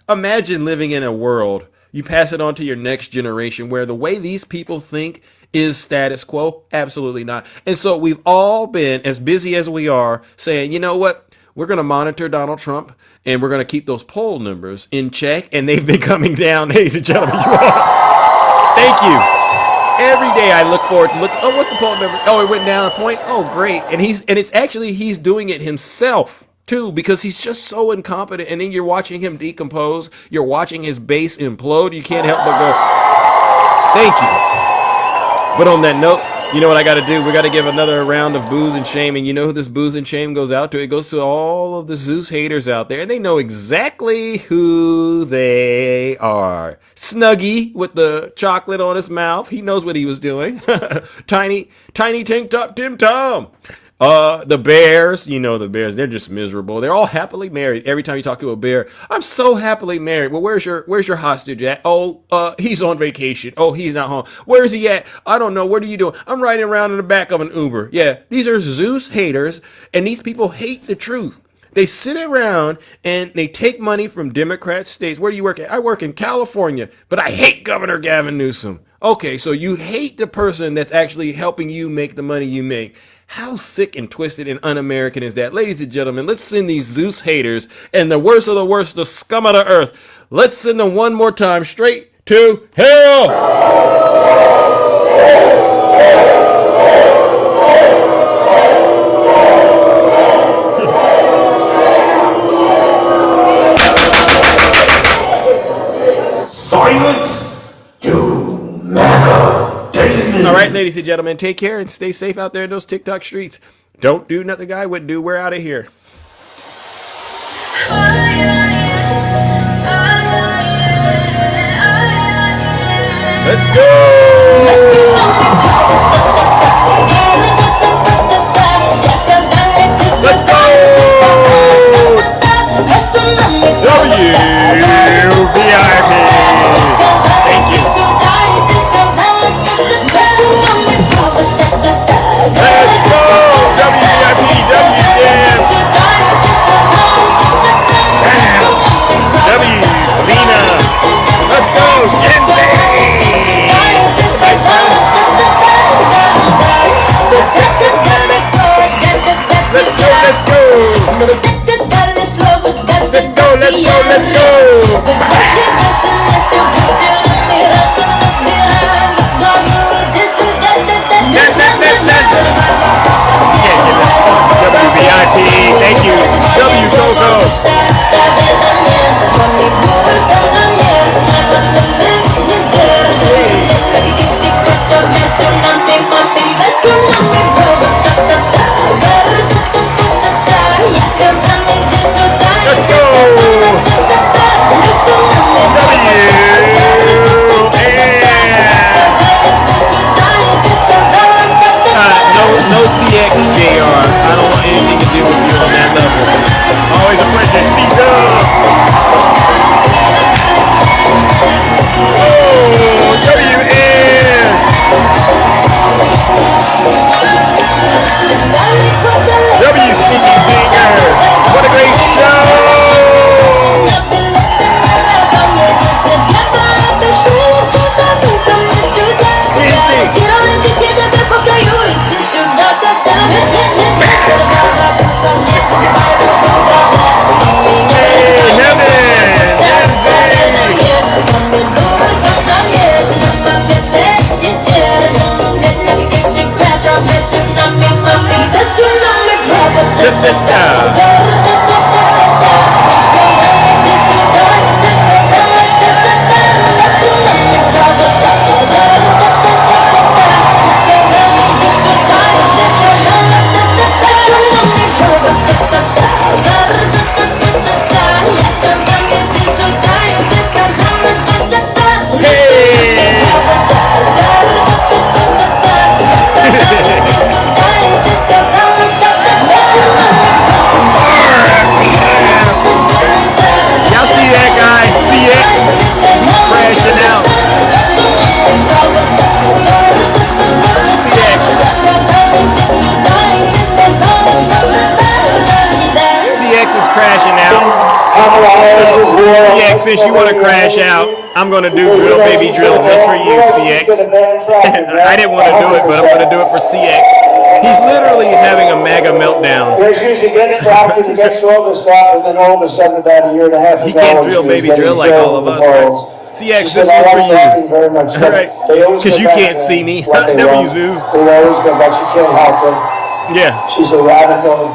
imagine living in a world, you pass it on to your next generation where the way these people think is status quo. Absolutely not. And so we've all been, as busy as we are, saying, you know what? We're going to monitor Donald Trump and we're going to keep those poll numbers in check. And they've been coming down, ladies and gentlemen. You all, thank you. Every day I look forward to look. Oh, what's the poll number? Oh, it went down a point. Oh, great. And he's doing it himself. too, because he's just so incompetent. And then you're watching him decompose. You're watching his base implode. You can't help but go, thank you. But on that note, you know what I got to do? We got to give another round of booze and shame. And you know who this booze and shame goes out to? It goes to all of the Zeus haters out there. And they know exactly who they are. Snuggie with the chocolate on his mouth. He knows what he was doing. Tiny tank top Tim Tom. The Bears, you know the Bears, they're just miserable. They're all happily married. Every time you talk to a bear, I'm so happily married. Well, where's your hostage at? Oh, he's on vacation. Oh, he's not home. Where's he at? I don't know. What are you doing? I'm riding around in the back of an Uber. Yeah, these are Zeus haters, and these people hate the truth. They sit around and they take money from Democrat states. Where do you work at? I work in California, but I hate Governor Gavin Newsom. Okay, so you hate the person that's actually helping you make the money you make. How sick and twisted and un-American is that? Ladies and gentlemen, let's send these Zeus haters and the worst of the worst, the scum of the earth. Let's send them one more time straight to hell. Silence, you MAGA demon. All right, ladies and gentlemen, take care and stay safe out there in those TikTok streets. Don't do nothing I wouldn't do. We're out of here. Let's go. Let's go. WVIP. Thank you. Let's go! WVIP, WJM! Bam! W, Zena! Let's go! Genzy! Let's go, let's go! Let's go! WVIP, thank you. W go go. No CX JR. I don't want anything to do with you on that level. Always a pleasure. C-Dub. Oh, WN. W Sneaky Finger. What a great show. Since you want to crash out, I'm going to do Drill Baby Drill just for you, CX. I didn't want to do it, but I'm going to do it for CX. He's literally having a MAGA meltdown. He gets drafted, he gets all this stuff, and then all of a sudden, about a year and a half ago, he can't drill baby drill like all of us. Right? CX, this one's for you. Very much. Right? Because you can't see me. W, Zeus. They always go, but you can't help her. Yeah. She's a radical.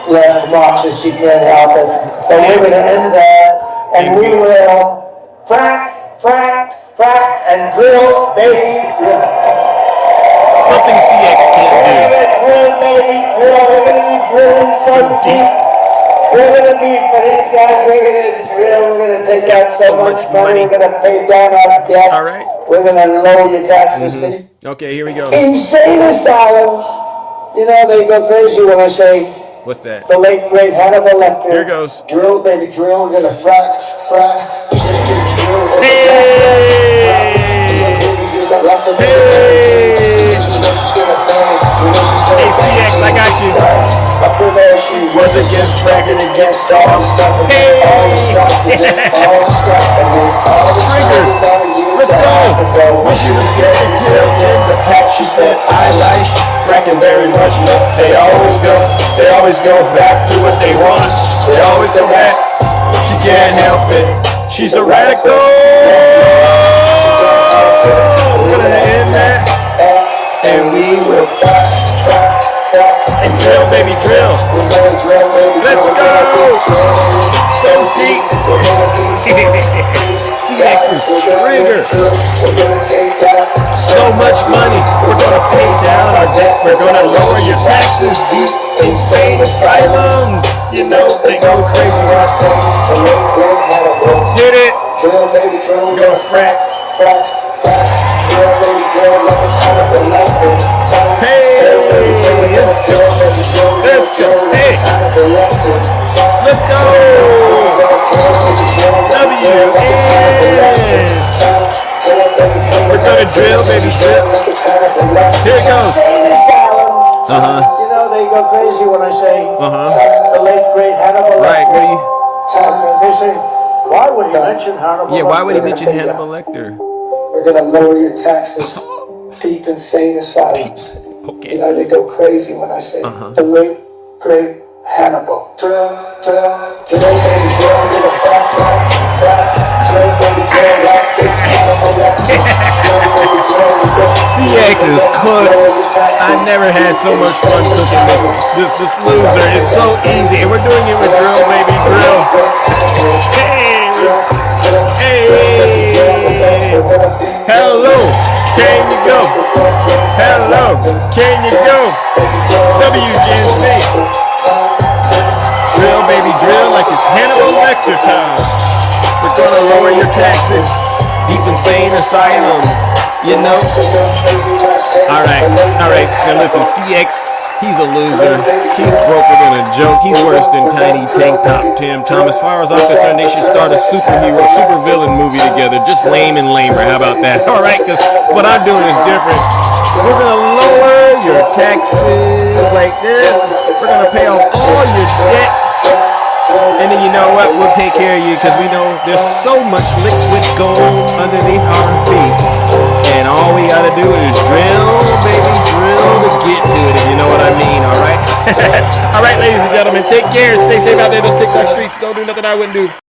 left boxes, she can't help it. So we're going to end that, and we will frack, and drill, baby, drill. Something CX can't do. Drill, baby, drill. We're going to be drilling so deep. We're going to be, for these guys, we're going to drill. We're going to take out so much money. We're going to pay down our debt. All right. We're going to lower your taxes. Okay, here we go. Insane asylums. You know, they go crazy when I say What's that? the late, great Hannibal Lecter. Here goes. Drill, baby, drill. We're going to frack. Hey, CX, I got you. Was against fracking, against all stuff. Hey! Trigger, let's go. When she was getting killed in the pack, she said, I like fracking very much. Look, they always go back to what they want. They always go back. She can't help it. She's a radical. We're gonna end that, and we will and drill, baby, drill. We're gonna drill, baby. Let's go. So deep. CX is trigger. So much money. We're gonna pay down our debt. We're gonna lower your taxes. Deep insane asylums. You know they go crazy. Hit it. Drill, baby, drill. We're gonna frack. Drill, baby, drill. Like it's Hannibal Lecter. Hey, let's go. Hey, let's go. We're gonna drill, baby, drill. Here it goes. You know they go crazy when I say the late great Hannibal Lecter. Right, what do you? They say, why would he mention Hannibal? Yeah, why would he mention Hannibal Lecter? We're gonna lower your taxes. Deep insane asylums. Okay. You know they go crazy when I say the late great Hannibal. Drill, drill, drill, baby, drill, drill, frack, drill, baby, drill, like it's Hannibal Lecter. CX is cooked. I never had so much fun cooking this loser. It's so easy, and we're doing it with drill, baby, drill. Hey, hello, can you go? Hello, can you go? WGNC. Drill, baby, drill like it's Hannibal Lecter time. We're gonna lower your taxes. Deep insane asylums, you know. All right. Now listen, CX, he's a loser. He's broker than a joke. He's worse than Tiny Tank Top Tim. Tom, as far as I'm concerned, they should start a super villain movie together. Just lame and lamer. How about that? All right, because what I'm doing is different. We're gonna lower your taxes like this. We're gonna pay off all your debt. And then you know what? We'll take care of you because we know there's so much liquid gold underneath our feet. And all we gotta do is drill, baby, drill to get to it, if you know what I mean, all right? All right, ladies and gentlemen, take care. Stay safe out there in those TikTok streets. Don't do nothing I wouldn't do.